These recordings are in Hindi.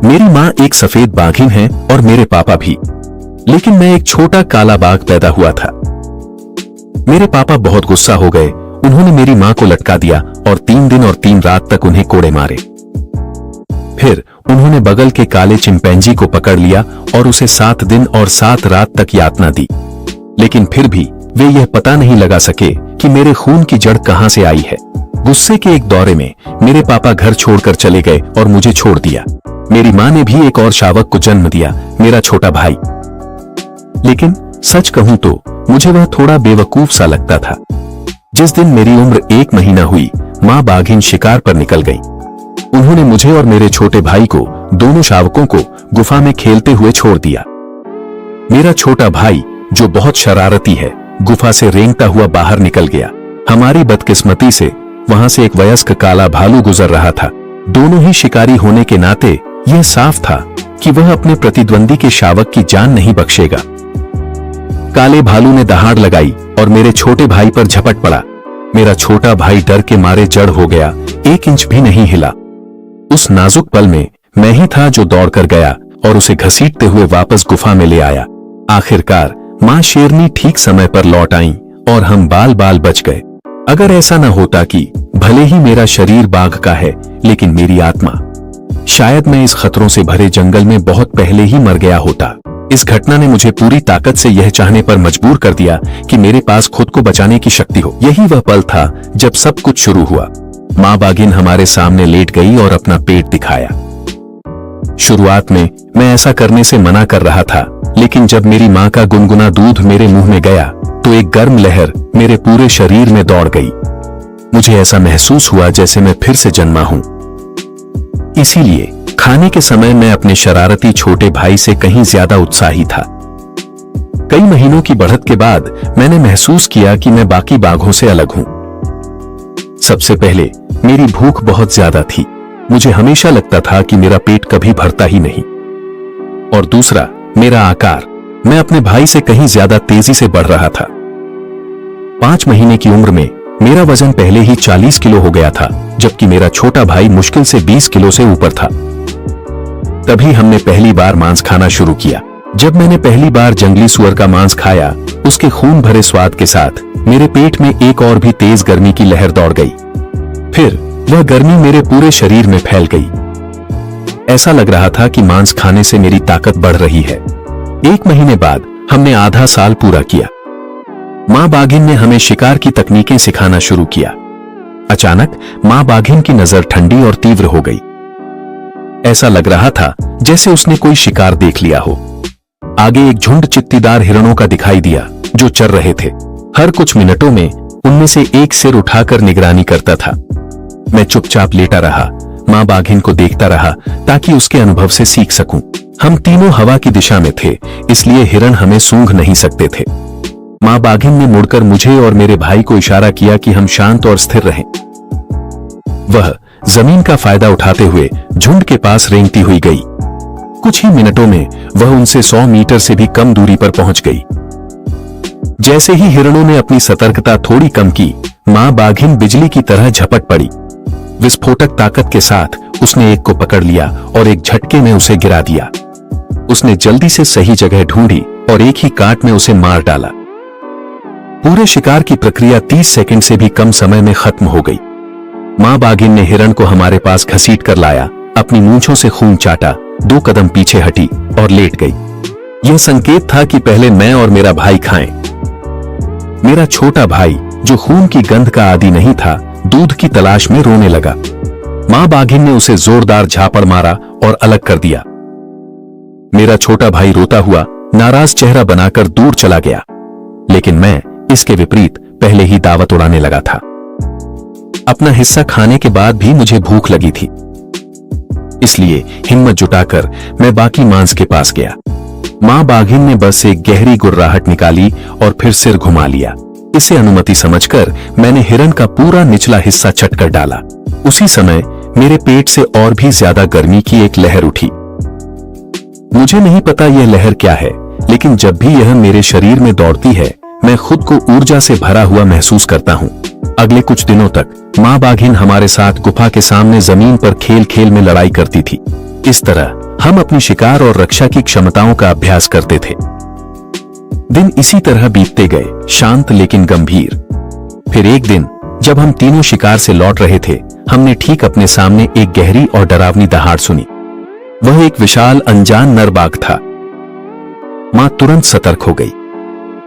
मेरी माँ एक सफेद बाघिन है और मेरे पापा भी, लेकिन मैं एक छोटा काला बाघ पैदा हुआ था। मेरे पापा बहुत गुस्सा हो गए। उन्होंने मेरी माँ को लटका दिया और 3 दिन और 3 रात तक उन्हें कोड़े मारे। फिर उन्होंने बगल के काले चिंपैंजी को पकड़ लिया और उसे 7 दिन और 7 रात तक यातना दी। लेकिन फिर भी वे यह पता नहीं लगा सके कि मेरे खून की जड़ कहां से आई है। गुस्से के एक दौरे में मेरे पापा घर छोड़कर चले गए और मुझे छोड़ दिया। मेरी माँ ने भी एक और शावक को जन्म दिया, मेरा छोटा भाई। लेकिन सच कहूं तो मुझे वह थोड़ा बेवकूफ सा लगता था। जिस दिन मेरी उम्र 1 महीना हुई, माँ बाघिन शिकार पर निकल गई। उन्होंने मुझे और मेरे छोटे भाई को, दोनों शावकों को, गुफा में खेलते हुए छोड़ दिया। मेरा छोटा भाई, जो बहुत शरारती है, गुफा से रेंगता हुआ बाहर निकल गया। हमारी बदकिस्मती से वहां से एक वयस्क काला भालू गुजर रहा था। दोनों ही शिकारी होने के नाते यह साफ था कि वह अपने प्रतिद्वंदी के शावक की जान नहीं बख्शेगा। काले भालू ने दहाड़ लगाई और मेरे छोटे भाई पर झपट पड़ा। मेरा छोटा भाई डर के मारे जड़ हो गया, 1 इंच भी नहीं हिला। उस नाजुक पल में मैं ही था जो दौड़कर गया और उसे घसीटते हुए वापस गुफा में ले आया। आखिरकार मां शेरनी ठीक समय पर लौट आई और हम बाल बाल बच गए। अगर ऐसा न होता कि भले ही मेरा शरीर बाघ का है, लेकिन मेरी आत्मा, शायद मैं इस खतरों से भरे जंगल में बहुत पहले ही मर गया होता। इस घटना ने मुझे पूरी ताकत से यह चाहने पर मजबूर कर दिया कि मेरे पास खुद को बचाने की शक्ति हो। यही वह पल था जब सब कुछ शुरू हुआ। माँ बाघिन हमारे सामने लेट गई और अपना पेट दिखाया। शुरुआत में मैं ऐसा करने से मना कर रहा था, लेकिन जब मेरी माँ का गुनगुना दूध मेरे मुंह में गया तो एक गर्म लहर मेरे पूरे शरीर में दौड़ गई। मुझे ऐसा महसूस हुआ जैसे मैं फिर से जन्मा हूं। इसीलिए खाने के समय मैं अपने शरारती छोटे भाई से कहीं ज्यादा उत्साही था। कई महीनों की बढ़त के बाद मैंने महसूस किया कि मैं बाकी बाघों से अलग हूं। सबसे पहले मेरी भूख बहुत ज्यादा थी। मुझे हमेशा लगता था कि मेरा पेट कभी भरता ही नहीं। और दूसरा, मेरा आकार, मैं अपने भाई से कहीं ज्यादा तेजी से बढ़ रहा था। 5 महीने की उम्र में मेरा वजन पहले ही 40 किलो हो गया था, जबकि मेरा छोटा भाई मुश्किल से 20 किलो से ऊपर था। तभी हमने पहली बार मांस खाना शुरू किया। जब मैंने पहली बार जंगली सुअर का मांस खाया, उसके खून भरे स्वाद के साथ मेरे पेट में एक और भी तेज गर्मी की लहर दौड़ गई। फिर वह गर्मी मेरे पूरे शरीर में फैल गई। ऐसा लग रहा था कि मांस खाने से मेरी ताकत बढ़ रही है। 1 महीने बाद हमने आधा साल पूरा किया। मां बाघिन ने हमें शिकार की तकनीकें सिखाना शुरू किया। अचानक मां बाघिन की नजर ठंडी और तीव्र हो गई। ऐसा लग रहा था जैसे उसने कोई शिकार देख लिया हो। आगे एक झुंड चित्तीदार हिरणों का दिखाई दिया जो चर रहे थे। हर कुछ मिनटों में उनमें से एक सिर उठाकर निगरानी करता था। मैं चुपचाप लेटा रहा, मां बाघिन को देखता रहा ताकि उसके अनुभव से सीख सकूं। हम तीनों हवा की दिशा में थे, इसलिए हिरण हमें सूंघ नहीं सकते थे। मां बाघिन ने मुड़कर मुझे और मेरे भाई को इशारा किया कि हम शांत और स्थिर रहें। वह जमीन का फायदा उठाते हुए झुंड के पास रेंगती हुई गई। कुछ ही मिनटों में वह उनसे 100 मीटर से भी कम दूरी पर पहुंच गई। जैसे ही हिरणों ने अपनी सतर्कता थोड़ी कम की, मां बाघिन बिजली की तरह झपट पड़ी। विस्फोटक ताकत के साथ उसने एक को पकड़ लिया और एक झटके में उसे गिरा दिया। उसने जल्दी से सही जगह ढूंढी और एक ही काट में उसे मार डाला। पूरे शिकार की प्रक्रिया 30 सेकंड से भी कम समय में खत्म हो गई। मां बाघिन ने हिरण को हमारे पास घसीट कर लाया, अपनी मूंछों से खून चाटा, 2 कदम पीछे हटी और लेट गई। यह संकेत था कि पहले मैं और मेरा भाई खाएं। मेरा छोटा भाई, जो खून की गंध का आदी नहीं था, दूध की तलाश में रोने लगा। मां बाघिन ने उसे जोरदार झापड़ मारा और अलग कर दिया। मेरा छोटा भाई रोता हुआ नाराज चेहरा बनाकर दूर चला गया, लेकिन मैं इसके विपरीत पहले ही दावत उड़ाने लगा था। अपना हिस्सा खाने के बाद भी मुझे भूख लगी थी, इसलिए हिम्मत जुटाकर मैं बाकी मांस के पास गया। मां बाघिन ने बस एक गहरी गुर्राहट निकाली और फिर सिर घुमा लिया। इसे अनुमति समझकर मैंने हिरण का पूरा निचला हिस्सा चटकर डाला। उसी समय मेरे पेट से और भी ज्यादा गर्मी की एक लहर उठी। मुझे नहीं पता यह लहर क्या है, लेकिन जब भी यह मेरे शरीर में दौड़ती है, मैं खुद को ऊर्जा से भरा हुआ महसूस करता हूं। अगले कुछ दिनों तक मां बाघिन हमारे साथ गुफा के सामने जमीन पर खेल खेल में लड़ाई करती थी। इस तरह हम अपनी शिकार और रक्षा की क्षमताओं का अभ्यास करते थे। दिन इसी तरह बीतते गए, शांत लेकिन गंभीर। फिर एक दिन जब हम तीनों शिकार से लौट रहे थे, हमने ठीक अपने सामने एक गहरी और डरावनी दहाड़ सुनी। वह एक विशाल अनजान नर बाघ था। मां तुरंत सतर्क हो गई।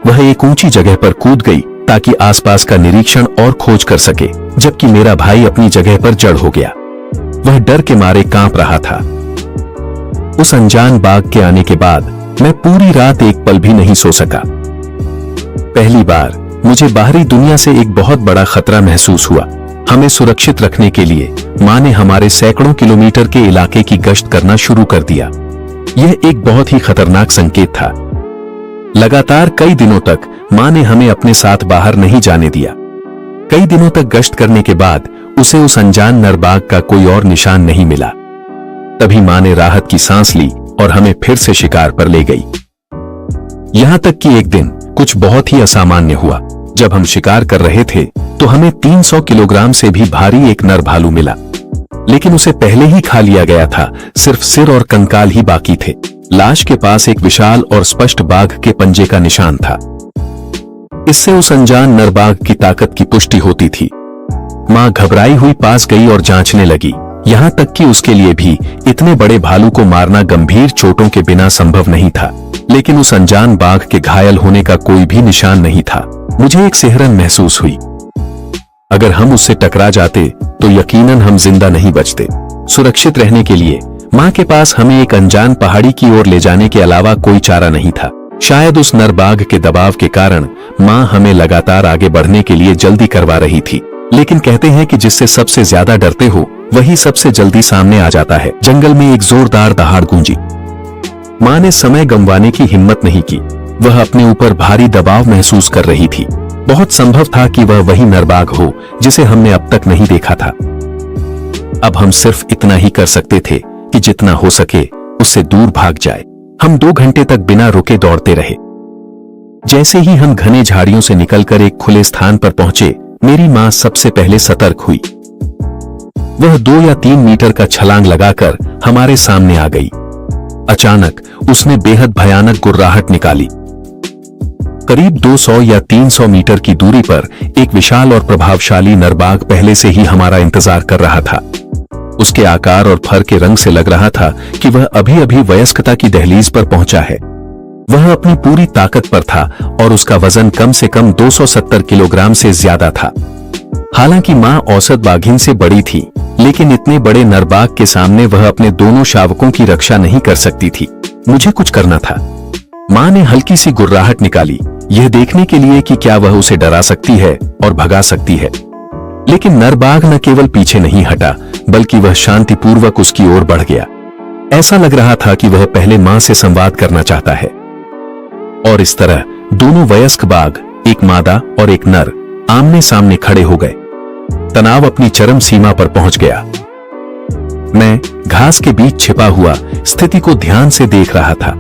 वह एक ऊंची जगह पर कूद गई ताकि आसपास का निरीक्षण और खोज कर सके, जबकि मेरा भाई अपनी जगह पर जड़ हो गया। वह डर के मारे कांप रहा था। उस अनजान बाघ के आने के बाद मैं पूरी रात एक पल भी नहीं सो सका। पहली बार मुझे बाहरी दुनिया से एक बहुत बड़ा खतरा महसूस हुआ। हमें सुरक्षित रखने के लिए मां ने हमारे सैकड़ों किलोमीटर के इलाके की गश्त करना शुरू कर दिया। यह एक बहुत ही खतरनाक संकेत था। लगातार कई दिनों तक मां ने हमें अपने साथ बाहर नहीं जाने दिया। कई दिनों तक गश्त करने के बाद उसे उस अनजान नरबाघ का कोई और निशान नहीं मिला। तभी मां ने राहत की सांस ली और हमें फिर से शिकार पर ले गई। यहां तक कि एक दिन कुछ बहुत ही असामान्य हुआ। जब हम शिकार कर रहे थे तो हमें 300 किलोग्राम से भी भारी एक नर भालू मिला, लेकिन उसे पहले ही खा लिया गया था। सिर्फ सिर और कंकाल ही बाकी थे। लाश के पास एक विशाल और स्पष्ट बाघ के पंजे का निशान था। इससे उस अनजान नरबाघ की ताकत की पुष्टि होती थी। मां घबराई हुई पास गई और जांचने लगी। यहां तक कि उसके लिए भी इतने बड़े भालू को मारना गंभीर चोटों के बिना संभव नहीं था। लेकिन उस अनजान बाघ के घायल होने का कोई भी निशान नहीं था। मुझे एक सिहरन महसूस हुई। अगर हम उससे टकरा जाते तो यकीनन हम जिंदा नहीं बचते। सुरक्षित रहने के लिए मां के पास हमें एक अनजान पहाड़ी की ओर ले जाने के अलावा कोई चारा नहीं था। शायद उस नरबाघ के दबाव के कारण मां हमें लगातार आगे बढ़ने के लिए जल्दी करवा रही थी। लेकिन कहते हैं कि जिससे सबसे ज्यादा डरते हो वही सबसे जल्दी सामने आ जाता है। जंगल में एक जोरदार दहाड़ गूंजी। मां ने समय गंवाने की हिम्मत नहीं की। वह अपने ऊपर भारी दबाव महसूस कर रही थी। बहुत संभव था कि वह वही नरबाघ हो जिसे हमने अब तक नहीं देखा था। अब हम सिर्फ इतना ही कर सकते थे कि जितना हो सके उससे दूर भाग जाए। हम 2 घंटे तक बिना रुके दौड़ते रहे। जैसे ही हम घने झाड़ियों से निकलकर एक खुले स्थान पर पहुंचे, मेरी मां सबसे पहले सतर्क हुई। वह 2 या 3 मीटर का छलांग लगाकर हमारे सामने आ गई। अचानक उसने बेहद भयानक गुर्राहट निकाली। करीब 200 या 300 मीटर की दूरी पर एक विशाल और प्रभावशाली नरबाघ पहले से ही हमारा इंतजार कर रहा था। उसके आकार और फर के रंग से लग रहा था कि वह अभी अभी वयस्कता की दहलीज पर पहुंचा है। वह अपनी पूरी ताकत पर था और उसका वजन कम से कम 270 किलोग्राम से ज्यादा था। हालांकि मां औसत बाघिन से बड़ी थी, लेकिन इतने बड़े नरबाघ के सामने वह अपने दोनों शावकों की रक्षा नहीं कर सकती थी। मुझे कुछ करना था। मां ने हल्की सी गुर्राहट निकाली, यह देखने के लिए कि क्या वह उसे डरा सकती है और भगा सकती है। लेकिन नरबाघ न केवल पीछे नहीं हटा, बल्कि वह शांतिपूर्वक उसकी ओर बढ़ गया। ऐसा लग रहा था कि वह पहले मां से संवाद करना चाहता है। और इस तरह दोनों वयस्क बाघ, एक मादा और एक नर, आमने सामने खड़े हो गए। तनाव अपनी चरम सीमा पर पहुंच गया। मैं घास के बीच छिपा हुआ स्थिति को ध्यान से देख रहा था।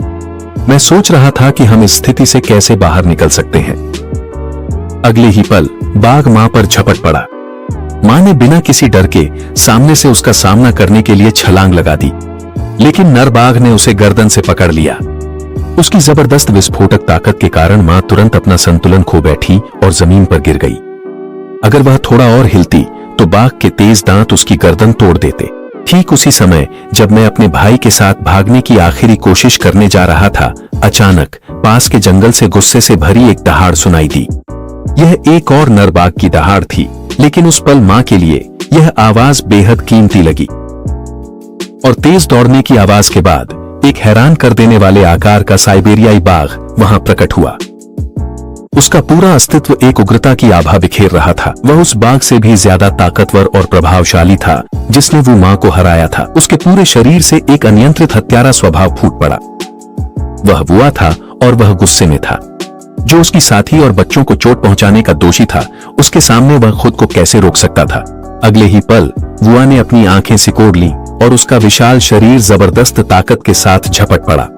मैं सोच रहा था कि हम इस स्थिति से कैसे बाहर निकल सकते हैं। अगले ही पल बाघ मां पर झपट पड़ा। मां ने बिना किसी डर के सामने से उसका सामना करने के लिए छलांग लगा दी, लेकिन नर बाघ ने उसे गर्दन से पकड़ लिया। उसकी जबरदस्त विस्फोटक ताकत के कारण मां तुरंत अपना संतुलन खो बैठी और जमीन पर गिर गई। अगर वह थोड़ा और हिलती तो बाघ के तेज दांत उसकी गर्दन तोड़ देते। ठीक उसी समय जब मैं अपने भाई के साथ भागने की आखिरी कोशिश करने जा रहा था, अचानक पास के जंगल से गुस्से से भरी एक दहाड़ सुनाई दी। यह एक और नरबाघ की दहाड़ थी, लेकिन उस पल मां के लिए यह आवाज बेहद कीमती लगी। और तेज दौड़ने की आवाज के बाद एक हैरान कर देने वाले आकार का साइबेरियाई बाघ वहां प्रकट हुआ। उसका पूरा अस्तित्व एक उग्रता की आभा बिखेर रहा था। वह उस बाघ से भी ज्यादा ताकतवर और प्रभावशाली था जिसने वो मां को हराया था। उसके पूरे शरीर से एक अनियंत्रित हत्यारा स्वभाव फूट पड़ा। वह बुआ था और वह गुस्से में था। जो उसकी साथी और बच्चों को चोट पहुंचाने का दोषी था, उसके सामने वह खुद को कैसे रोक सकता था। अगले ही पल बुआ ने अपनी आंखें सिकोड़ ली और उसका विशाल शरीर जबरदस्त ताकत के साथ झपट पड़ा।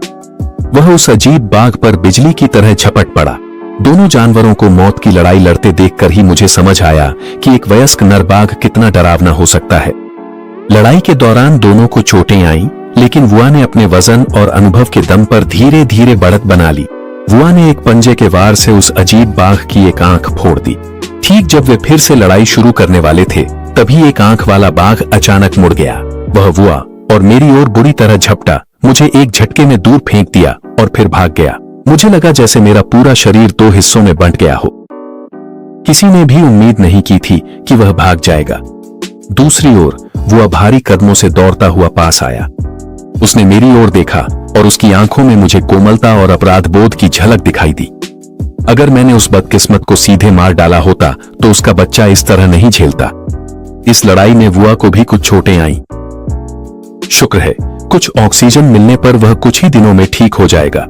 वह उस अजीब बाघ पर बिजली की तरह झपट पड़ा। दोनों जानवरों को मौत की लड़ाई लड़ते देखकर ही मुझे समझ आया कि एक वयस्क नरबाघ कितना डरावना हो सकता है। लड़ाई के दौरान दोनों को चोटें आईं लेकिन वुआ ने अपने वजन और अनुभव के दम पर धीरे धीरे बढ़त बना ली। वुआ ने एक पंजे के वार से उस अजीब बाघ की एक आंख फोड़ दी। ठीक जब वे फिर से लड़ाई शुरू करने वाले थे, तभी एक आंख वाला बाघ अचानक मुड़ गया। वह वुआ और मेरी ओर बुरी तरह झपटा, मुझे एक झटके में दूर फेंक दिया और फिर भाग गया। मुझे लगा जैसे मेरा पूरा शरीर दो हिस्सों में बंट गया हो। किसी ने भी उम्मीद नहीं की थी कि वह भाग जाएगा। दूसरी ओर वुआ भारी कदमों से दौड़ता हुआ पास आया। उसने मेरी ओर देखा और उसकी आंखों में मुझे कोमलता और अपराध बोध की झलक दिखाई दी। अगर मैंने उस बदकिस्मत को सीधे मार डाला होता तो उसका बच्चा इस तरह नहीं झेलता। इस लड़ाई में वुआ को भी कुछ चोटें आईं। शुक्र है कुछ ऑक्सीजन मिलने पर वह कुछ ही दिनों में ठीक हो जाएगा।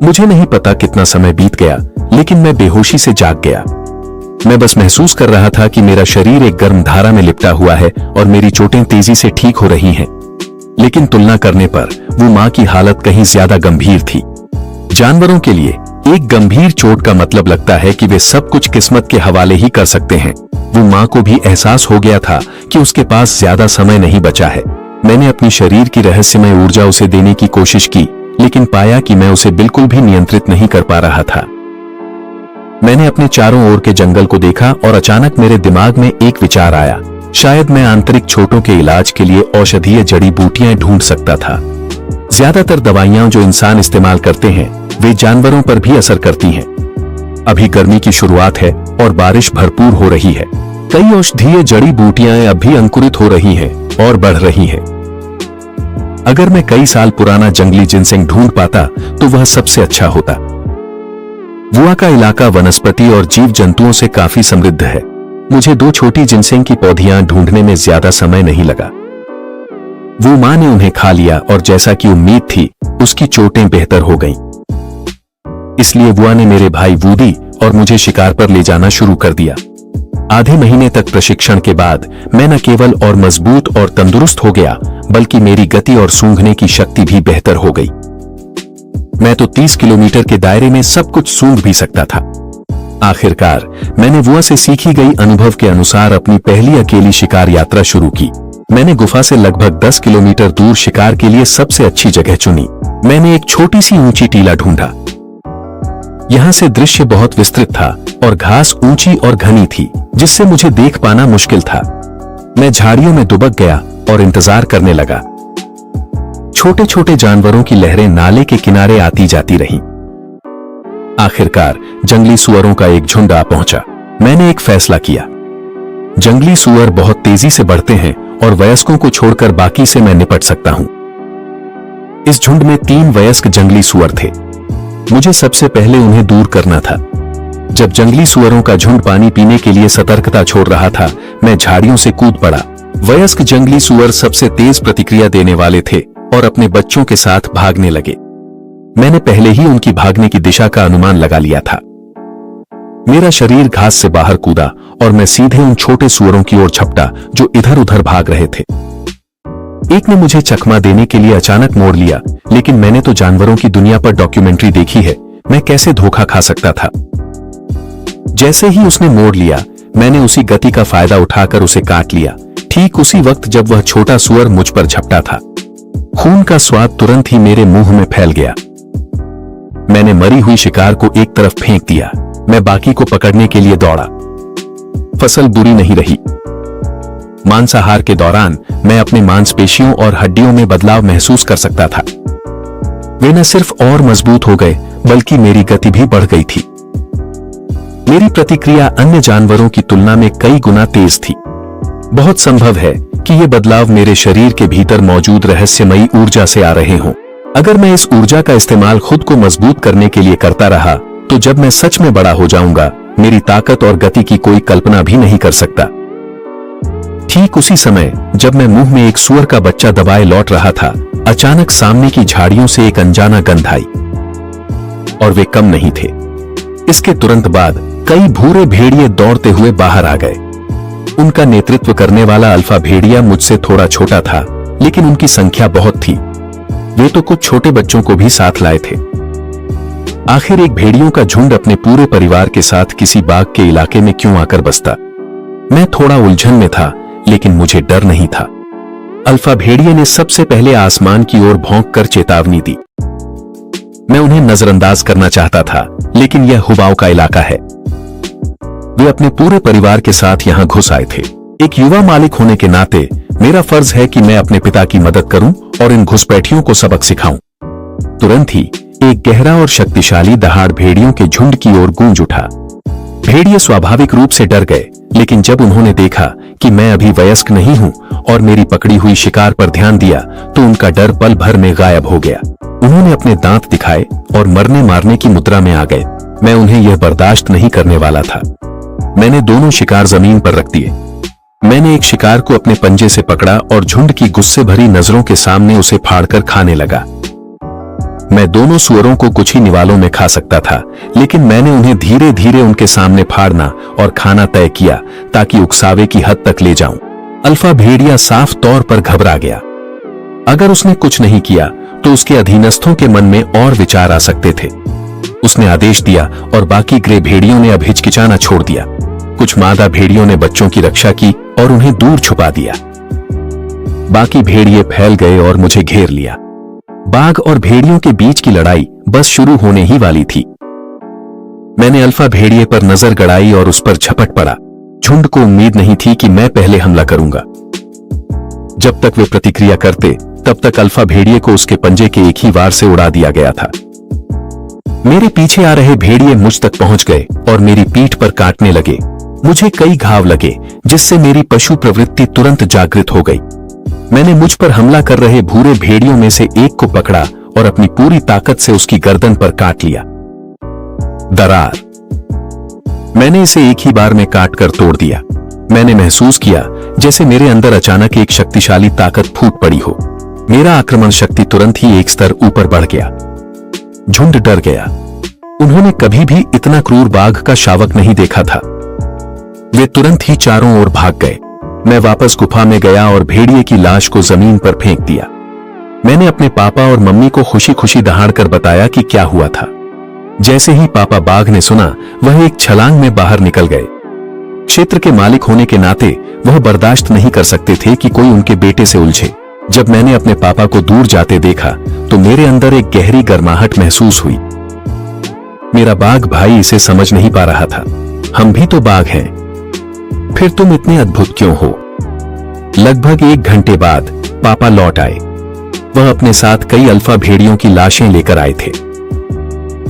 मुझे नहीं पता कितना समय बीत गया, लेकिन मैं बेहोशी से जाग गया। मैं बस महसूस कर रहा था कि मेरा शरीर एक गर्म धारा में लिपटा हुआ है और मेरी चोटें तेजी से ठीक हो रही हैं। लेकिन तुलना करने पर वो मां की हालत कहीं ज्यादा गंभीर थी। जानवरों के लिए एक गंभीर चोट का मतलब लगता है कि वे सब कुछ किस्मत के हवाले ही कर सकते हैं। वो मां को भी एहसास हो गया था कि उसके पास ज्यादा समय नहीं बचा है। मैंने अपनी शरीर की रहस्यमय ऊर्जा उसे देने की कोशिश की, लेकिन पाया कि मैं उसे बिल्कुल भी नियंत्रित नहीं कर पा रहा था। मैंने अपने चारों ओर के जंगल को देखा और अचानक मेरे दिमाग में एक विचार आया। शायद मैं आंतरिक चोटों के इलाज के लिए औषधीय जड़ी बूटियां ढूंढ सकता था। ज्यादातर दवाइयां जो इंसान इस्तेमाल करते हैं वे जानवरों पर भी असर करती हैं। अभी गर्मी की शुरुआत है और बारिश भरपूर हो रही है। कई औषधीय जड़ी बूटियां अब भी अंकुरित हो रही हैं और बढ़ रही हैं। अगर मैं कई साल पुराना जंगली जिनसेंग ढूंढ पाता तो वह सबसे अच्छा होता। वुआ का इलाका वनस्पति और जीव जंतुओं से काफी समृद्ध है। मुझे दो छोटी जिनसेंग की पौधियां ढूंढने में ज्यादा समय नहीं लगा। वो मां ने उन्हें खा लिया और जैसा कि उम्मीद थी उसकी चोटें बेहतर हो गईं। इसलिए वुआ ने मेरे भाई वूडी और मुझे शिकार पर ले जाना शुरू कर दिया। आधे महीने तक प्रशिक्षण के बाद मैं न केवल और मजबूत और तंदुरुस्त हो गया, बल्कि मेरी गति और सूंघने की शक्ति भी बेहतर हो गई। मैं तो 30 किलोमीटर के दायरे में सब कुछ सूंघ भी सकता था। आखिरकार मैंने वुआ से सीखी गई अनुभव के अनुसार अपनी पहली अकेली शिकार यात्रा शुरू की। मैंने गुफा से लगभग 10 किलोमीटर दूर शिकार के लिए सबसे अच्छी जगह चुनी। मैंने एक छोटी सी ऊंची टीला ढूंढा। यहां से दृश्य बहुत विस्तृत था और घास ऊंची और घनी थी, जिससे मुझे देख पाना मुश्किल था। मैं झाड़ियों में दुबक गया और इंतजार करने लगा। छोटे छोटे जानवरों की लहरें नाले के किनारे आती जाती रहीं। आखिरकार जंगली सुअरों का एक झुंड आ पहुंचा। मैंने एक फैसला किया। जंगली सुअर बहुत तेजी से बढ़ते हैं और वयस्कों को छोड़कर बाकी से मैं निपट सकता हूं। इस झुंड में 3 वयस्क जंगली सुअर थे। मुझे सबसे पहले उन्हें दूर करना था। जब जंगली सुअरों का झुंड पानी पीने के लिए सतर्कता छोड़ रहा था, मैं झाड़ियों से कूद पड़ा। वयस्क जंगली सुअर सबसे तेज प्रतिक्रिया देने वाले थे और अपने बच्चों के साथ भागने लगे। मैंने पहले ही उनकी भागने की दिशा का अनुमान लगा लिया था। मेरा शरीर घास से बाहर कूदा और मैं सीधे उन छोटे सुअरों की ओर झपटा जो इधर उधर भाग रहे थे। एक ने मुझे चकमा देने के लिए अचानक मोड़ लिया, लेकिन मैंने तो जानवरों की दुनिया पर डॉक्यूमेंट्री देखी है, मैं कैसे धोखा खा सकता था। जैसे ही उसने मोड़ लिया, मैंने उसी गति का फायदा उठाकर उसे काट लिया, ठीक उसी वक्त जब वह छोटा सुअर मुझ पर झपटा था। खून का स्वाद तुरंत ही मेरे मुंह में फैल गया। मैंने मरी हुई शिकार को एक तरफ फेंक दिया। मैं बाकी को पकड़ने के लिए दौड़ा। फसल बुरी नहीं रही। मांसाहार के दौरान मैं अपने मांसपेशियों और हड्डियों में बदलाव महसूस कर सकता था। वे न सिर्फ और मजबूत हो गए, बल्कि मेरी गति भी बढ़ गई थी। मेरी प्रतिक्रिया अन्य जानवरों की तुलना में कई गुना तेज थी। बहुत संभव है कि ये बदलाव मेरे शरीर के भीतर मौजूद रहस्यमयी ऊर्जा से आ रहे हों। अगर मैं इस ऊर्जा का इस्तेमाल खुद को मजबूत करने के लिए करता रहा, तो जब मैं सच में बड़ा हो जाऊंगा, मेरी ताकत और गति की कोई कल्पना भी नहीं कर सकता। ठीक उसी समय जब मैं मुंह में एक सुअर का बच्चा दबाए लौट रहा था, अचानक सामने की झाड़ियों से एक अनजाना गंध आई और वे कम नहीं थे। इसके तुरंत बाद कई भूरे भेड़िए दौड़ते हुए बाहर आ गए। उनका नेतृत्व करने वाला अल्फा भेड़िया मुझसे थोड़ा छोटा था, लेकिन उनकी संख्या बहुत थी। वे तो कुछ छोटे बच्चों को भी साथ लाए थे। आखिर एक भेड़ियों का झुंड अपने पूरे परिवार के साथ किसी बाघ के इलाके में क्यों आकर बसता? मैं थोड़ा उलझन में था, लेकिन मुझे डर नहीं था। अल्फा भेड़िए ने सबसे पहले आसमान की ओर भौंक कर चेतावनी दी। मैं उन्हें नजरअंदाज करना चाहता था, लेकिन यह हुबाओं का इलाका है। वे अपने पूरे परिवार के साथ यहां घुस आए थे। एक युवा मालिक होने के नाते मेरा फर्ज है कि मैं अपने पिता की मदद करूं और इन घुसपैठियों को सबक सिखाऊं। तुरंत ही एक गहरा और शक्तिशाली दहाड़ भेड़ियों के झुंड की ओर गूंज उठा। भेड़िए स्वाभाविक रूप से डर गए, लेकिन जब उन्होंने देखा कि मैं अभी वयस्क नहीं हूं और मेरी पकड़ी हुई शिकार पर ध्यान दिया, तो उनका डर पल भर में गायब हो गया। उन्होंने अपने दांत दिखाए और मरने मारने की मुद्रा में आ गए। मैं उन्हें यह बर्दाश्त नहीं करने वाला था। मैंने दोनों शिकार जमीन पर रख दिए। मैंने एक शिकार को अपने पंजे से पकड़ा और झुंड की गुस्से भरी नजरों के सामने उसे फाड़कर खाने लगा। मैं दोनों सुअरों को कुछ ही निवालों में खा सकता था, लेकिन मैंने उन्हें धीरे धीरे उनके सामने फाड़ना और खाना तय किया ताकि उकसावे की हद तक ले जाऊं। अल्फा भेड़िया साफ तौर पर घबरा गया। अगर उसने कुछ नहीं किया तो उसके अधीनस्थों के मन में और विचार आ सकते थे। उसने आदेश दिया और बाकी ग्रे भेड़ियों ने अब हिचकिचाना छोड़ दिया। कुछ मादा भेड़ियों ने बच्चों की रक्षा की और उन्हें दूर छुपा दिया। बाकी भेड़िए फैल गए और मुझे घेर लिया। बाघ और भेड़ियों के बीच की लड़ाई बस शुरू होने ही वाली थी। मैंने अल्फा भेड़िए पर नजर गड़ाई और उस पर झपट पड़ा। झुंड को उम्मीद नहीं थी कि मैं पहले हमला करूंगा। जब तक वे प्रतिक्रिया करते, तब तक अल्फा भेड़िए को उसके पंजे के एक ही वार से उड़ा दिया गया था। मेरे पीछे आ रहे भेड़िए मुझ तक पहुंच गए और मेरी पीठ पर काटने लगे। मुझे कई घाव लगे, जिससे मेरी पशु प्रवृत्ति तुरंत जागृत हो गई। मैंने मुझ पर हमला कर रहे भूरे भेड़ियों में से एक को पकड़ा और अपनी पूरी ताकत से उसकी गर्दन पर काट लिया। दरार। मैंने इसे एक ही बार में काटकर तोड़ दिया। मैंने महसूस किया जैसे मेरे अंदर अचानक एक शक्तिशाली ताकत फूट पड़ी हो। मेरा आक्रमण शक्ति तुरंत ही एक स्तर ऊपर बढ़ गया। झुंड डर गया। उन्होंने कभी भी इतना क्रूर बाघ का शावक नहीं देखा था। वे तुरंत ही चारों ओर भाग गए। मैं वापस गुफा में गया और भेड़िए की लाश को जमीन पर फेंक दिया। मैंने अपने पापा और मम्मी को खुशी खुशी दहाड़कर बताया कि क्या हुआ था। जैसे ही पापा बाघ ने सुना, वह एक छलांग में बाहर निकल गए। क्षेत्र के मालिक होने के नाते वह बर्दाश्त नहीं कर सकते थे कि कोई उनके बेटे से उलझे। जब मैंने अपने पापा को दूर जाते देखा तो मेरे अंदर एक गहरी गर्माहट महसूस हुई। मेरा बाघ भाई इसे समझ नहीं पा रहा था। हम भी तो बाघ हैं। फिर तुम इतने अद्भुत क्यों हो? लगभग 1 घंटे बाद पापा लौट आए। वह अपने साथ कई अल्फा भेड़ियों की लाशें लेकर आए थे।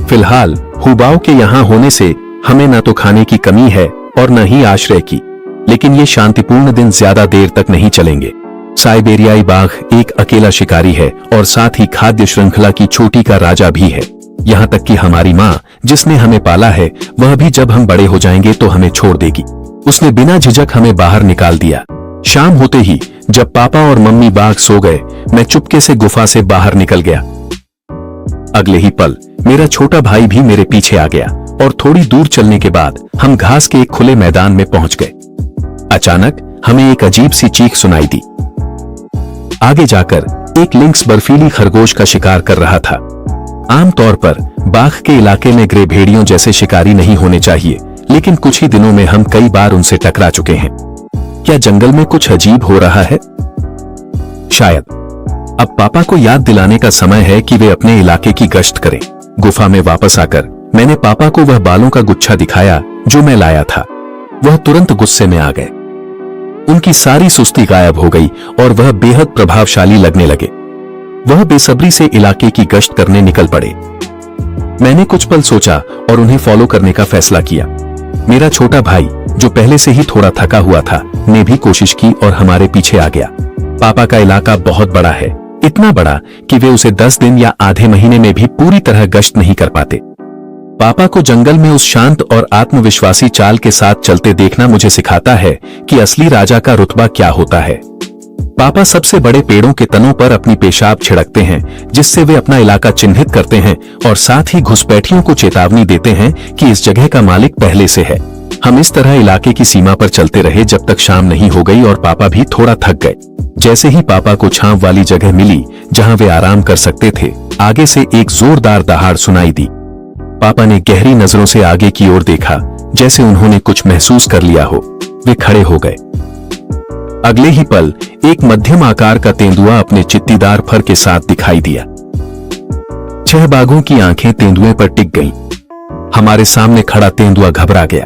फिलहाल हुबाओं के यहां होने से हमें न तो खाने की कमी है और न ही आश्रय की, लेकिन ये शांतिपूर्ण दिन ज्यादा देर तक नहीं चलेंगे। साइबेरियाई बाघ एक अकेला शिकारी है और साथ ही खाद्य श्रृंखला की चोटी का राजा भी है। यहाँ तक कि हमारी माँ, जिसने हमें पाला है, वह भी जब हम बड़े हो जाएंगे तो हमें छोड़ देगी। उसने बिना झिझक हमें बाहर निकाल दिया। शाम होते ही जब पापा और मम्मी बाघ सो गए, मैं चुपके से गुफा से बाहर निकल गया। अगले ही पल मेरा छोटा भाई भी मेरे पीछे आ गया और थोड़ी दूर चलने के बाद हम घास के एक खुले मैदान में पहुंच गए। अचानक हमें एक अजीब सी चीख सुनाई दी। आगे जाकर एक लिंक्स बर्फीली खरगोश का शिकार कर रहा था। आमतौर पर बाघ के इलाके में ग्रे भेड़ियों जैसे शिकारी नहीं होने चाहिए, लेकिन कुछ ही दिनों में हम कई बार उनसे टकरा चुके हैं। क्या जंगल में कुछ अजीब हो रहा है? शायद अब पापा को याद दिलाने का समय है कि वे अपने इलाके की गश्त करें। गुफा में वापस आकर मैंने पापा को वह बालों का गुच्छा दिखाया जो मैं लाया था। वह तुरंत गुस्से में आ गए। उनकी सारी सुस्ती गायब हो गई और वह बेहद प्रभावशाली लगने लगे। वह बेसब्री से इलाके की गश्त करने निकल पड़े। मैंने कुछ पल सोचा और उन्हें फॉलो करने का फैसला किया। मेरा छोटा भाई, जो पहले से ही थोड़ा थका हुआ था, ने भी कोशिश की और हमारे पीछे आ गया। पापा का इलाका बहुत बड़ा है, इतना बड़ा कि वे उसे 10 दिन या आधे महीने में भी पूरी तरह गश्त नहीं कर पाते। पापा को जंगल में उस शांत और आत्मविश्वासी चाल के साथ चलते देखना मुझे सिखाता है कि असली राजा का रुतबा क्या होता है। पापा सबसे बड़े पेड़ों के तनों पर अपनी पेशाब छिड़कते हैं, जिससे वे अपना इलाका चिन्हित करते हैं और साथ ही घुसपैठियों को चेतावनी देते हैं कि इस जगह का मालिक पहले से है। हम इस तरह इलाके की सीमा पर चलते रहे जब तक शाम नहीं हो गई और पापा भी थोड़ा थक गए। जैसे ही पापा को छांव वाली जगह मिली जहां वे आराम कर सकते थे, आगे से एक जोरदार दहाड़ सुनाई दी। पापा ने गहरी नजरों से आगे की ओर देखा, जैसे उन्होंने कुछ महसूस कर लिया हो। वे खड़े हो गए। अगले ही पल एक मध्यम आकार का तेंदुआ अपने चित्तीदार फर के साथ दिखाई दिया। 6 बाघों की आंखें तेंदुए पर टिक गईं। हमारे सामने खड़ा तेंदुआ घबरा गया।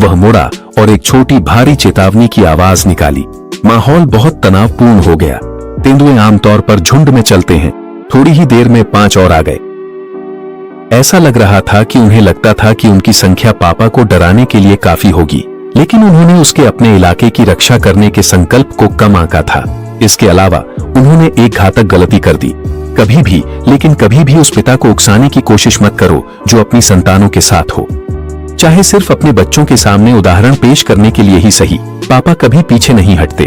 वह मुड़ा और एक छोटी भारी चेतावनी की आवाज निकाली। माहौल बहुत तनावपूर्ण हो गया। तेंदुए आमतौर पर झुंड में चलते हैं। थोड़ी ही देर में 5 और आ गए। ऐसा लग रहा था कि उन्हें लगता था कि उनकी संख्या पापा को डराने के लिए काफी होगी, लेकिन उन्होंने उसके अपने इलाके की रक्षा करने के संकल्प को कम आंका था। इसके अलावा उन्होंने एक घातक गलती कर दी। कभी भी, लेकिन कभी भी उस पिता को उकसाने की कोशिश मत करो जो अपनी संतानों के साथ हो, चाहे सिर्फ अपने बच्चों के सामने उदाहरण पेश करने के लिए ही सही। पापा कभी पीछे नहीं हटते।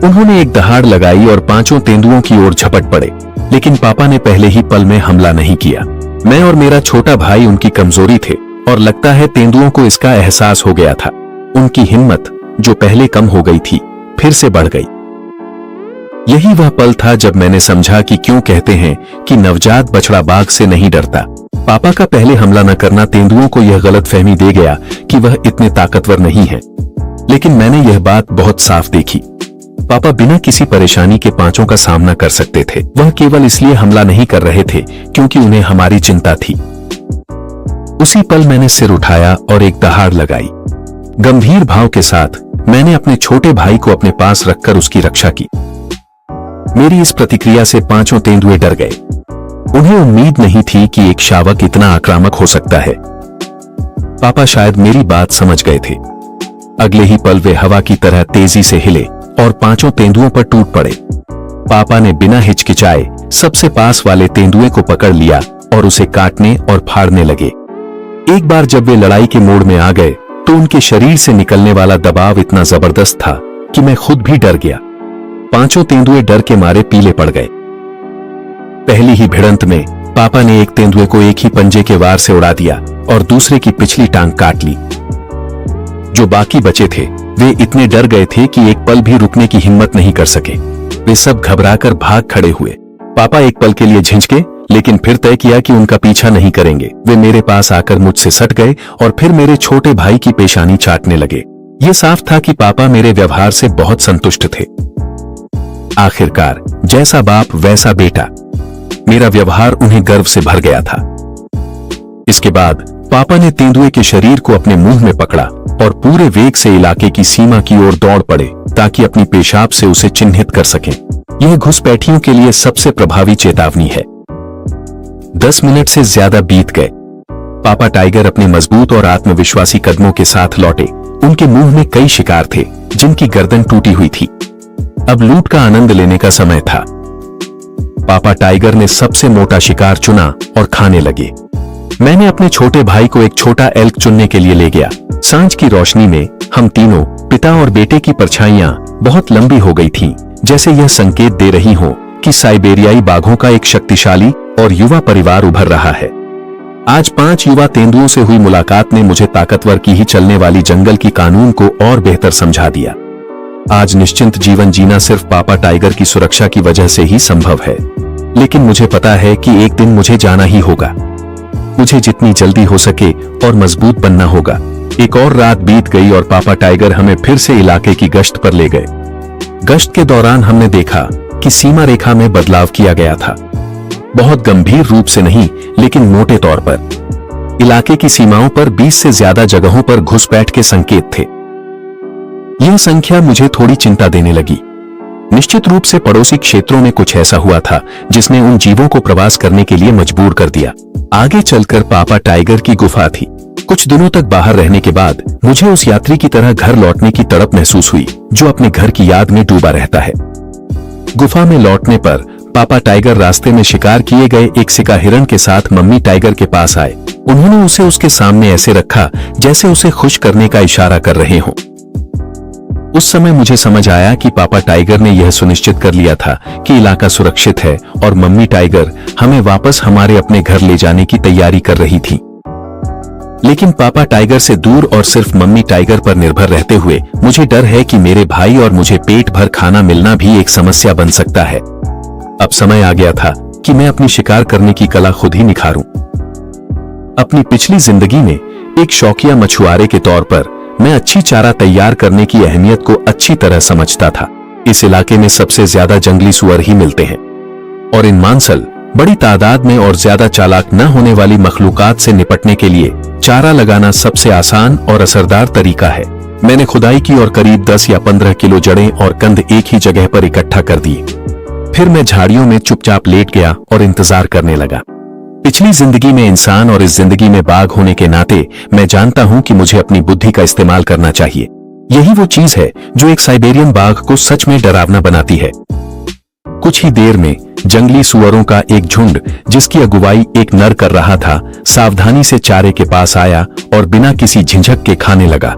उन्होंने एक दहाड़ लगाई और 5 तेंदुओं की ओर झपट पड़े, लेकिन पापा ने पहले ही पल में हमला नहीं किया। मैं और मेरा छोटा भाई उनकी कमजोरी थे और लगता है तेंदुओं को इसका एहसास हो गया था। उनकी हिम्मत, जो पहले कम हो गई थी, फिर से बढ़ गई। यही वह पल था जब मैंने समझा कि क्यों कहते हैं कि नवजात बछड़ा बाघ से नहीं डरता। पापा का पहले हमला न करना तेंदुओं को यह गलतफहमी दे गया कि वह इतने ताकतवर नहीं है, लेकिन मैंने यह बात बहुत साफ देखी। पापा बिना किसी परेशानी के 5 का सामना कर सकते थे। वह केवल इसलिए हमला नहीं कर रहे थे क्योंकि उन्हें हमारी चिंता थी। उसी पल मैंने सिर उठाया और एक दहाड़ लगाई। गंभीर भाव के साथ मैंने अपने छोटे भाई को अपने पास रखकर उसकी रक्षा की। मेरी इस प्रतिक्रिया से 5 तेंदुए डर गए। उन्हें उम्मीद नहीं थी कि एक शावक इतना आक्रामक हो सकता है। पापा शायद मेरी बात समझ गए थे। अगले ही पल वे हवा की तरह तेजी से हिले और 5 तेंदुओं पर टूट पड़े। पापा ने बिना हिचकिचाए सबसे पास वाले तेंदुए को पकड़ लिया और उसे काटने और फाड़ने लगे। एक बार जब वे लड़ाई के मोड़ में आ गए तो उनके शरीर से निकलने वाला दबाव इतना जबरदस्त था कि मैं खुद भी डर गया। 5 तेंदुए डर के मारे पीले पड़ गए। पहली ही भिड़ंत में पापा ने एक तेंदुए को एक ही पंजे के वार से उड़ा दिया और दूसरे की पिछली टांग काट ली। जो बाकी बचे थे वे इतने डर गए थे कि एक पल भी रुकने की हिम्मत नहीं कर सके। वे सब घबराकर भाग खड़े हुए। पापा एक पल के लिए झिझके, लेकिन फिर तय किया कि उनका पीछा नहीं करेंगे। वे मेरे पास आकर मुझसे सट गए और फिर मेरे छोटे भाई की पेशानी चाटने लगे। ये साफ था कि पापा मेरे व्यवहार से बहुत संतुष्ट थे। आखिरकार जैसा बाप वैसा बेटा, मेरा व्यवहार उन्हें गर्व से भर गया था। इसके बाद पापा ने तेंदुए के शरीर को अपने मुंह में पकड़ा और पूरे वेग से इलाके की सीमा की ओर दौड़ पड़े ताकि अपनी पेशाब से उसे चिन्हित कर सकें। यह घुसपैठियों के लिए सबसे प्रभावी चेतावनी है। 10 मिनट से ज्यादा बीत गए। पापा टाइगर अपने मजबूत और आत्मविश्वासी कदमों के साथ लौटे। उनके मुंह में कई शिकार थे जिनकी गर्दन टूटी हुई थी। अब लूट का आनंद लेने का समय था। पापा टाइगर ने सबसे मोटा शिकार चुना और खाने लगे। मैंने अपने छोटे भाई को एक छोटा एल्क चुनने के लिए ले गया। सांझ की रोशनी में हम तीनों, पिता और बेटे की परछाइयां बहुत लंबी हो गई थीं, जैसे यह संकेत दे रही हो कि साइबेरियाई बाघों का एक शक्तिशाली और युवा परिवार उभर रहा है। आज 5 युवा तेंदुओं से हुई मुलाकात ने मुझे ताकतवर की ही चलने वाली जंगल की कानून को और बेहतर समझा दिया। आज निश्चिंत जीवन जीना सिर्फ पापा टाइगर की सुरक्षा की वजह से ही संभव है, लेकिन मुझे पता है कि एक दिन मुझे जाना ही होगा। मुझे जितनी जल्दी हो सके और मजबूत बनना होगा। एक और रात बीत गई और पापा टाइगर हमें फिर से इलाके की गश्त पर ले गए। गश्त के दौरान हमने देखा कि सीमा रेखा में बदलाव किया गया था। बहुत गंभीर रूप से नहीं, लेकिन मोटे तौर पर इलाके की सीमाओं पर 20 से ज्यादा जगहों पर घुसपैठ के संकेत थे। यह संख्या मुझे थोड़ी चिंता देने लगी। निश्चित रूप से पड़ोसी क्षेत्रों में कुछ ऐसा हुआ था जिसने उन जीवों को प्रवास करने के लिए मजबूर कर दिया। आगे चलकर पापा टाइगर की गुफा थी। कुछ दिनों तक बाहर रहने के बाद मुझे उस यात्री की तरह घर लौटने की तड़प महसूस हुई जो अपने घर की याद में डूबा रहता है। गुफा में लौटने पर पापा टाइगर रास्ते में शिकार किए गए एक सिका हिरण के साथ मम्मी टाइगर के पास आए। उन्होंने उसे उसके सामने ऐसे रखा जैसे उसे खुश करने का इशारा कर रहे हों। उस समय मुझे समझ आया कि पापा टाइगर ने यह सुनिश्चित कर लिया था कि इलाका सुरक्षित है और मम्मी टाइगर हमें वापस हमारे अपने घर ले जाने की तैयारी कर रही थी। लेकिन पापा टाइगर से दूर और सिर्फ मम्मी टाइगर पर निर्भर रहते हुए मुझे डर है कि मेरे भाई और मुझे पेट भर खाना मिलना भी एक समस्या बन सकता है। अब समय आ गया था कि मैं अपनी शिकार करने की कला खुद ही निखारूं। अपनी पिछली जिंदगी में एक शौकिया मछुआरे के तौर पर मैं अच्छी चारा तैयार करने की अहमियत को अच्छी तरह समझता था। इस इलाके में सबसे ज्यादा जंगली सुअर ही मिलते हैं और इन मांसल बड़ी तादाद में और ज्यादा चालाक न होने वाली मखलूकात से निपटने के लिए चारा लगाना सबसे आसान और असरदार तरीका है। मैंने खुदाई की और करीब 10 या 15 किलो जड़ें और कंद एक ही जगह पर इकट्ठा कर दिए। फिर मैं झाड़ियों में चुपचाप लेट गया और इंतजार करने लगा। पिछली जिंदगी में इंसान और इस जिंदगी में बाघ होने के नाते मैं जानता हूं कि मुझे अपनी बुद्धि का इस्तेमाल करना चाहिए। यही वो चीज है जो एक साइबेरियन बाघ को सच में डरावना बनाती है। कुछ ही देर में जंगली सुअरों का एक झुंड, जिसकी अगुवाई एक नर कर रहा था, सावधानी से चारे के पास आया और बिना किसी झिझक के खाने लगा।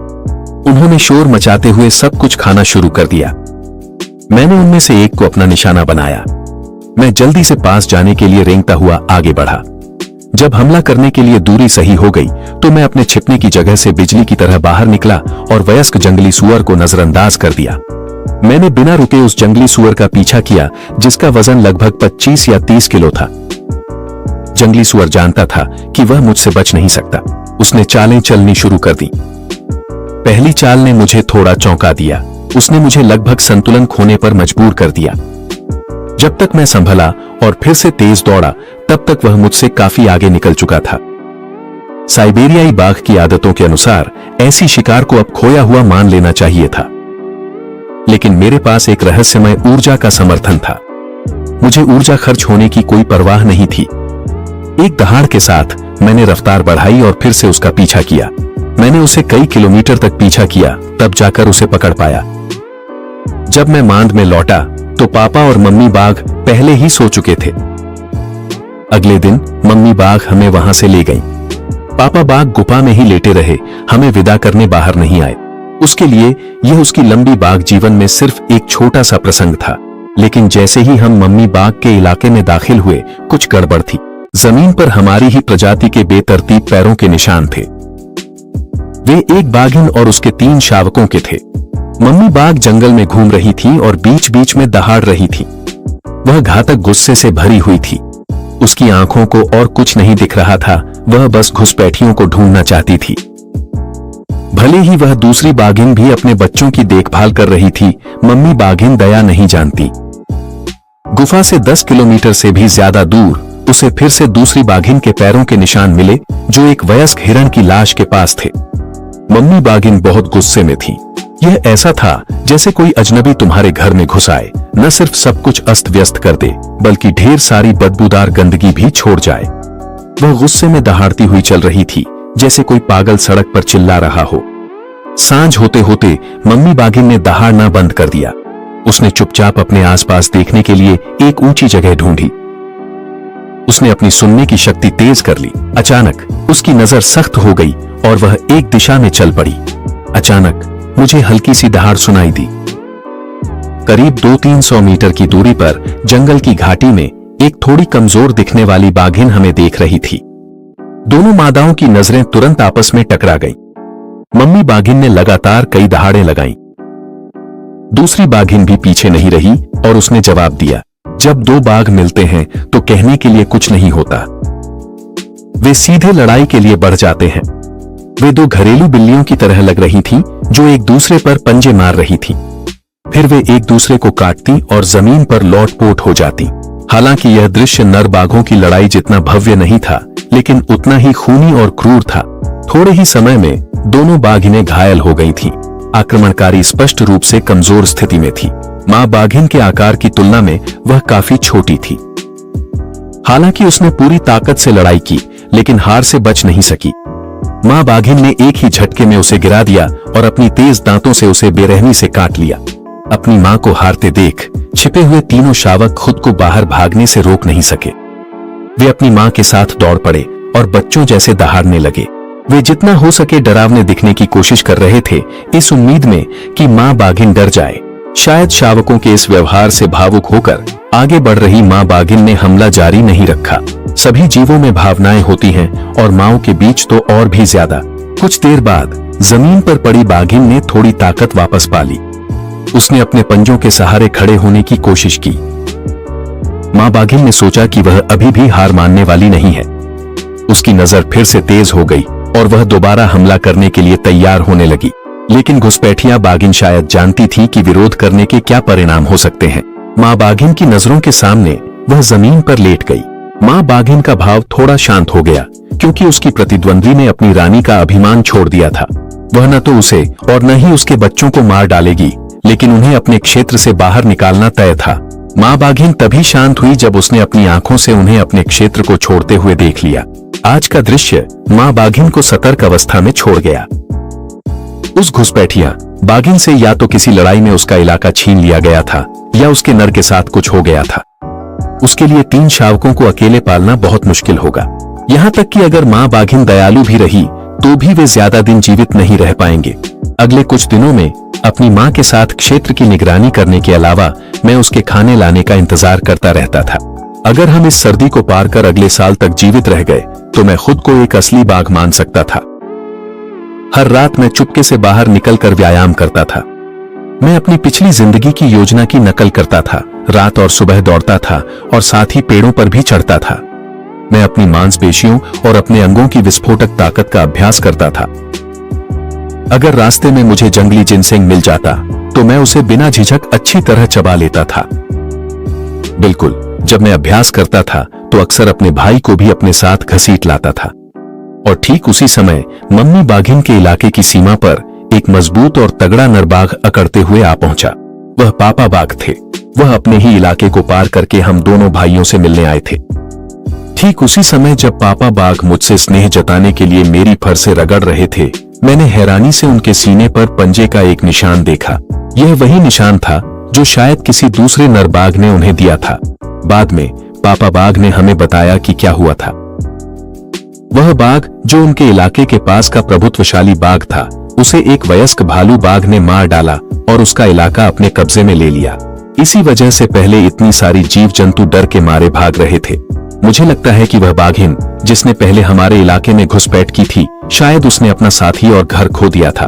उन्होंने शोर मचाते हुए सब कुछ खाना शुरू कर दिया। मैंने उनमें से एक को अपना निशाना बनाया। मैं जल्दी से पास जाने के लिए रेंगता हुआ आगे बढ़ा। जब हमला करने के लिए दूरी सही हो गई तो मैं अपने छिपने की जगह से बिजली की तरह बाहर निकला और वयस्क जंगली सुअर को नजरअंदाज कर दिया। मैंने बिना रुके उस जंगली सुअर का पीछा किया जिसका वजन लगभग 25 या 30 किलो था। जंगली सुअर जानता था कि वह मुझसे बच नहीं सकता। उसने चालें चलनी शुरू कर दी। पहली चाल ने मुझे थोड़ा चौंका दिया। उसने मुझे लगभग संतुलन खोने पर मजबूर कर दिया। जब तक मैं संभला और फिर से तेज दौड़ा, तब तक वह मुझसे काफी आगे निकल चुका था। साइबेरियाई बाघ की आदतों के अनुसार ऐसी शिकार को अब खोया हुआ मान लेना चाहिए था, लेकिन मेरे पास एक रहस्यमय ऊर्जा का समर्थन था। मुझे ऊर्जा खर्च होने की कोई परवाह नहीं थी। एक दहाड़ के साथ मैंने रफ्तार बढ़ाई और फिर से उसका पीछा किया। मैंने उसे कई किलोमीटर तक पीछा किया, तब जाकर उसे पकड़ पाया। जब मैं मांद में लौटा तो पापा और मम्मी बाघ पहले ही सो चुके थे। अगले दिन मम्मी बाघ हमें वहां से ले गई। पापा बाघ गुफा में ही लेटे रहे, हमें विदा करने बाहर नहीं आए। उसके लिए यह उसकी लंबी बाघ जीवन में सिर्फ एक छोटा सा प्रसंग था। लेकिन जैसे ही हम मम्मी बाघ के इलाके में दाखिल हुए, कुछ गड़बड़ थी। जमीन पर हमारी ही प्रजाति के बेतरतीब पैरों के निशान थे। वे एक बाघिन और उसके 3 शावकों के थे। मम्मी बाघ जंगल में घूम रही थी और बीच बीच में दहाड़ रही थी। वह घातक गुस्से से भरी हुई थी। उसकी आंखों को और कुछ नहीं दिख रहा था, वह बस घुसपैठियों को ढूंढना चाहती थी। भले ही वह दूसरी बाघिन भी अपने बच्चों की देखभाल कर रही थी, मम्मी बाघिन दया नहीं जानती। गुफा से 10 किलोमीटर से भी ज्यादा दूर उसे फिर से दूसरी बाघिन के पैरों के निशान मिले, जो एक वयस्क हिरण की लाश के पास थे। मम्मी बाघिन बहुत गुस्से में थी। यह ऐसा था जैसे कोई अजनबी तुम्हारे घर में घुस आए, न सिर्फ सब कुछ अस्त व्यस्त कर दे, बल्कि ढेर सारी बदबूदार गंदगी भी छोड़ जाए। वह गुस्से में दहाड़ती हुई चल रही थी, जैसे कोई पागल सड़क पर चिल्ला रहा हो। सांझ होते होते मम्मी बाघिन ने दहाड़ना बंद कर दिया। उसने चुपचाप अपने आसपास देखने के लिए एक ऊंची जगह ढूंढी। उसने अपनी सुनने की शक्ति तेज कर ली। अचानक उसकी नजर सख्त हो गई और वह एक दिशा में चल पड़ी। अचानक मुझे हल्की सी दहाड़ सुनाई दी। करीब 200-300 मीटर की दूरी पर जंगल की घाटी में एक थोड़ी कमजोर दिखने वाली बाघिन हमें देख रही थी। दोनों मादाओं की नजरें तुरंत आपस में टकरा गईं। मम्मी बाघिन ने लगातार कई दहाड़ें लगाईं। दूसरी बाघिन भी पीछे नहीं रही और उसने जवाब दिया, जब 2 बाघ मिलते हैं तो कहने के लिए कुछ नहीं होता। वे सीधे लड़ाई के लिए बढ़ जाते हैं। वे 2 घरेलू बिल्लियों की तरह लग रही थीं, जो एक दूसरे पर पंजे मार रही थीं। फिर वे एक दूसरे को काटती और जमीन पर लौटपोट हो जाती। हालांकि यह दृश्य नर बाघों की लड़ाई जितना भव्य नहीं था, लेकिन उतना ही खूनी और क्रूर था। थोड़े ही समय में दोनों बाघिनें घायल हो गई थीं। आक्रमणकारी स्पष्ट रूप से कमजोर स्थिति में थी। मां बाघिन के आकार की तुलना में वह काफी छोटी थी। हालांकि उसने पूरी ताकत से लड़ाई की, लेकिन हार से बच नहीं सकी। मां बाघिन ने एक ही झटके में उसे गिरा दिया और अपनी तेज दांतों से उसे बेरहमी से काट लिया। अपनी मां को हारते देख छिपे हुए तीनों शावक खुद को बाहर भागने से रोक नहीं सके। वे अपनी मां के साथ दौड़ पड़े और बच्चों जैसे दहाड़ने लगे। वे जितना हो सके डरावने दिखने की कोशिश कर रहे थे, इस उम्मीद में कि मां बाघिन डर जाए। शायद शावकों के इस व्यवहार से भावुक होकर आगे बढ़ रही मां बाघिन ने हमला जारी नहीं रखा। सभी जीवों में भावनाएं होती हैं और मांओं के बीच तो और भी ज्यादा। कुछ देर बाद जमीन पर पड़ी बाघिन ने थोड़ी ताकत वापस पा ली। उसने अपने पंजों के सहारे खड़े होने की कोशिश की। मां बाघिन ने सोचा कि वह अभी भी हार मानने वाली नहीं है। उसकी नजर फिर से तेज हो गई और वह दोबारा हमला करने के लिए तैयार होने लगी। लेकिन घुसपैठिया बाघिन शायद जानती थी कि विरोध करने के क्या परिणाम हो सकते हैं। माँ बाघिन की नजरों के सामने वह जमीन पर लेट गई। माँ बाघिन का भाव थोड़ा शांत हो गया, क्योंकि उसकी प्रतिद्वंद्वी ने अपनी रानी का अभिमान छोड़ दिया था। वह न तो उसे और न ही उसके बच्चों को मार डालेगी, लेकिन उन्हें अपने क्षेत्र से बाहर निकालना तय था। माँ बाघिन तभी शांत हुई जब उसने अपनी आंखों से उन्हें अपने क्षेत्र को छोड़ते हुए देख लिया। आज का दृश्य माँ बाघिन को सतर्क अवस्था में छोड़ गया। उस घुसपैठिया बाघिन से या तो किसी लड़ाई में उसका इलाका छीन लिया गया था या उसके नर के साथ कुछ हो गया था। उसके लिए 3 शावकों को अकेले पालना बहुत मुश्किल होगा। यहाँ तक कि अगर माँ बाघिन दयालु भी रही तो भी वे ज्यादा दिन जीवित नहीं रह पाएंगे। अगले कुछ दिनों में अपनी माँ के साथ क्षेत्र की निगरानी करने के अलावा मैं उसके खाने लाने का इंतजार करता रहता था। अगर हम इस सर्दी को पार कर अगले साल तक जीवित रह गए तो मैं खुद को एक असली बाघ मान सकता था। हर रात मैं चुपके से बाहर निकलकर व्यायाम करता था। मैं अपनी पिछली जिंदगी की योजना की नकल करता था। रात और सुबह दौड़ता था और साथ ही पेड़ों पर भी चढ़ता था। मैं अपनी मांसपेशियों और अपने अंगों की विस्फोटक ताकत का अभ्यास करता था। अगर रास्ते में मुझे जंगली जिनसेंग मिल जाता तो मैं उसे बिना झिझक अच्छी तरह चबा लेता था। बिल्कुल, जब मैं अभ्यास करता था तो अक्सर अपने भाई को भी अपने साथ घसीट लाता था। और ठीक उसी समय मम्मी बाघिन के इलाके की सीमा पर एक मजबूत और तगड़ा नरबाघ अकड़ते हुए आ पहुंचा। वह पापा बाघ थे। वह अपने ही इलाके को पार करके हम दोनों भाइयों से मिलने आए थे। ठीक उसी समय जब पापा बाघ मुझसे स्नेह जताने के लिए मेरी फर से रगड़ रहे थे, मैंने हैरानी से उनके सीने पर पंजे का एक निशान देखा। यह वही निशान था जो शायद किसी दूसरे नरबाघ ने उन्हें दिया था। बाद में पापा बाघ ने हमें बताया कि क्या हुआ था। वह बाघ जो उनके इलाके के पास का प्रभुत्वशाली बाघ था, उसे एक वयस्क भालू बाघ ने मार डाला और उसका इलाका अपने कब्जे में ले लिया। इसी वजह से पहले इतनी सारी जीव जंतु डर के मारे भाग रहे थे। मुझे लगता है कि वह बाघिन जिसने पहले हमारे इलाके में घुसपैठ की थी, शायद उसने अपना साथी और घर खो दिया था।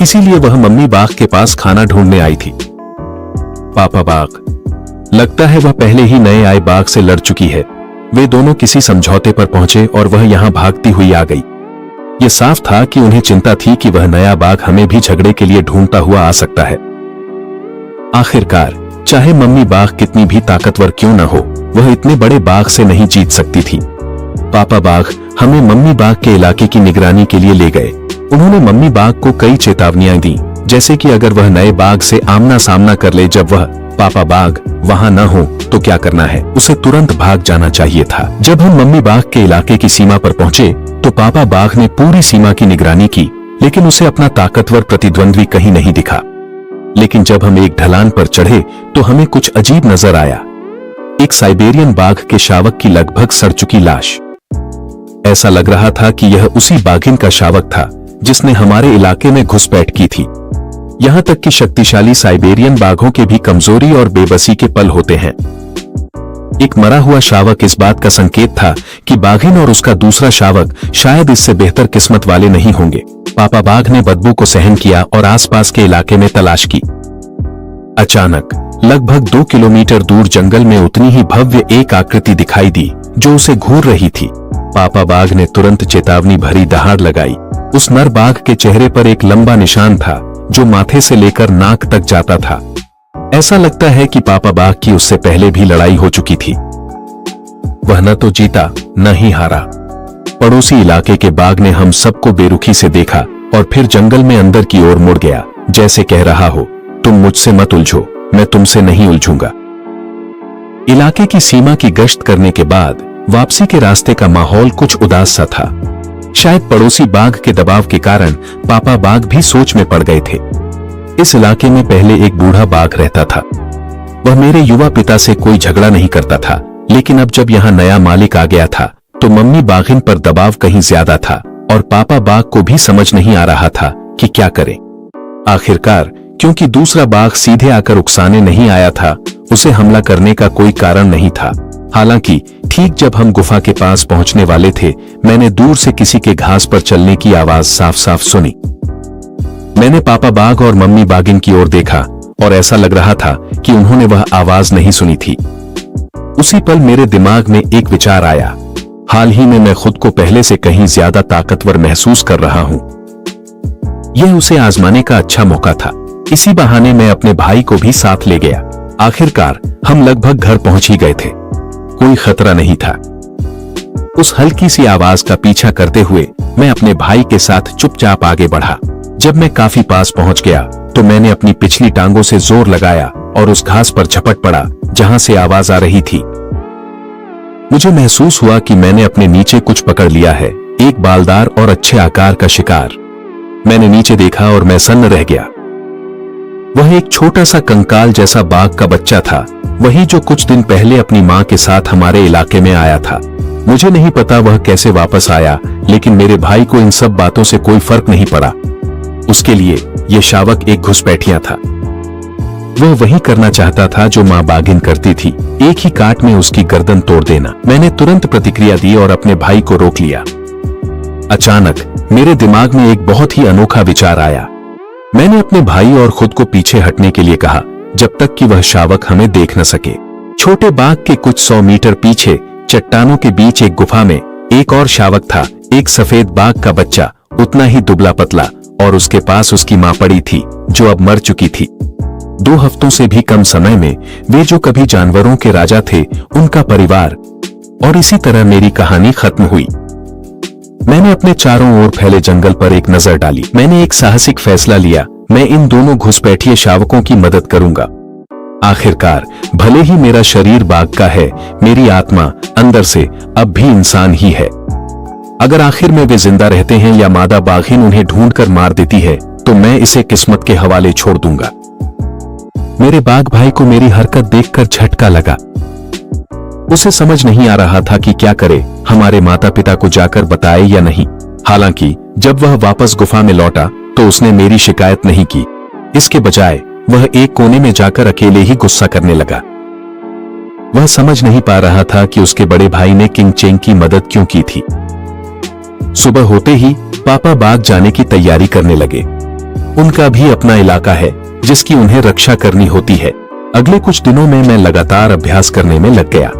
इसीलिए वह मम्मी बाघ के पास खाना ढूंढने आई थी। पापा बाघ, लगता है वह पहले ही नए आए बाघ से लड़ चुकी है। वे दोनों किसी समझौते पर पहुंचे और वह यहां भागती हुई आ गई। यह साफ था कि उन्हें चिंता थी कि वह नया बाघ हमें भी झगड़े के लिए ढूंढता हुआ आ सकता है। आखिरकार, चाहे मम्मी बाघ कितनी भी ताकतवर क्यों न हो, वह इतने बड़े बाघ से नहीं जीत सकती थी। पापा बाघ हमें मम्मी बाघ के इलाके की निगरानी के लिए ले गए। उन्होंने मम्मी बाघ को कई चेतावनियां दी, जैसे कि अगर वह नए बाघ से आमना सामना कर ले, जब वह पापा बाघ वहां न हो तो क्या करना है, उसे तुरंत भाग जाना चाहिए था। जब हम मम्मी बाघ के इलाके की सीमा पर पहुंचे तो पापा बाघ ने पूरी सीमा की निगरानी की, लेकिन उसे अपना ताकतवर प्रतिद्वंद्वी कहीं नहीं दिखा। लेकिन जब हम एक ढलान पर चढ़े तो हमें कुछ अजीब नजर आया। एक साइबेरियन बाघ के शावक की लगभग सड़ चुकी लाश। ऐसा लग रहा था कि यह उसी बाघिन का शावक था जिसने हमारे इलाके में घुसपैठ की थी। यहां तक कि शक्तिशाली साइबेरियन बाघों के भी कमजोरी और बेबसी के पल होते हैं। एक मरा हुआ शावक इस बात का संकेत था कि बाघिन और उसका दूसरा शावक शायद इससे बेहतर किस्मत वाले नहीं होंगे। पापा बाघ ने बदबू को सहन किया और आसपास के इलाके में तलाश की। अचानक लगभग 2 किलोमीटर दूर जंगल में उतनी ही भव्य एक आकृति दिखाई दी जो उसे घूर रही थी। पापा बाघ ने तुरंत चेतावनी भरी दहाड़ लगाई। उस नर बाघ के चेहरे पर एक लंबा निशान था जो माथे से लेकर नाक तक जाता था। ऐसा लगता है कि पापा बाघ की उससे पहले भी लड़ाई हो चुकी थी। वह न तो जीता न ही हारा। पड़ोसी इलाके के बाघ ने हम सबको बेरुखी से देखा और फिर जंगल में अंदर की ओर मुड़ गया, जैसे कह रहा हो, तुम मुझसे मत उलझो, मैं तुमसे नहीं उलझूंगा। इलाके की सीमा की गश्त करने के बाद वापसी के रास्ते का माहौल कुछ उदास सा था। शायद पड़ोसी बाघ के दबाव के कारण पापा बाघ भी सोच में पड़ गए थे। इस इलाके में पहले एक बूढ़ा बाघ रहता था। वह मेरे युवा पिता से कोई झगड़ा नहीं करता था, लेकिन अब जब यहाँ नया मालिक आ गया था तो मम्मी बाघिन पर दबाव कहीं ज्यादा था और पापा बाघ को भी समझ नहीं आ रहा था कि क्या करें। आखिरकार, क्योंकि दूसरा बाघ सीधे आकर उकसाने नहीं आया था, उसे हमला करने का कोई कारण नहीं था। हालांकि ठीक जब हम गुफा के पास पहुंचने वाले थे, मैंने दूर से किसी के घास पर चलने की आवाज साफ साफ सुनी। मैंने पापा बाघ और मम्मी बाघिन की ओर देखा और ऐसा लग रहा था कि उन्होंने वह आवाज नहीं सुनी थी। उसी पल मेरे दिमाग में एक विचार आया। हाल ही में मैं खुद को पहले से कहीं ज्यादा ताकतवर महसूस कर रहा हूं। यह उसे आजमाने का अच्छा मौका था। इसी बहाने मैं अपने भाई को भी साथ ले गया। आखिरकार हम लगभग घर पहुंच ही गए थे। कोई खतरा नहीं था। उस हल्की सी आवाज का पीछा करते हुए मैं अपने भाई के साथ चुपचाप आगे बढ़ा। जब मैं काफी पास पहुंच गया तो मैंने अपनी पिछली टांगों से जोर लगाया और उस घास पर झपट पड़ा जहां से आवाज आ रही थी। मुझे महसूस हुआ कि मैंने अपने नीचे कुछ पकड़ लिया है, एक बालदार और अच्छे आकार का शिकार। मैंने नीचे देखा और मैं सन्न रह गया। वह एक छोटा सा कंकाल जैसा बाघ का बच्चा था, वही जो कुछ दिन पहले अपनी मां के साथ हमारे इलाके में आया था। मुझे नहीं पता वह कैसे वापस आया, लेकिन मेरे भाई को इन सब बातों से कोई फर्क नहीं पड़ा। उसके लिए यह शावक एक घुसपैठिया था। वह वही करना चाहता था जो मां बाघिन करती थी, एक ही काट में उसकी गर्दन तोड़ देना। मैंने तुरंत प्रतिक्रिया दी और अपने भाई को रोक लिया। अचानक मेरे दिमाग में एक बहुत ही अनोखा विचार आया। मैंने अपने भाई और खुद को पीछे हटने के लिए कहा, जब तक कि वह शावक हमें देख न सके। छोटे बाघ के कुछ 100 मीटर पीछे चट्टानों के बीच एक गुफा में एक और शावक था, एक सफेद बाघ का बच्चा, उतना ही दुबला पतला, और उसके पास उसकी मां पड़ी थी जो अब मर चुकी थी। 2 हफ्तों से भी कम समय में वे जो कभी जानवरों के राजा थे, उनका परिवार। और इसी तरह मेरी कहानी खत्म हुई। मैंने अपने चारों ओर फैले जंगल पर एक नजर डाली। मैंने एक साहसिक फैसला लिया, मैं इन दोनों घुसपैठिए शावकों की मदद करूंगा। आखिरकार भले ही मेरा शरीर बाघ का है, मेरी आत्मा अंदर से अब भी इंसान ही है। अगर आखिर में वे जिंदा रहते हैं या मादा बाघिन उन्हें ढूंढकर मार देती है, तो मैं इसे किस्मत के हवाले छोड़ दूंगा। मेरे बाघ भाई को मेरी हरकत देखकर झटका लगा। उसे समझ नहीं आ रहा था कि क्या करे, हमारे माता पिता को जाकर बताए या नहीं। हालांकि जब वह वापस गुफा में लौटा तो उसने मेरी शिकायत नहीं की। इसके बजाय वह एक कोने में जाकर अकेले ही गुस्सा करने लगा। वह समझ नहीं पा रहा था कि उसके बड़े भाई ने किंग चेंग की मदद क्यों की थी। सुबह होते ही पापा बाग जाने की तैयारी करने लगे। उनका भी अपना इलाका है जिसकी उन्हें रक्षा करनी होती है। अगले कुछ दिनों में मैं लगातार अभ्यास करने में लग गया।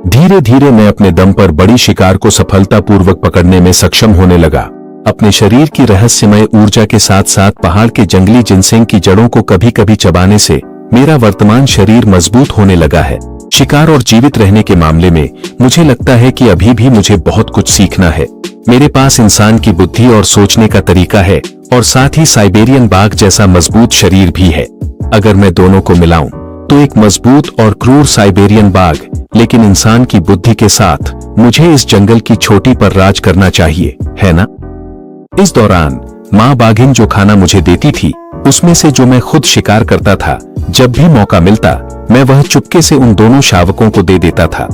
धीरे धीरे मैं अपने दम पर बड़ी शिकार को सफलतापूर्वक पकड़ने में सक्षम होने लगा। अपने शरीर की रहस्यमय ऊर्जा के साथ साथ पहाड़ के जंगली जिनसेंग की जड़ों को कभी कभी चबाने से मेरा वर्तमान शरीर मजबूत होने लगा है। शिकार और जीवित रहने के मामले में मुझे लगता है कि अभी भी मुझे बहुत कुछ सीखना है। मेरे पास इंसान की बुद्धि और सोचने का तरीका है और साथ ही साइबेरियन बाघ जैसा मजबूत शरीर भी है। अगर मैं दोनों को मिलाऊं तो एक मजबूत और क्रूर साइबेरियन बाघ, लेकिन इंसान की बुद्धि के साथ मुझे इस जंगल की चोटी पर राज करना चाहिए, है ना? इस दौरान मां बाघिन जो खाना मुझे देती थी, उसमें से जो मैं खुद शिकार करता था, जब भी मौका मिलता मैं वह चुपके से उन दोनों शावकों को दे देता था।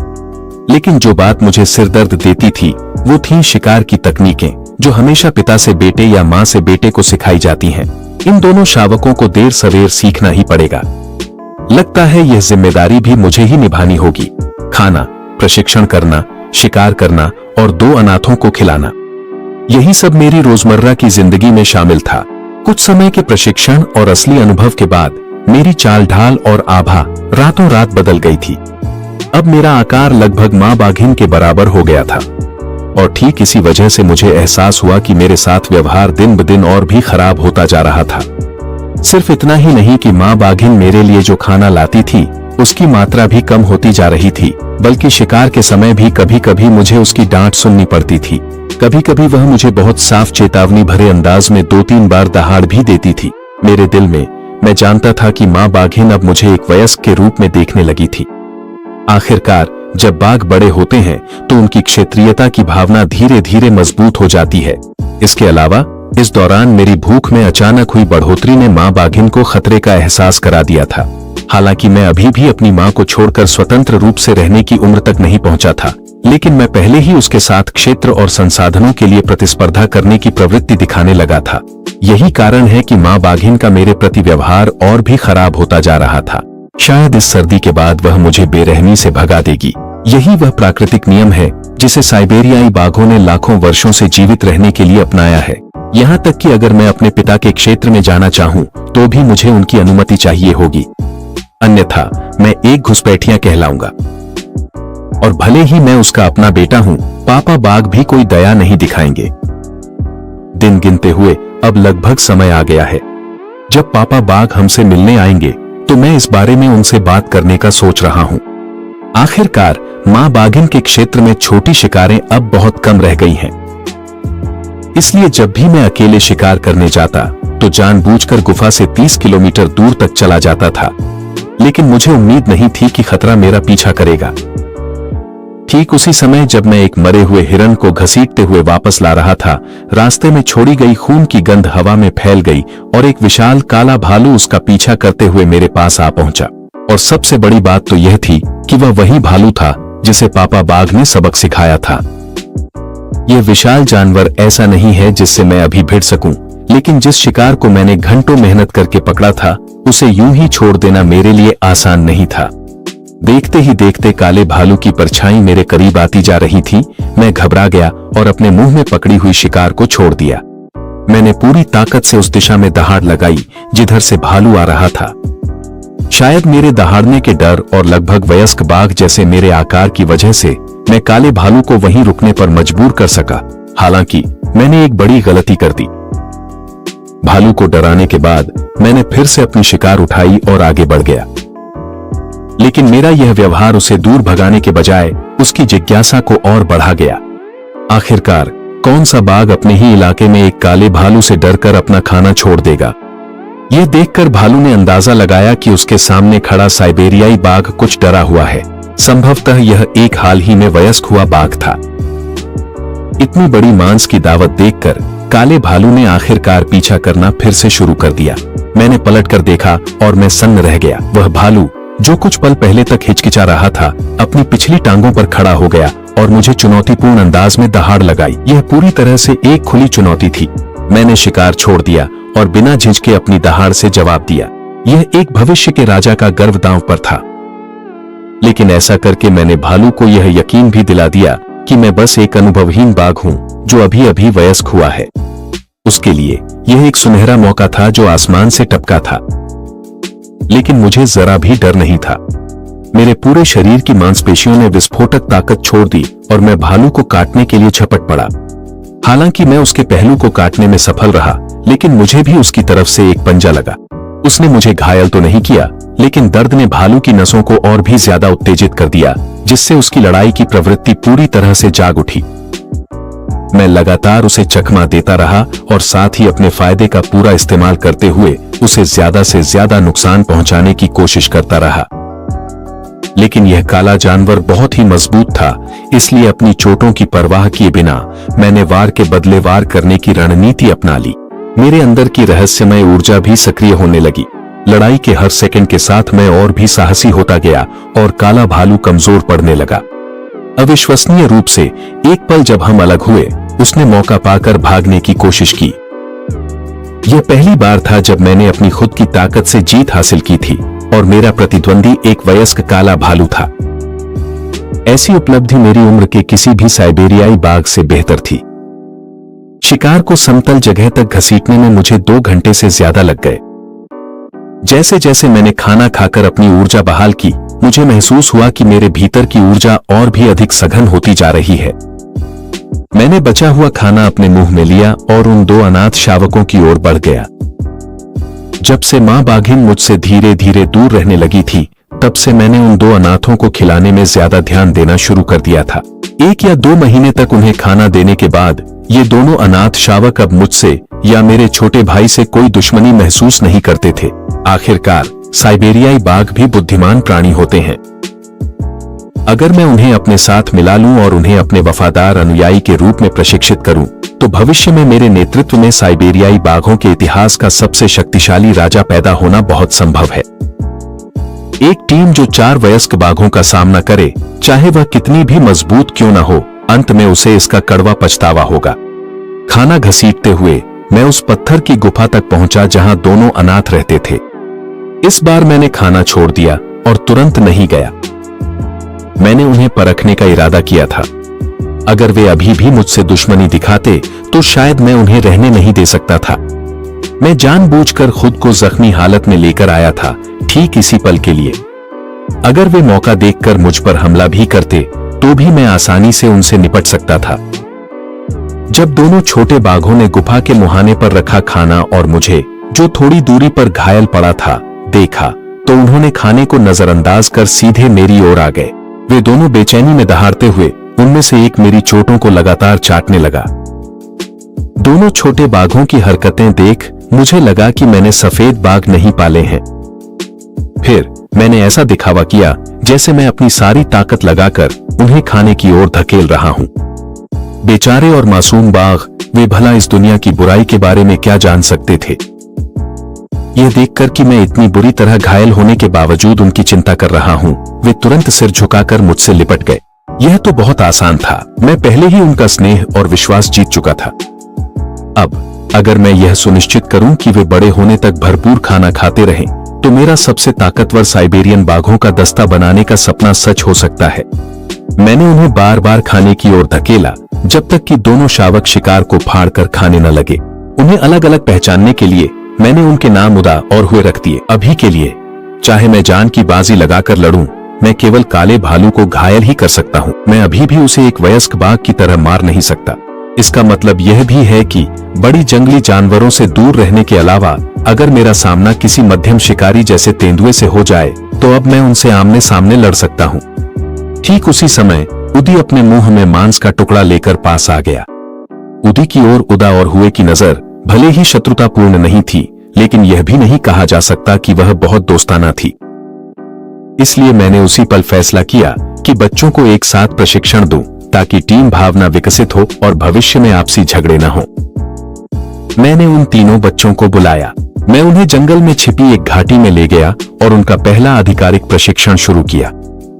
लेकिन जो बात मुझे सिरदर्द देती थी वो थी शिकार की तकनीकें जो हमेशा पिता से बेटे या मां से बेटे को सिखाई जाती हैं। इन दोनों शावकों को देर सवेर सीखना ही पड़ेगा। लगता है यह जिम्मेदारी भी मुझे ही निभानी होगी। खाना, प्रशिक्षण करना, शिकार करना और 2 अनाथों को खिलाना, यही सब मेरी रोजमर्रा की जिंदगी में शामिल था। कुछ समय के प्रशिक्षण और असली अनुभव के बाद मेरी चाल ढाल और आभा रातों रात बदल गई थी। अब मेरा आकार लगभग मां बाघिन के बराबर हो गया था और ठीक इसी वजह से मुझे एहसास हुआ कि मेरे साथ व्यवहार दिन ब दिन और भी खराब होता जा रहा था। सिर्फ इतना ही नहीं कि मां बाघिन मेरे लिए जो खाना लाती थी उसकी मात्रा भी कम होती जा रही थी, बल्कि शिकार के समय भी कभी कभी मुझे उसकी डांट सुननी पड़ती थी। कभी कभी वह मुझे बहुत साफ चेतावनी भरे अंदाज में 2-3 बार दहाड़ भी देती थी। मेरे दिल में मैं जानता था कि मां बाघिन अब मुझे एक वयस्क के रूप में देखने लगी थी। आखिरकार जब बाघ बड़े होते हैं तो उनकी क्षेत्रीयता की भावना धीरे धीरे मजबूत हो जाती है। इसके अलावा इस दौरान मेरी भूख में अचानक हुई बढ़ोतरी ने मां बाघिन को खतरे का एहसास करा दिया था। हालांकि मैं अभी भी अपनी मां को छोड़कर स्वतंत्र रूप से रहने की उम्र तक नहीं पहुंचा था, लेकिन मैं पहले ही उसके साथ क्षेत्र और संसाधनों के लिए प्रतिस्पर्धा करने की प्रवृत्ति दिखाने लगा था। यही कारण है कि मां बाघिन का मेरे प्रति व्यवहार और भी खराब होता जा रहा था। शायद इस सर्दी के बाद वह मुझे बेरहमी से भगा देगी। यही वह प्राकृतिक नियम है जिसे साइबेरियाई बाघों ने लाखों वर्षों से जीवित रहने के लिए अपनाया है। यहाँ तक कि अगर मैं अपने पिता के क्षेत्र में जाना चाहूँ तो भी मुझे उनकी अनुमति चाहिए होगी, अन्यथा मैं एक घुसपैठिया कहलाऊंगा। और भले ही मैं उसका अपना बेटा हूं, पापा बाघ भी कोई दया नहीं दिखाएंगे। दिन गिनते हुए अब लगभग समय आ गया है। जब पापा बाघ हमसे मिलने आएंगे तो मैं इस बारे में उनसे बात करने का सोच रहा हूं। आखिरकार मां बाघिन के क्षेत्र में छोटी शिकारें अब बहुत कम रह गई हैं। इसलिए जब भी मैं अकेले शिकार करने जाता तो जानबूझकर गुफा से 30 किलोमीटर दूर तक चला जाता था, लेकिन मुझे उम्मीद नहीं थी कि खतरा मेरा पीछा करेगा। ठीक उसी समय जब मैं एक मरे हुए हिरन को घसीटते हुए वापस ला रहा था, रास्ते में छोड़ी गई खून की गंध हवा में फैल गई और एक विशाल काला भालू उसका पीछा करते हुए मेरे पास आ पहुंचा। और सबसे बड़ी बात तो यह थी कि वह वही भालू था जिसे पापा बाघ ने सबक सिखाया था। यह विशाल जानवर ऐसा नहीं है जिससे मैं अभी भिड़ सकूं, लेकिन जिस शिकार को मैंने घंटों मेहनत करके पकड़ा था उसे यूं ही छोड़ देना मेरे लिए आसान नहीं था। देखते ही देखते काले भालू की परछाई मेरे करीब आती जा रही थी। मैं घबरा गया और अपने मुंह में पकड़ी हुई शिकार को छोड़ दिया। मैंने पूरी ताकत से उस दिशा में दहाड़ लगाई जिधर से भालू आ रहा था। शायद मेरे दहाड़ने के डर और लगभग वयस्क बाघ जैसे मेरे आकार की वजह से मैं काले भालू को वहीं रुकने पर मजबूर कर सका। हालांकि मैंने एक बड़ी गलती कर दी। भालू को डराने के बाद मैंने फिर से अपनी शिकार उठाई और आगे बढ़ गया, लेकिन मेरा यह व्यवहार उसे दूर भगाने के बजाय उसकी जिज्ञासा को और बढ़ा गया। आखिरकार कौन सा बाघ अपने ही इलाके में एक काले भालू से डरकर अपना खाना छोड़ देगा? यह देखकर भालू ने अंदाजा लगाया कि उसके सामने खड़ा साइबेरियाई बाघ कुछ डरा हुआ है। संभवतः यह एक हाल ही में वयस्क हुआ बाघ था। इतनी बड़ी मांस की दावत देखकर काले भालू ने आखिरकार पीछा करना फिर से शुरू कर दिया। मैंने पलटकर देखा और मैं सन्न रह गया। वह भालू जो कुछ पल पहले तक हिचकिचा रहा था, अपनी पिछली टांगों पर खड़ा हो गया और मुझे चुनौतीपूर्ण अंदाज में दहाड़ लगाई। यह पूरी तरह से एक खुली चुनौती थी। मैंने शिकार छोड़ दिया और बिना झिझके अपनी दहाड़ से जवाब दिया। यह एक भविष्य के राजा का गर्व दांव पर था, लेकिन ऐसा करके मैंने भालू को यह यकीन भी दिला दिया कि मैं बस एक अनुभवहीन बाघ हूं जो अभी अभी वयस्क हुआ है। उसके लिए यह एक सुनहरा मौका था जो आसमान से टपका था, लेकिन मुझे जरा भी डर नहीं था। मेरे पूरे शरीर की मांसपेशियों ने विस्फोटक ताकत छोड़ दी और मैं भालू को काटने के लिए झपट पड़ा। हालांकि मैं उसके पहलू को काटने में सफल रहा, लेकिन मुझे भी उसकी तरफ से एक पंजा लगा। उसने मुझे घायल तो नहीं किया, लेकिन दर्द ने भालू की नसों को और भी ज्यादा उत्तेजित कर दिया, जिससे उसकी लड़ाई की प्रवृत्ति पूरी तरह से जाग उठी। मैं लगातार उसे चकमा देता रहा और साथ ही अपने फायदे का पूरा इस्तेमाल करते हुए उसे ज्यादा से ज्यादा नुकसान पहुंचाने की कोशिश करता रहा। लेकिन यह काला जानवर बहुत ही मजबूत था, इसलिए अपनी चोटों की परवाह किए बिना मैंने वार के बदले वार करने की रणनीति अपना ली। मेरे अंदर की रहस्यमय ऊर्जा भी सक्रिय होने लगी। लड़ाई के हर सेकंड के साथ मैं और भी साहसी होता गया और काला भालू कमजोर पड़ने लगा। अविश्वसनीय रूप से एक पल जब हम अलग हुए, उसने मौका पाकर भागने की कोशिश की। यह पहली बार था जब मैंने अपनी खुद की ताकत से जीत हासिल की थी और मेरा प्रतिद्वंदी एक वयस्क काला भालू था। ऐसी उपलब्धि मेरी उम्र के किसी भी साइबेरियाई बाघ से बेहतर थी। शिकार को समतल जगह तक घसीटने में मुझे 2 घंटे से ज्यादा लग गए। जैसे जैसे मैंने खाना खाकर अपनी ऊर्जा बहाल की, मुझे महसूस हुआ कि मेरे भीतर की ऊर्जा और भी अधिक सघन होती जा रही है। मैंने बचा हुआ खाना अपने मुंह में लिया और उन 2 अनाथ शावकों की ओर बढ़ गया। जब से मां बाघिन मुझसे धीरे धीरे दूर रहने लगी थी, तब से मैंने उन 2 अनाथों को खिलाने में ज्यादा ध्यान देना शुरू कर दिया था। 1 या 2 महीने तक उन्हें खाना देने के बाद ये दोनों अनाथ शावक अब मुझसे या मेरे छोटे भाई से कोई दुश्मनी महसूस नहीं करते थे। आखिरकार साइबेरियाई बाघ भी बुद्धिमान प्राणी होते हैं। अगर मैं उन्हें अपने साथ मिला लूं और उन्हें अपने वफादार अनुयायी के रूप में प्रशिक्षित करूं, तो भविष्य में मेरे नेतृत्व में साइबेरियाई बाघों के इतिहास का सबसे शक्तिशाली राजा पैदा होना बहुत संभव है। एक टीम जो 4 वयस्क बाघों का सामना करे, चाहे वह कितनी भी मजबूत क्यों न हो, अंत में उसे इसका कड़वा पछतावा होगा। खाना घसीटते हुए मैं उस पत्थर की गुफा तक पहुंचा जहां दोनों अनाथ रहते थे। इस बार मैंने खाना छोड़ दिया और तुरंत नहीं गया। मैंने उन्हें परखने का इरादा किया था। अगर वे अभी भी मुझसे दुश्मनी दिखाते तो शायद मैं उन्हें रहने नहीं दे सकता था। मैं जानबूझकर खुद को जख्मी हालत में लेकर आया था, ठीक इसी पल के लिए। अगर वे मौका देखकर मुझ पर हमला भी करते तो भी मैं आसानी से उनसे निपट सकता था। जब दोनों छोटे बाघों ने गुफा के मुहाने पर रखा खाना और मुझे, जो थोड़ी दूरी पर घायल पड़ा था, देखा, तो उन्होंने खाने को नजरअंदाज कर सीधे मेरी ओर आ गए। वे दोनों बेचैनी में दहाड़ते हुए उनमें से एक मेरी चोटों को लगातार चाटने लगा। दोनों छोटे बाघों की हरकतें देख मुझे लगा कि मैंने सफेद बाघ नहीं पाले हैं। फिर मैंने ऐसा दिखावा किया जैसे मैं अपनी सारी ताकत लगाकर उन्हें खाने की ओर धकेल रहा हूं। बेचारे और मासूम बाघ, वे भला इस दुनिया की बुराई के बारे में क्या जान सकते थे। यह देखकर कि मैं इतनी बुरी तरह घायल होने के बावजूद उनकी चिंता कर रहा हूं, वे तुरंत सिर झुकाकर मुझसे लिपट गए। यह तो बहुत आसान था, मैं पहले ही उनका स्नेह और विश्वास जीत चुका था। अब अगर मैं यह सुनिश्चित करूं कि वे बड़े होने तक भरपूर खाना खाते रहें, तो मेरा सबसे ताकतवर साइबेरियन बाघों का दस्ता बनाने का सपना सच हो सकता है। मैंने उन्हें बार बार खाने की ओर धकेला, जब तक कि दोनों शावक शिकार को फाड़कर खाने न लगे। उन्हें अलग अलग पहचानने के लिए मैंने उनके नाम उदा और हुए रख दिए। अभी के लिए, चाहे मैं जान की बाजी लगाकर लड़ूं, मैं केवल काले भालू को घायल ही कर सकता हूं। मैं अभी भी उसे एक वयस्क बाघ की तरह मार नहीं सकता। इसका मतलब यह भी है कि बड़ी जंगली जानवरों से दूर रहने के अलावा अगर मेरा सामना किसी मध्यम शिकारी जैसे तेंदुए से हो जाए, तो अब मैं उनसे आमने सामने लड़ सकता हूं। ठीक उसी समय उदी अपने मुंह में मांस का टुकड़ा लेकर पास आ गया। उदी की ओर उदा और हुए की नजर भले ही शत्रुतापूर्ण नहीं थी, लेकिन यह भी नहीं कहा जा सकता कि वह बहुत दोस्ताना थी। इसलिए मैंने उसी पल फैसला किया कि बच्चों को एक साथ प्रशिक्षण दूं, ताकि टीम भावना विकसित हो और भविष्य में आपसी झगड़े न हो। मैंने उन तीनों बच्चों को बुलाया। मैं उन्हें जंगल में छिपी एक घाटी में ले गया और उनका पहला आधिकारिक प्रशिक्षण शुरू किया।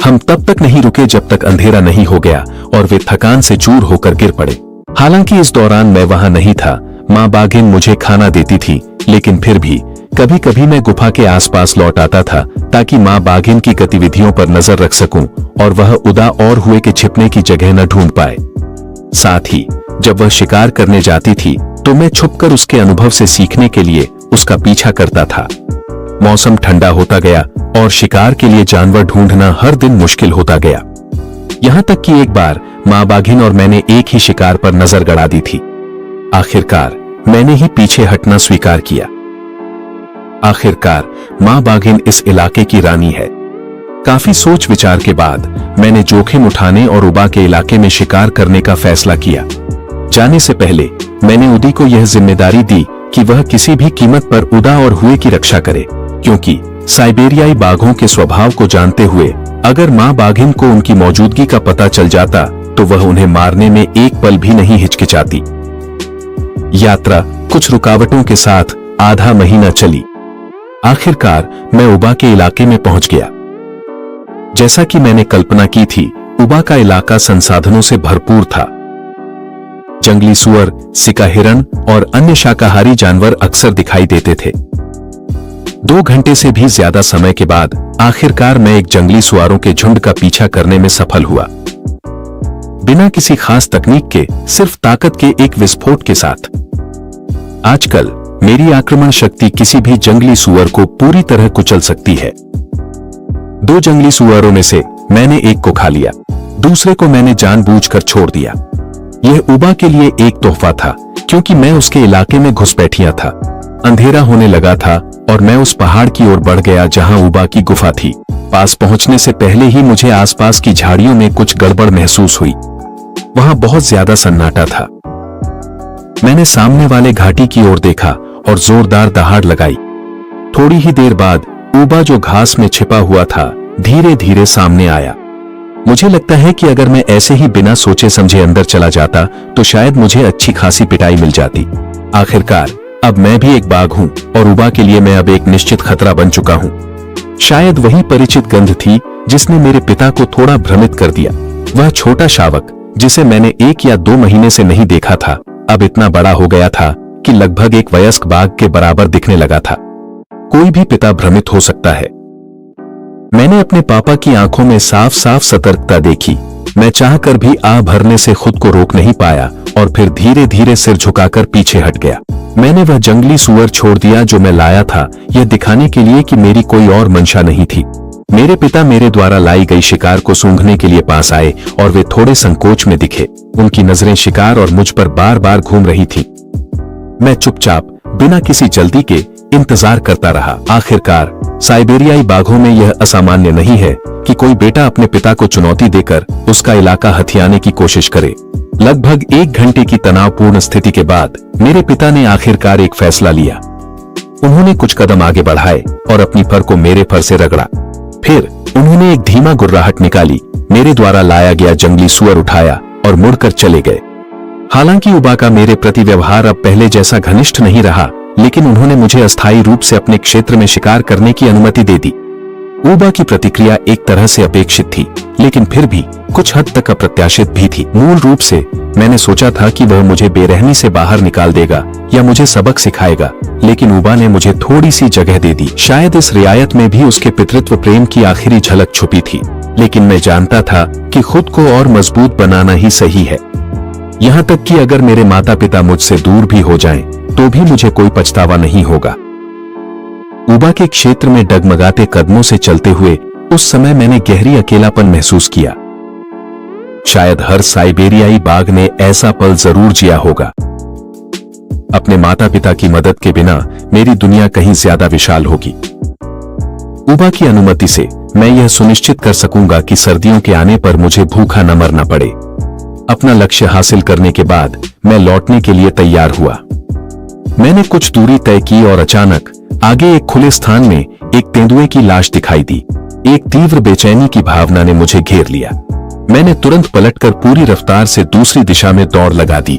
हम तब तक नहीं रुके जब तक अंधेरा नहीं हो गया और वे थकान से चूर होकर गिर पड़े। हालांकि इस दौरान मैं वहां नहीं था। मां बाघिन मुझे खाना देती थी, लेकिन फिर भी कभी कभी मैं गुफा के आसपास लौट आता था ताकि मां बाघिन की गतिविधियों पर नजर रख सकूं और वह उदा और हुए के छिपने की जगह न ढूंढ पाए। साथ ही जब वह शिकार करने जाती थी तो मैं छुपकर उसके अनुभव से सीखने के लिए उसका पीछा करता था। मौसम ठंडा होता गया और शिकार के लिए जानवर ढूंढना हर दिन मुश्किल होता गया। यहां तक कि एक बार मां बाघिन और मैंने एक ही शिकार पर नजर गड़ा दी थी। आखिरकार मैंने ही पीछे हटना स्वीकार किया। आखिरकार मां बाघिन इस इलाके की रानी है। काफी सोच विचार के बाद मैंने जोखिम उठाने और उबा के इलाके में शिकार करने का फैसला किया। जाने से पहले मैंने उदी को यह जिम्मेदारी दी कि वह किसी भी कीमत पर उदा और हुए की रक्षा करे, क्योंकि साइबेरियाई बाघों के स्वभाव को जानते हुए अगर मां बाघिन को उनकी मौजूदगी का पता चल जाता तो वह उन्हें मारने में एक पल भी नहीं हिचकिचाती। यात्रा कुछ रुकावटों के साथ आधा महीना चली। आखिरकार मैं उबा के इलाके में पहुंच गया। जैसा कि मैंने कल्पना की थी, उबा का इलाका संसाधनों से भरपूर था। जंगली सुअर, सिका हिरण और अन्य शाकाहारी जानवर अक्सर दिखाई देते थे। 2 घंटे से भी ज्यादा समय के बाद आखिरकार मैं एक जंगली सुअरों के झुंड का पीछा करने में सफल हुआ। बिना किसी खास तकनीक के, सिर्फ ताकत के एक विस्फोट के साथ। आजकल मेरी आक्रमण शक्ति किसी भी जंगली सुअर को पूरी तरह कुचल सकती है। 2 जंगली सुअरों में से मैंने एक को खा लिया, दूसरे को मैंने जानबूझकर छोड़ दिया। यह उबा के लिए एक तोहफा था, क्योंकि मैं उसके इलाके में घुसपैठिया था। अंधेरा होने लगा था और मैं उस पहाड़ की ओर बढ़ गया जहां उबा की गुफा थी। पास पहुंचने से पहले ही मुझे आसपास की झाड़ियों में कुछ गड़बड़ महसूस हुई। वहां बहुत ज्यादा सन्नाटा था। मैंने सामने वाले घाटी की ओर देखा और जोरदार दहाड़ लगाई। थोड़ी ही देर बाद उबा, जो घास में छिपा हुआ था, धीरे धीरे सामने आया। मुझे लगता है कि अगर मैं ऐसे ही बिना सोचे समझे अंदर चला जाता तो शायद मुझे अच्छी खासी पिटाई मिल जाती। आखिरकार अब मैं भी एक बाघ हूं और उबा के लिए मैं अब एक निश्चित खतरा बन चुका हूं। शायद वही परिचित गंध थी जिसने मेरे पिता को थोड़ा भ्रमित कर दिया। वह छोटा शावक, जिसे मैंने 1 या 2 महीने से नहीं देखा था, अब इतना बड़ा हो गया था कि लगभग एक वयस्क बाघ के बराबर दिखने लगा था। कोई भी पिता भ्रमित हो सकता है। मैंने अपने पापा की आंखों में साफ साफ सतर्कता देखी। मैं चाहकर भी आह भरने से खुद को रोक नहीं पाया और फिर धीरे धीरे सिर झुकाकर पीछे हट गया। मैंने वह जंगली सुअर छोड़ दिया जो मैं लाया था, यह दिखाने के लिए कि मेरी कोई और मंशा नहीं थी। मेरे पिता मेरे द्वारा लाई गई शिकार को सूंघने के लिए पास आए और वे थोड़े संकोच में दिखे। उनकी नजरें शिकार और मुझ पर बार बार घूम रही थीं। मैं चुपचाप बिना किसी जल्दी के इंतजार करता रहा। आखिरकार साइबेरियाई बाघों में यह असामान्य नहीं है कि कोई बेटा अपने पिता को चुनौती देकर उसका इलाका हथियाने की कोशिश करे। लगभग 1 घंटे की तनावपूर्ण स्थिति के बाद मेरे पिता ने आखिरकार एक फैसला लिया। उन्होंने कुछ कदम आगे बढ़ाए और अपनी फर को मेरे फर से रगड़ा। फिर उन्होंने एक धीमा गुर्राहट निकाली, मेरे द्वारा लाया गया जंगली सुअर उठाया और मुड़कर चले गए। हालांकि उबा का मेरे प्रति व्यवहार अब पहले जैसा घनिष्ठ नहीं रहा, लेकिन उन्होंने मुझे अस्थायी रूप से अपने क्षेत्र में शिकार करने की अनुमति दे दी। उबा की प्रतिक्रिया एक तरह से अपेक्षित थी, लेकिन फिर भी कुछ हद तक अप्रत्याशित भी थी। मूल रूप से मैंने सोचा था कि वह मुझे बेरहमी से बाहर निकाल देगा या मुझे सबक सिखाएगा, लेकिन उबा ने मुझे थोड़ी सी जगह दे दी। शायद इस रियायत में भी उसके पितृत्व प्रेम की आखिरी झलक छुपी थी, लेकिन मैं जानता था कि खुद को और मजबूत बनाना ही सही है। यहाँ तक कि अगर मेरे माता पिता मुझसे दूर भी हो जाएं, तो भी मुझे कोई पछतावा नहीं होगा। उबा के क्षेत्र में डगमगाते कदमों से चलते हुए उस समय मैंने गहरी अकेलापन महसूस किया। शायद हर साइबेरियाई बाघ ने ऐसा पल जरूर जिया होगा। अपने माता पिता की मदद के बिना मेरी दुनिया कहीं ज्यादा विशाल होगी। उबा की अनुमति से मैं यह सुनिश्चित कर सकूंगा कि सर्दियों के आने पर मुझे भूखा न मरना पड़े। अपना लक्ष्य हासिल करने के बाद मैं लौटने के लिए तैयार हुआ। मैंने कुछ दूरी तय की और अचानक आगे एक खुले स्थान में एक तेंदुए की लाश दिखाई दी। एक तीव्र बेचैनी की भावना ने मुझे घेर लिया। मैंने तुरंत पलटकर पूरी रफ्तार से दूसरी दिशा में दौड़ लगा दी।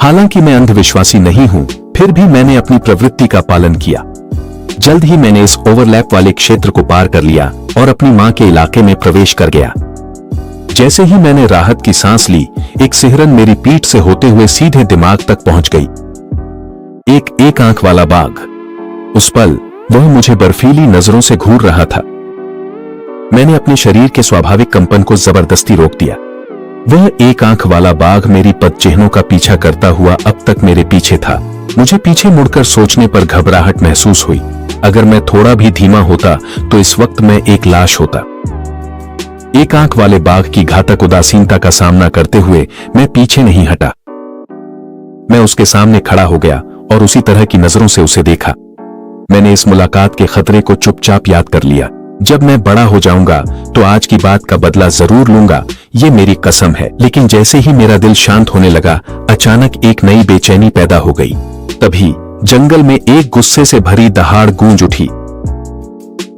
हालांकि मैं अंधविश्वासी नहीं हूं, फिर भी मैंने अपनी प्रवृत्ति का पालन किया। जल्द ही मैंने इस ओवरलैप वाले क्षेत्र को पार कर लिया और अपनी मां के इलाके में प्रवेश कर गया। जैसे ही मैंने राहत की सांस ली, एक सिहरन मेरी पीठ से होते हुए सीधे दिमाग तक पहुंच गई। एक आंख वाला बाघ। उस पल वह मुझे बर्फीली नजरों से घूर रहा था। मैंने अपने शरीर के स्वाभाविक कंपन को जबरदस्ती रोक दिया। वह एक आंख वाला बाघ मेरी पदचिह्नों का पीछा करता हुआ अब तक मेरे पीछे था। मुझे पीछे मुड़कर सोचने पर घबराहट महसूस हुई। अगर मैं थोड़ा भी धीमा होता तो इस वक्त मैं एक लाश होता। एक आंख वाले बाघ की घातक उदासीनता का सामना करते हुए मैं पीछे नहीं हटा। मैं उसके सामने खड़ा हो गया और उसी तरह की नजरों से उसे देखा। मैंने इस मुलाकात के खतरे को चुपचाप याद कर लिया। जब मैं बड़ा हो जाऊंगा तो आज की बात का बदला जरूर लूंगा, ये मेरी कसम है। लेकिन जैसे ही मेरा दिल शांत होने लगा, अचानक एक नई बेचैनी पैदा हो गई। तभी जंगल में एक गुस्से से भरी दहाड़ गूंज उठी।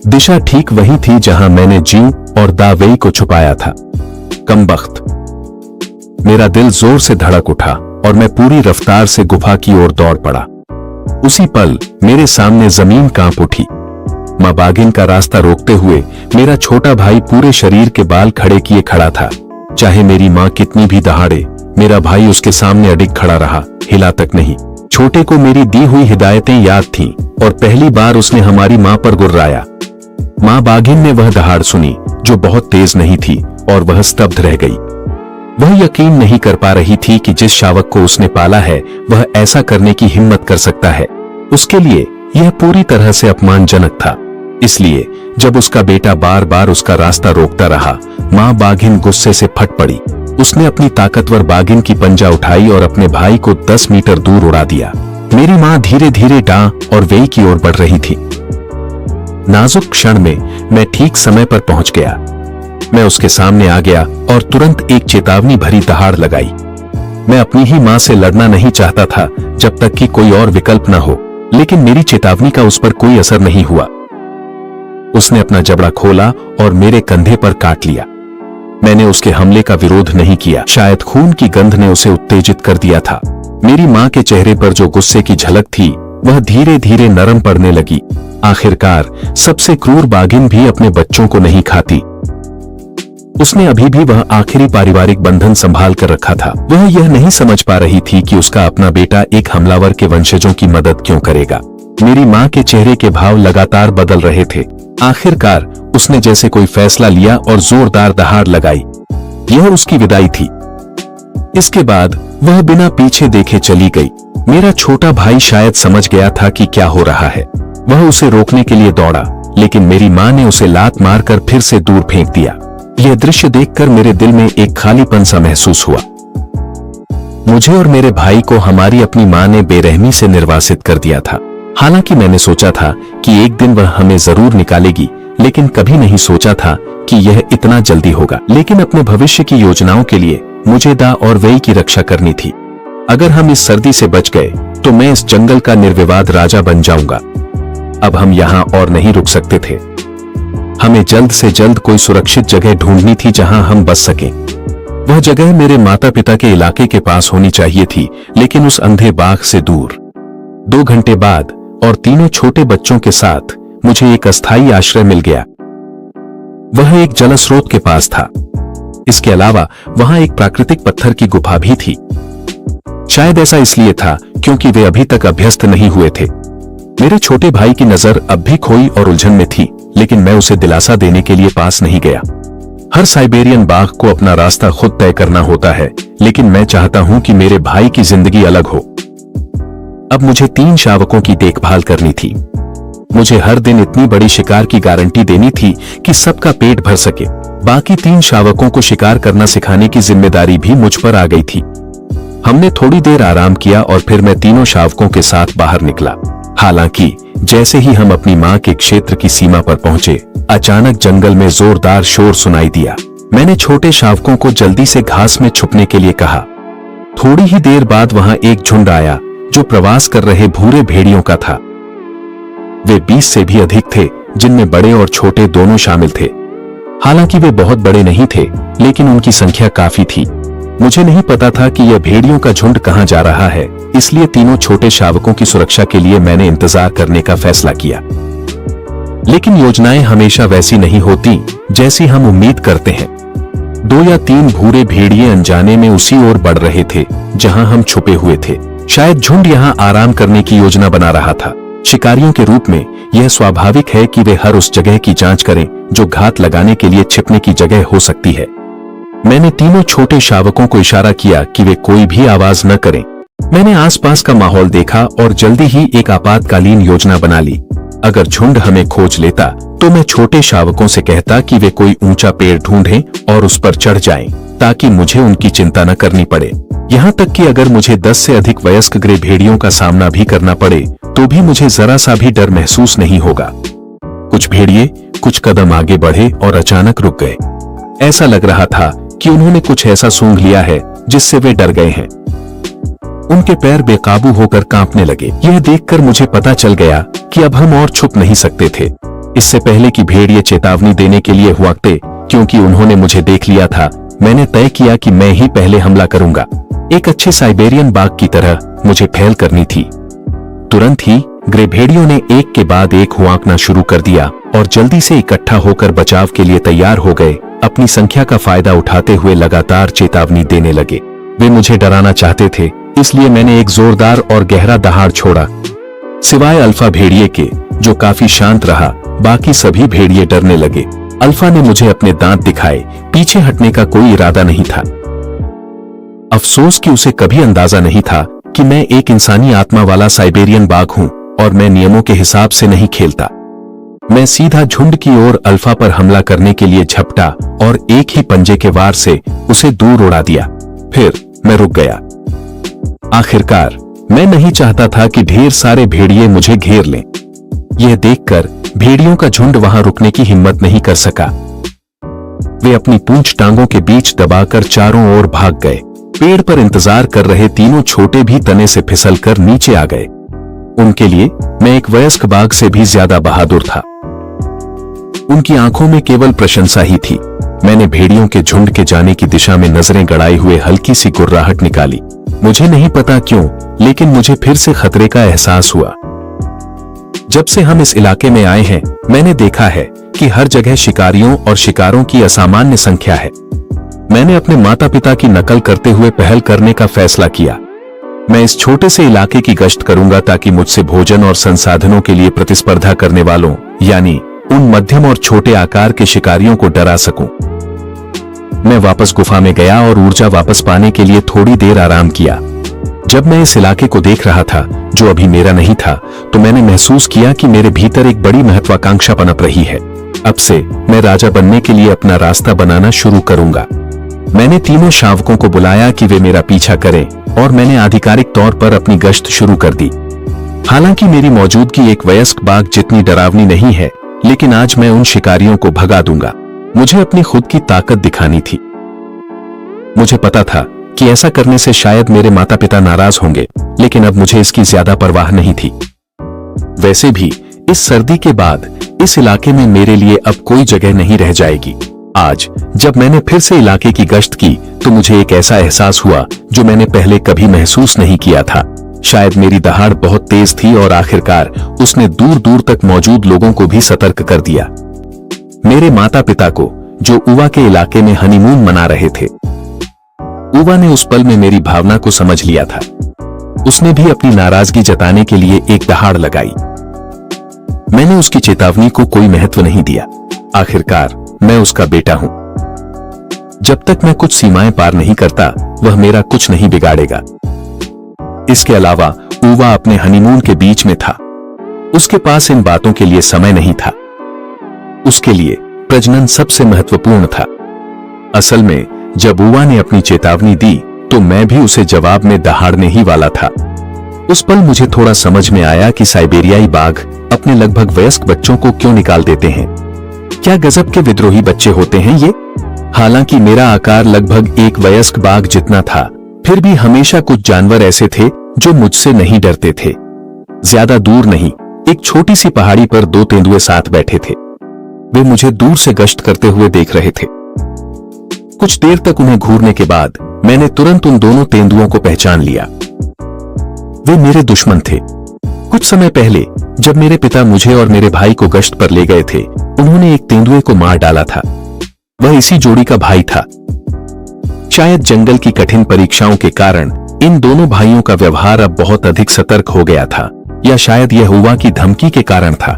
दिशा ठीक वही थी जहां मैंने जीव और दावेई को छुपाया था। कमबख्त। मेरा दिल जोर से धड़क उठा और मैं पूरी रफ्तार से गुफा की ओर दौड़ पड़ा। उसी पल मेरे सामने जमीन कांप उठी। मां बाघिन का रास्ता रोकते हुए मेरा छोटा भाई पूरे शरीर के बाल खड़े किए खड़ा था। चाहे मेरी मां कितनी भी दहाड़े, मेरा भाई उसके सामने अडिग खड़ा रहा, हिला तक नहीं। छोटे को मेरी दी हुई हिदायतें याद थीं और पहली बार उसने हमारी मां पर गुर्राया। मां बाघिन ने वह दहाड़ सुनी जो बहुत तेज नहीं थी और वह स्तब्ध रह गई। वह यकीन नहीं कर पा रही थी कि जिस शावक को उसने पाला है वह ऐसा करने की हिम्मत कर सकता है। उसके लिए यह पूरी तरह से अपमानजनक था। इसलिए जब उसका बेटा बार बार उसका रास्ता रोकता रहा, मां बाघिन गुस्से से फट पड़ी। उसने अपनी ताकतवर बाघिन की पंजा उठाई और अपने भाई को 10 मीटर दूर उड़ा दिया। मेरी मां धीरे धीरे डा और वेई की ओर बढ़ रही थी। नाजुक क्षण में मैं ठीक समय पर पहुंच गया। मैं उसके सामने आ गया और तुरंत एक चेतावनी भरी दहाड़ लगाई। मैं अपनी ही मां से लड़ना नहीं चाहता था जब तक कि कोई और विकल्प न हो, लेकिन मेरी चेतावनी का उस पर कोई असर नहीं हुआ। उसने अपना जबड़ा खोला और मेरे कंधे पर काट लिया। मैंने उसके हमले का विरोध नहीं किया। शायद खून की गंध ने उसे उत्तेजित कर दिया था। मेरी मां के चेहरे पर जो गुस्से की झलक थी वह धीरे धीरे नरम पड़ने लगी। आखिरकार सबसे क्रूर बाघिन भी अपने बच्चों को नहीं खाती। उसने अभी भी वह आखिरी पारिवारिक बंधन संभाल कर रखा था। वह यह नहीं समझ पा रही थी कि उसका अपना बेटा एक हमलावर के वंशजों की मदद क्यों करेगा। मेरी मां के चेहरे के भाव लगातार बदल रहे थे। आखिरकार उसने जैसे कोई फैसला लिया और जोरदार दहाड़ लगाई। यह उसकी विदाई थी। इसके बाद वह बिना पीछे देखे चली गई। मेरा छोटा भाई शायद समझ गया था कि क्या हो रहा है। वह उसे रोकने के लिए दौड़ा, लेकिन मेरी माँ ने उसे लात मारकर फिर से दूर फेंक दिया। यह दृश्य देखकर मेरे दिल में एक खालीपन सा महसूस हुआ। मुझे और मेरे भाई को हमारी अपनी माँ ने बेरहमी से निर्वासित कर दिया था। हालांकि मैंने सोचा था कि एक दिन वह हमें जरूर निकालेगी, लेकिन कभी नहीं सोचा था कि यह इतना जल्दी होगा। लेकिन अपने भविष्य की योजनाओं के लिए मुझे दा और वेई की रक्षा करनी थी। अगर हम इस सर्दी से बच गए तो मैं इस जंगल का निर्विवाद राजा बन जाऊंगा। अब हम यहाँ और नहीं रुक सकते थे। हमें जल्द से जल्द कोई सुरक्षित जगह ढूंढनी थी जहां हम बच सकें। वह जगह मेरे माता पिता के इलाके के पास होनी चाहिए थी, लेकिन उस अंधे बाग से दूर। 2 घंटे बाद और तीनों छोटे बच्चों के साथ मुझे एक अस्थायी आश्रय मिल गया। वह एक जलस्रोत के पास था। इसके अलावा वहां एक प्राकृतिक पत्थर की गुफा भी थी। शायद ऐसा इसलिए था क्योंकि वे अभी तक अभ्यस्त नहीं हुए थे। मेरे छोटे भाई की नजर अब भी खोई और उलझन में थी, लेकिन मैं उसे दिलासा देने के लिए पास नहीं गया। हर साइबेरियन बाघ को अपना रास्ता खुद तय करना होता है, लेकिन मैं चाहता हूं कि मेरे भाई की जिंदगी अलग हो। अब मुझे 3 शावकों की देखभाल करनी थी। मुझे हर दिन इतनी बड़ी शिकार की गारंटी देनी थी कि सबका पेट भर सके। बाकी 3 शावकों को शिकार करना सिखाने की जिम्मेदारी भी मुझ पर आ गई थी। हमने थोड़ी देर आराम किया और फिर मैं तीनों शावकों के साथ बाहर निकला। हालांकि जैसे ही हम अपनी मां के क्षेत्र की सीमा पर पहुंचे, अचानक जंगल में जोरदार शोर सुनाई दिया। मैंने छोटे शावकों को जल्दी से घास में छुपने के लिए कहा। थोड़ी ही देर बाद वहां एक झुंड आया जो प्रवास कर रहे भूरे भेड़ियों का था। वे 20 से भी अधिक थे, जिनमें बड़े और छोटे दोनों शामिल थे। हालांकि वे बहुत बड़े नहीं थे, लेकिन उनकी संख्या काफी थी। मुझे नहीं पता था कि यह भेड़ियों का झुंड कहां जा रहा है, इसलिए तीनों छोटे शावकों की सुरक्षा के लिए मैंने इंतजार करने का फैसला किया। लेकिन योजनाएं हमेशा वैसी नहीं होती जैसी हम उम्मीद करते हैं। 2 या 3 भूरे भेड़िए अनजाने में उसी ओर बढ़ रहे थे जहां हम छुपे हुए थे। शायद झुंड यहां आराम करने की योजना बना रहा था। शिकारियों के रूप में यह स्वाभाविक है कि वे हर उस जगह की जांच करें जो घात लगाने के लिए छिपने की जगह हो सकती है। मैंने तीनों छोटे शावकों को इशारा किया कि वे कोई भी आवाज न करें। मैंने आसपास का माहौल देखा और जल्दी ही एक आपातकालीन योजना बना ली। अगर झुंड हमें खोज लेता तो मैं छोटे शावकों से कहता कि वे कोई ऊंचा पेड़ ढूंढें और उस पर चढ़ जाएं, ताकि मुझे उनकी चिंता न करनी पड़े। यहाँ तक कि अगर मुझे 10 से अधिक वयस्क ग्रे भेड़ियों का सामना भी करना पड़े तो भी मुझे जरा सा भी डर महसूस नहीं होगा। कुछ भेड़िए कुछ कदम आगे बढ़े और अचानक रुक गए। ऐसा लग रहा था कि उन्होंने कुछ ऐसा सूंघ लिया है जिससे वे डर गए हैं। उनके पैर बेकाबू होकर कांपने लगे। यह देखकर मुझे पता चल गया कि अब हम और छुप नहीं सकते थे। इससे पहले कि भेड़िए चेतावनी देने के लिए हुआकते, क्योंकि उन्होंने मुझे देख लिया था, मैंने तय किया कि मैं ही पहले हमला करूंगा। एक अच्छे साइबेरियन बाघ की तरह मुझे पहल करनी थी। तुरंत ही ग्रे भेड़ियों ने एक के बाद एक हुआंकना शुरू कर दिया और जल्दी से इकट्ठा होकर बचाव के लिए तैयार हो गए। अपनी संख्या का फायदा उठाते हुए लगातार चेतावनी देने लगे। वे मुझे डराना चाहते थे, इसलिए मैंने एक जोरदार और गहरा दहाड़ छोड़ा। सिवाय अल्फा भेड़िए के, जो काफी शांत रहा, बाकी सभी भेड़िए डरने लगे। अल्फा ने मुझे अपने दांत दिखाए। पीछे हटने का कोई इरादा नहीं था। अफसोस कि उसे कभी अंदाजा नहीं था कि मैं एक इंसानी आत्मा वाला साइबेरियन बाघ हूं और मैं नियमों के हिसाब से नहीं खेलता। मैं सीधा झुंड की ओर अल्फा पर हमला करने के लिए झपटा और एक ही पंजे के वार से उसे दूर उड़ा दिया। फिर मैं रुक गया। आखिरकार मैं नहीं चाहता था कि ढेर सारे भेड़िए मुझे घेर लें। यह देखकर भेड़ियों का झुंड वहां रुकने की हिम्मत नहीं कर सका। वे अपनी पूंछ टांगों के बीच दबाकर चारों ओर भाग गए। पेड़ पर इंतजार कर रहे तीनों छोटे भी तने से फिसलकर नीचे आ गए। उनके लिए मैं एक वयस्क बाघ से भी ज्यादा बहादुर था। उनकी आंखों में केवल प्रशंसा ही थी। मैंने भेड़ियों के झुंड के जाने की दिशा में नजरें गड़ाए हुए हल्की सी गुर्राहट निकाली। मुझे नहीं पता क्यों, लेकिन मुझे फिर से खतरे का एहसास हुआ। जब से हम इस इलाके में आए हैं, मैंने देखा है कि हर जगह शिकारियों और शिकारों की असामान्य संख्या है। मैंने अपने माता पिता की नकल करते हुए पहल करने का फैसला किया। मैं इस छोटे से इलाके की गश्त करूंगा ताकि मुझसे भोजन और संसाधनों के लिए प्रतिस्पर्धा करने वालों, यानी उन मध्यम और छोटे आकार के शिकारियों को डरा सकूं। मैं वापस गुफा में गया और ऊर्जा वापस पाने के लिए थोड़ी देर आराम किया। जब मैं इस इलाके को देख रहा था जो अभी मेरा नहीं था, तो मैंने महसूस किया कि मेरे भीतर एक बड़ी महत्वाकांक्षा पनप रही है। अब से मैं राजा बनने के लिए अपना रास्ता बनाना शुरू करूंगा। मैंने तीनों शावकों को बुलाया कि वे मेरा पीछा करें और मैंने आधिकारिक तौर पर अपनी गश्त शुरू कर दी। हालांकि मेरी मौजूदगी एक वयस्क बाघ जितनी डरावनी नहीं है, लेकिन आज मैं उन शिकारियों को भगा दूंगा। मुझे अपनी खुद की ताकत दिखानी थी। मुझे पता था कि ऐसा करने से शायद मेरे माता पिता नाराज होंगे, लेकिन अब मुझे इसकी ज्यादा परवाह नहीं थी। वैसे भी इस सर्दी के बाद इस इलाके में मेरे लिए अब कोई जगह नहीं रह जाएगी। आज जब मैंने फिर से इलाके की गश्त की तो मुझे एक ऐसा एहसास हुआ जो मैंने पहले कभी महसूस नहीं किया था। शायद मेरी दहाड़ बहुत तेज थी और आखिरकार उसने दूर दूर तक मौजूद लोगों को भी सतर्क कर दिया। मेरे माता पिता को, जो उवा के इलाके में हनीमून मना रहे थे। उवा ने उस पल में मेरी भावना को समझ लिया था। उसने भी अपनी नाराजगी जताने के लिए एक दहाड़ लगाई। मैंने उसकी चेतावनी को कोई महत्व नहीं दिया। आखिरकार मैं उसका बेटा हूं। जब तक मैं कुछ सीमाएं पार नहीं करता, वह मेरा कुछ नहीं बिगाड़ेगा। इसके अलावा उवा अपने हनीमून के बीच में था। उसके पास इन बातों के लिए समय नहीं था। उसके लिए प्रजनन सबसे महत्वपूर्ण था। असल में जब उवा ने अपनी चेतावनी दी तो मैं भी उसे जवाब में दहाड़ने ही वाला था। उस पल मुझे थोड़ा समझ में आया कि साइबेरियाई बाघ अपने लगभग वयस्क बच्चों को क्यों निकाल देते हैं। क्या गजब के विद्रोही बच्चे होते हैं ये। हालांकि मेरा आकार लगभग एक वयस्क बाघ जितना था, फिर भी हमेशा कुछ जानवर ऐसे थे जो मुझसे नहीं डरते थे। ज्यादा दूर नहीं, एक छोटी सी पहाड़ी पर दो तेंदुए साथ बैठे थे। वे मुझे दूर से गश्त करते हुए देख रहे थे। कुछ देर तक उन्हें घूरने के बाद मैंने तुरंत उन दोनों तेंदुओं को पहचान लिया। वे मेरे दुश्मन थे। कुछ समय पहले जब मेरे पिता मुझे और मेरे भाई को गश्त पर ले गए थे, उन्होंने एक तेंदुए को मार डाला था। वह इसी जोड़ी का भाई था। शायद जंगल की कठिन परीक्षाओं के कारण इन दोनों भाइयों का व्यवहार अब बहुत अधिक सतर्क हो गया था, या शायद यह उवा की धमकी के कारण था।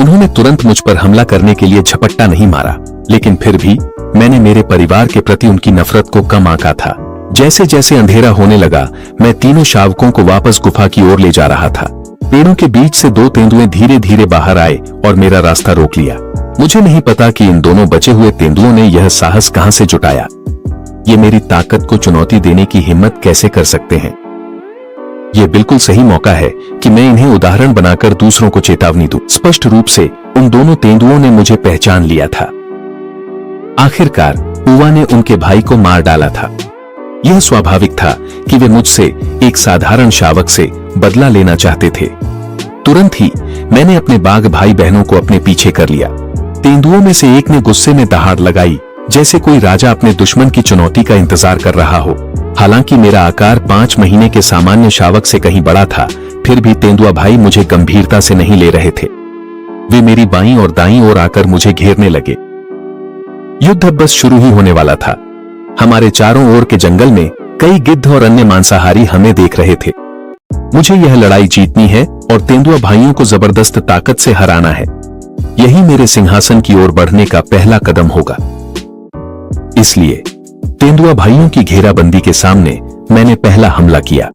उन्होंने तुरंत मुझ पर हमला करने के लिए झपट्टा नहीं मारा, लेकिन फिर भी मैंने मेरे परिवार के प्रति उनकी नफरत को कम आंका था। जैसे जैसे अंधेरा होने लगा, मैं तीनों शावकों को वापस गुफा की ओर ले जा रहा था। पेड़ों के बीच से दो तेंदुए धीरे धीरे बाहर आए और मेरा रास्ता रोक लिया। मुझे नहीं पता कि इन दोनों बचे हुए तेंदुओं ने यह साहस कहां से जुटाया। ये मेरी ताकत को चुनौती देने की हिम्मत कैसे कर सकते हैं। यह बिल्कुल सही मौका है कि मैं इन्हें उदाहरण बनाकर दूसरों को चेतावनी दूं। स्पष्ट रूप से उन दोनों तेंदुओं ने मुझे पहचान लिया था। आखिरकार उवा ने उनके भाई को मार डाला था। यह स्वाभाविक था कि वे मुझसे, एक साधारण शावक से, बदला लेना चाहते थे। तुरंत ही मैंने अपने बाघ भाई बहनों को अपने पीछे कर लिया। तेंदुओं में से एक ने गुस्से में दहाड़ लगाई, जैसे कोई राजा अपने दुश्मन की चुनौती का इंतजार कर रहा हो। हालांकि मेरा आकार 5 महीने के सामान्य शावक से कहीं बड़ा था, फिर भी तेंदुआ भाई मुझे गंभीरता से नहीं ले रहे थे। वे मेरी बाईं और दाईं ओर आकर मुझे घेरने लगे। युद्ध अब बस शुरू ही होने वाला था। हमारे चारों ओर के जंगल में कई गिद्ध और अन्य मांसाहारी हमें देख रहे थे। मुझे यह लड़ाई जीतनी है और तेंदुआ भाइयों को जबरदस्त ताकत से हराना है। यही मेरे सिंहासन की ओर बढ़ने का पहला कदम होगा। इसलिए तेंदुआ भाइयों की घेराबंदी के सामने मैंने पहला हमला किया।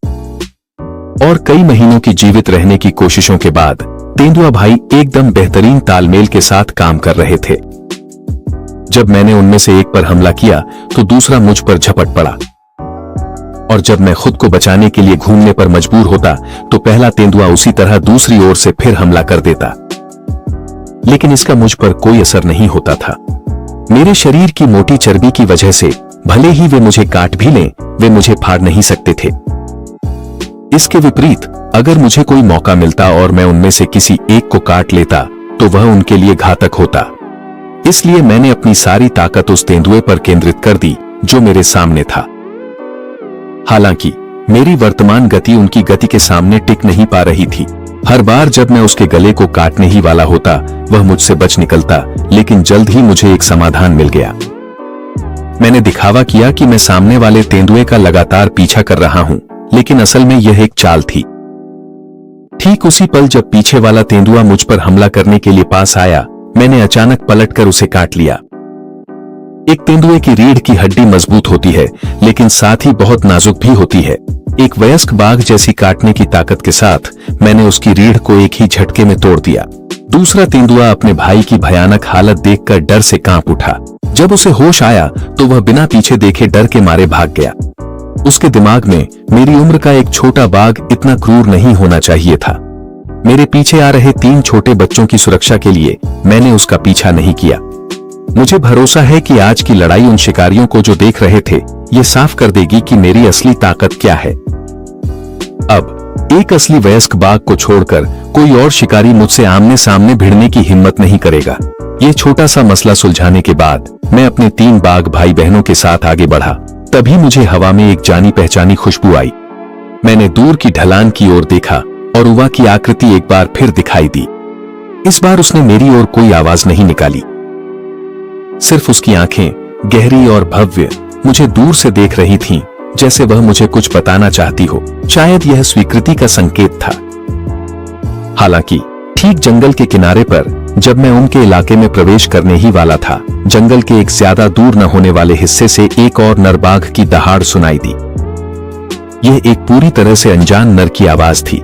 और कई महीनों की जीवित रहने की कोशिशों के बाद तेंदुआ भाई एकदम बेहतरीन तालमेल के साथ काम कर रहे थे। जब मैंने उनमें से एक पर हमला किया तो दूसरा मुझ पर झपट पड़ा, और जब मैं खुद को बचाने के लिए घूमने पर मजबूर होता तो पहला तेंदुआ उसी तरह दूसरी ओर से फिर हमला कर देता। लेकिन इसका मुझ पर कोई असर नहीं होता था। मेरे शरीर की मोटी चर्बी की वजह से भले ही वे मुझे काट भी लें, वे मुझे फाड़ नहीं सकते थे। इसके विपरीत अगर मुझे कोई मौका मिलता और मैं उनमें से किसी एक को काट लेता तो वह उनके लिए घातक होता। इसलिए मैंने अपनी सारी ताकत उस तेंदुए पर केंद्रित कर दी जो मेरे सामने था। हालांकि मेरी वर्तमान गति उनकी गति के सामने टिक नहीं पा रही थी। हर बार जब मैं उसके गले को काटने ही वाला होता, वह मुझसे बच निकलता, लेकिन जल्द ही मुझे एक समाधान मिल गया। मैंने दिखावा किया कि मैं सामने वाले तेंदुए का लगातार पीछा कर रहा हूं, लेकिन असल में यह एक चाल थी। ठीक उसी पल जब पीछे वाला तेंदुआ मुझ पर हमला करने के लिए पास आया, मैंने अचानक पलटकर उसे काट लिया। एक तेंदुए की रीढ़ की हड्डी मजबूत होती है, लेकिन साथ ही बहुत नाजुक भी होती है। एक वयस्क बाघ जैसी काटने की ताकत के साथ मैंने उसकी रीढ़ को एक ही झटके में तोड़ दिया। दूसरा तेंदुआ अपने भाई की भयानक हालत देखकर डर से कांप उठा। जब उसे होश आया तो वह बिना पीछे देखे डर के मारे भाग गया। उसके दिमाग में मेरी उम्र का एक छोटा बाघ इतना क्रूर नहीं होना चाहिए था। मेरे पीछे आ रहे 3 छोटे बच्चों की सुरक्षा के लिए मैंने उसका पीछा नहीं किया। मुझे भरोसा है कि आज की लड़ाई उन शिकारियों को जो देख रहे थे ये साफ कर देगी कि मेरी असली ताकत क्या है। अब एक असली वयस्क बाघ को छोड़कर कोई और शिकारी मुझसे आमने सामने भिड़ने की हिम्मत नहीं करेगा। ये छोटा सा मसला सुलझाने के बाद मैं अपने 3 बाघ भाई बहनों के साथ आगे बढ़ा। तभी मुझे हवा में एक जानी पहचानी खुशबू आई। मैंने दूर की ढलान की ओर देखा और उवा की आकृति एक बार फिर दिखाई दी। इस बार उसने मेरी ओर कोई आवाज नहीं निकाली। सिर्फ उसकी आंखें गहरी और भव्य मुझे दूर से देख रही थीं, जैसे वह मुझे कुछ बताना चाहती हो। शायद यह स्वीकृति का संकेत था। हालांकि ठीक जंगल के किनारे पर जब मैं उनके इलाके में प्रवेश करने ही वाला था, जंगल के एक ज्यादा दूर न होने वाले हिस्से से एक और नर बाघ की दहाड़ सुनाई दी। यह एक पूरी तरह से अनजान नर की आवाज थी।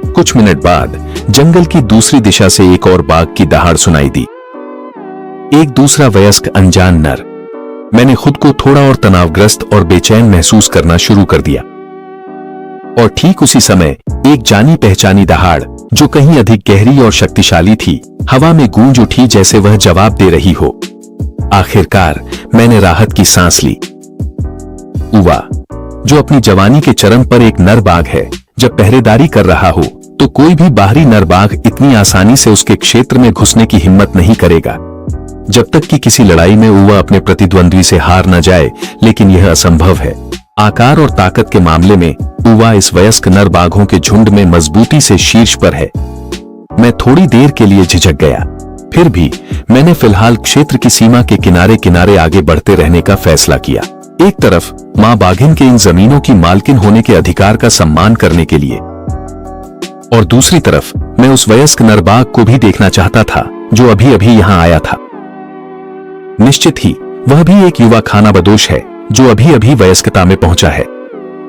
कुछ मिनट बाद जंगल की दूसरी दिशा से एक और बाघ की दहाड़ सुनाई दी। एक दूसरा वयस्क अनजान नर। मैंने खुद को थोड़ा और तनावग्रस्त और बेचैन महसूस करना शुरू कर दिया। और ठीक उसी समय एक जानी पहचानी दहाड़ जो कहीं अधिक गहरी और शक्तिशाली थी हवा में गूंज उठी, जैसे वह जवाब दे रही हो। आखिरकार मैंने राहत की सांस ली। उवा, जो अपनी जवानी के चरम पर एक नर बाघ है, जब पहरेदारी कर रहा हो तो कोई भी बाहरी नर बाघ इतनी आसानी से उसके क्षेत्र में घुसने की हिम्मत नहीं करेगा। जब तक कि किसी लड़ाई में उवा अपने प्रतिद्वंद्वी से हार न जाए, लेकिन यह असंभव है। आकार और ताकत के मामले में उवा इस वयस्क नर बाघों के झुंड में मजबूती से शीर्ष पर है। मैं थोड़ी देर के लिए झिझक गया, फिर भी मैंने फिलहाल क्षेत्र की सीमा के किनारे किनारे आगे बढ़ते रहने का फैसला किया। एक तरफ मां बाघिन के इन जमीनों की मालकिन होने के अधिकार का सम्मान करने के लिए, और दूसरी तरफ मैं उस वयस्क नर बाघ को भी देखना चाहता था जो अभी अभी यहां आया था। निश्चित ही वह भी एक युवा खानाबदोश है जो अभी अभी वयस्कता में पहुंचा है।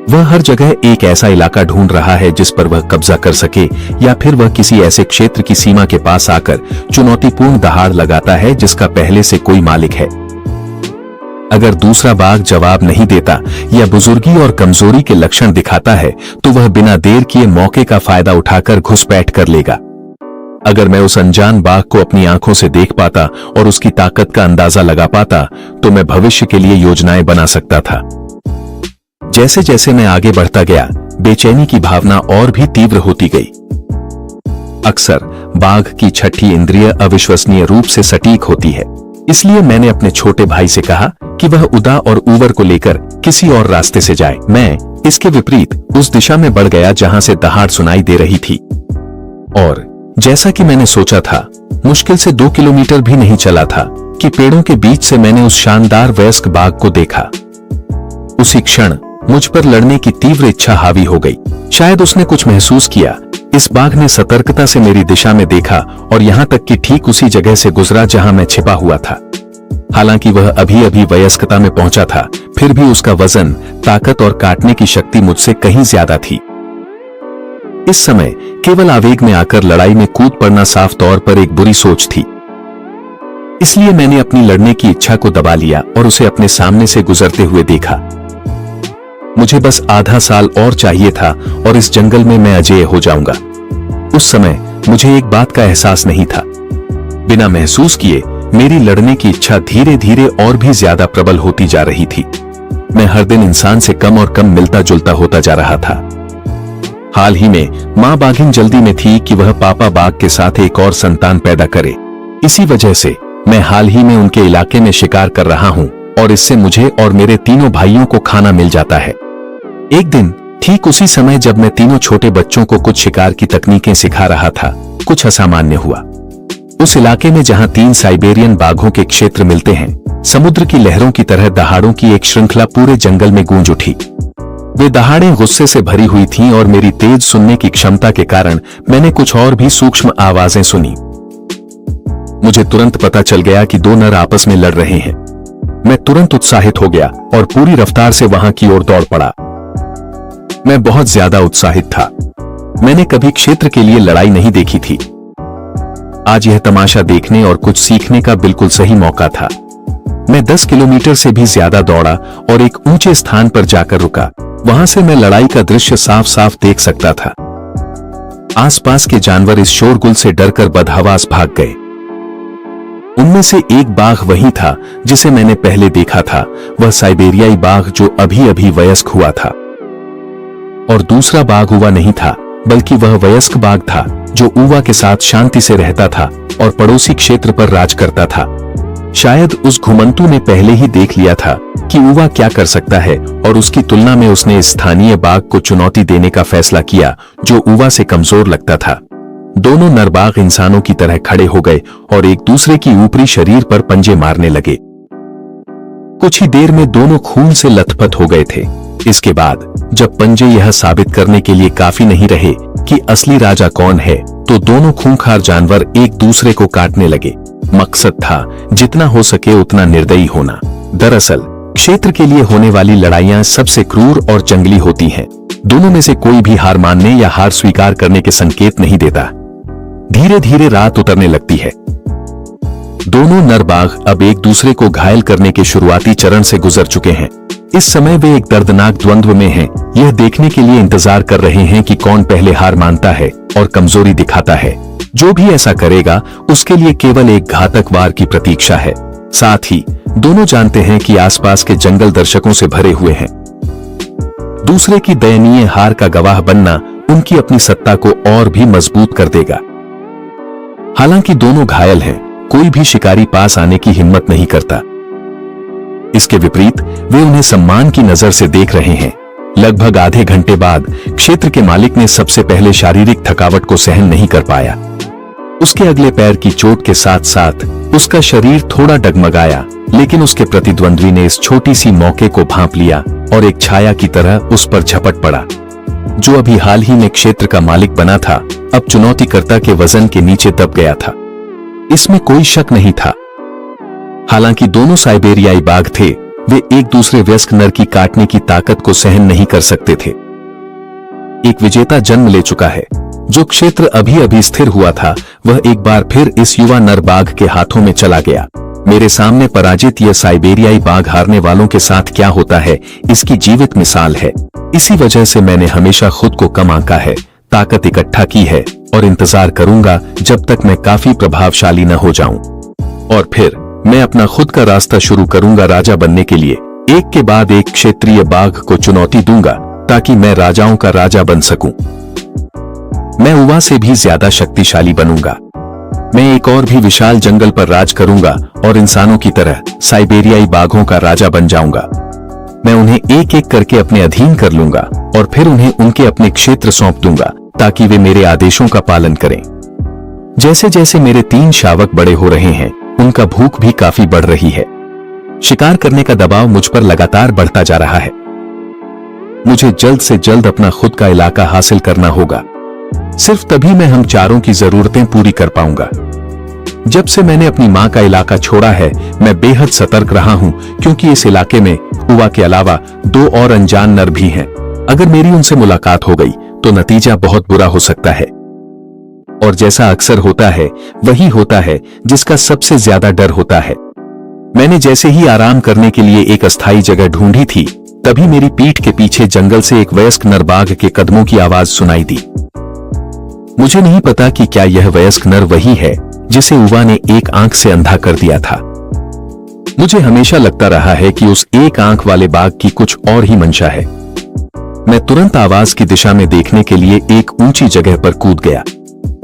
वह हर जगह एक ऐसा इलाका ढूंढ रहा है जिस पर वह कब्जा कर सके, या फिर वह किसी ऐसे क्षेत्र की सीमा के पास आकर चुनौतीपूर्ण दहाड़ लगाता है जिसका पहले से कोई मालिक है। अगर दूसरा बाघ जवाब नहीं देता या बुजुर्गी और कमजोरी के लक्षण दिखाता है तो वह बिना देर किए मौके का फायदा उठाकर घुसपैठ कर लेगा। अगर मैं उस अनजान बाघ को अपनी आंखों से देख पाता और उसकी ताकत का अंदाजा लगा पाता तो मैं भविष्य के लिए योजनाएं बना सकता था। जैसे जैसे मैं आगे बढ़ता गया, बेचैनी की भावना और भी तीव्र होती गई। अक्सर बाघ की छठी इंद्रिय अविश्वसनीय रूप से सटीक होती है, इसलिए मैंने अपने छोटे भाई से कहा कि वह उदा और ऊवर को लेकर किसी और रास्ते से जाए। मैं इसके विपरीत उस दिशा में बढ़ गया जहां से दहाड़ सुनाई दे रही थी, और जैसा कि मैंने सोचा था, मुश्किल से 2 किलोमीटर भी नहीं चला था कि पेड़ों के बीच से मैंने उस शानदार वयस्क बाघ को देखा। उसी क्षण मुझ पर लड़ने की तीव्र इच्छा हावी हो गई। शायद उसने कुछ महसूस किया। इस बाघ ने सतर्कता से मेरी दिशा में देखा और यहां तक कि ठीक उसी जगह से गुजरा जहां मैं छिपा हुआ था। हालांकि वह अभी अभी वयस्कता में पहुंचा था, फिर भी उसका वजन, ताकत और काटने की शक्ति मुझसे कहीं ज्यादा थी। इस समय केवल आवेग में आकर लड़ाई में कूद पड़ना साफ तौर पर एक बुरी सोच थी। इसलिए मैंने अपनी लड़ने की इच्छा को दबा लिया और उसे अपने सामने से गुजरते हुए देखा। मुझे बस आधा साल और चाहिए था और इस जंगल में मैं अजेय हो जाऊंगा। उस समय मुझे एक बात का एहसास नहीं था। बिना महसूस किए मेरी लड़ने की इच्छा धीरे धीरे और भी ज्यादा प्रबल होती जा रही थी। मैं हर दिन इंसान से कम और कम मिलता जुलता होता जा रहा था। हाल ही में मां बाघिन जल्दी में थी कि वह पापा बाघ के साथ एक और संतान पैदा करे। इसी वजह से मैं हाल ही में उनके इलाके में शिकार कर रहा हूं और इससे मुझे और मेरे तीनों भाइयों को खाना मिल जाता है। एक दिन ठीक उसी समय जब मैं तीनों छोटे बच्चों को कुछ शिकार की तकनीकें सिखा रहा था, कुछ असामान्य हुआ। उस इलाके में जहां 3 साइबेरियन बाघों के क्षेत्र मिलते हैं, समुद्र की लहरों की तरह दहाड़ों की एक श्रृंखला पूरे जंगल में गूंज उठी। वे दहाड़ें गुस्से से भरी हुई थीं और मेरी तेज सुनने की क्षमता के कारण मैंने कुछ और भी सूक्ष्म आवाजें सुनी। मुझे तुरंत पता चल गया कि 2 नर आपस में लड़ रहे हैं। मैं तुरंत उत्साहित हो गया और पूरी रफ्तार से वहां की ओर दौड़ पड़ा। मैं बहुत ज्यादा उत्साहित था। मैंने कभी क्षेत्र के लिए लड़ाई नहीं देखी थी। आज यह तमाशा देखने और कुछ सीखने का बिल्कुल सही मौका था। मैं 10 किलोमीटर से भी ज्यादा दौड़ा और एक ऊंचे स्थान पर जाकर रुका। वहां से मैं लड़ाई का दृश्य साफ साफ देख सकता था। आसपास के जानवर इस शोरगुल से डरकर बदहवास भाग गए। उनमें से एक बाघ वही था जिसे मैंने पहले देखा था, वह साइबेरियाई बाघ जो अभी अभी वयस्क हुआ था। और दूसरा बाघ उवा नहीं था, बल्कि वह वयस्क बाघ था जो उवा के साथ शांति से रहता था और पड़ोसी क्षेत्र पर राज करता था। शायद उस घुमंतु ने पहले ही देख लिया था कि उवा क्या कर सकता है और उसकी तुलना में उसने स्थानीय बाघ को चुनौती देने का फैसला किया जो उवा से कमजोर लगता था। दोनों नर बाघ इंसानों की तरह खड़े हो गए और एक दूसरे की ऊपरी शरीर पर पंजे मारने लगे। कुछ ही देर में दोनों खून से लथपथ हो गए थे। इसके बाद जब पंजे यह साबित करने के लिए काफी नहीं रहे कि असली राजा कौन है, तो दोनों खूंखार जानवर एक दूसरे को काटने लगे। मकसद था जितना हो सके उतना निर्दयी होना। दरअसल क्षेत्र के लिए होने वाली लड़ाइयां सबसे क्रूर और जंगली होती हैं। दोनों में से कोई भी हार मानने या हार स्वीकार करने के संकेत नहीं देता। धीरे धीरे रात उतरने लगती है। दोनों नर बाघ अब एक दूसरे को घायल करने के शुरुआती चरण से गुजर चुके हैं। इस समय वे एक दर्दनाक द्वंद्व में हैं, यह देखने के लिए इंतजार कर रहे हैं कि कौन पहले हार मानता है और कमजोरी दिखाता है। जो भी ऐसा करेगा उसके लिए केवल एक घातक वार की प्रतीक्षा है। साथ ही दोनों जानते हैं कि आसपास के जंगल दर्शकों से भरे हुए हैं। दूसरे की दयनीय हार का गवाह बनना उनकी अपनी सत्ता को और भी मजबूत कर देगा। हालांकि दोनों घायल हैं, कोई भी शिकारी पास आने की हिम्मत नहीं करता। इसके विपरीत वे उन्हें सम्मान की नजर से देख रहे हैं। लगभग आधे घंटे बाद क्षेत्र के मालिक ने सबसे पहले शारीरिक थकावट को सहन नहीं कर पाया। उसके अगले पैर की चोट के साथ साथ उसका शरीर थोड़ा डगमगाया, लेकिन उसके प्रतिद्वंद्वी ने इस छोटी सी मौके को भांप लिया और एक छाया की तरह उस पर झपट पड़ा। जो अभी हाल ही में क्षेत्र का मालिक बना था, अब चुनौतीकर्ता के वजन के नीचे दब गया था। इसमें कोई शक नहीं था। हालांकि दोनों साइबेरियाई बाघ थे, वे एक दूसरे वयस्क नर की काटने की ताकत को सहन नहीं कर सकते थे। एक विजेता जन्म ले चुका है। जो क्षेत्र अभी अभी स्थिर हुआ था, वह एक बार फिर इस युवा नर बाघ के हाथों में चला गया। मेरे सामने पराजित यह साइबेरियाई बाघ हारने वालों के साथ क्या होता है, इसकी जीवित मिसाल है। इसी वजह से मैंने हमेशा खुद को कम आंका है, ताकत इकट्ठा की है और इंतजार करूंगा जब तक मैं काफी प्रभावशाली न हो जाऊं। और फिर मैं अपना खुद का रास्ता शुरू करूंगा राजा बनने के लिए। एक के बाद एक क्षेत्रीय बाघ को चुनौती दूंगा ताकि मैं राजाओं का राजा बन सकूं। मैं उवा से भी ज्यादा शक्तिशाली बनूंगा। मैं एक और भी विशाल जंगल पर राज करूंगा और इंसानों की तरह साइबेरियाई बाघों का राजा बन जाऊंगा। मैं उन्हें एक एक करके अपने अधीन कर लूंगा और फिर उन्हें उनके अपने क्षेत्र सौंप दूंगा ताकि वे मेरे आदेशों का पालन करें। जैसे जैसे मेरे 3 शावक बड़े हो रहे हैं, उनका भूख भी काफी बढ़ रही है। शिकार करने का दबाव मुझ पर लगातार बढ़ता जा रहा है। मुझे जल्द से जल्द अपना खुद का इलाका हासिल करना होगा। सिर्फ तभी मैं हम चारों की जरूरतें पूरी कर पाऊंगा। जब से मैंने अपनी मां का इलाका छोड़ा है, मैं बेहद सतर्क रहा हूं, क्योंकि इस इलाके में उवा के अलावा 2 और अनजान नर भी हैं। अगर मेरी उनसे मुलाकात हो गई तो नतीजा बहुत बुरा हो सकता है। और जैसा अक्सर होता है, वही होता है जिसका सबसे ज्यादा डर होता है। मैंने जैसे ही आराम करने के लिए एक अस्थायी जगह ढूंढी थी, तभी मेरी पीठ के पीछे जंगल से एक वयस्क नर बाघ के कदमों की आवाज सुनाई दी। मुझे नहीं पता कि क्या यह वयस्क नर वही है जिसे उवा ने एक आंख से अंधा कर दिया था। मुझे हमेशा लगता रहा है कि उस एक आंख वाले बाघ की कुछ और ही मंशा है। मैं तुरंत आवाज की दिशा में देखने के लिए एक ऊंची जगह पर कूद गया।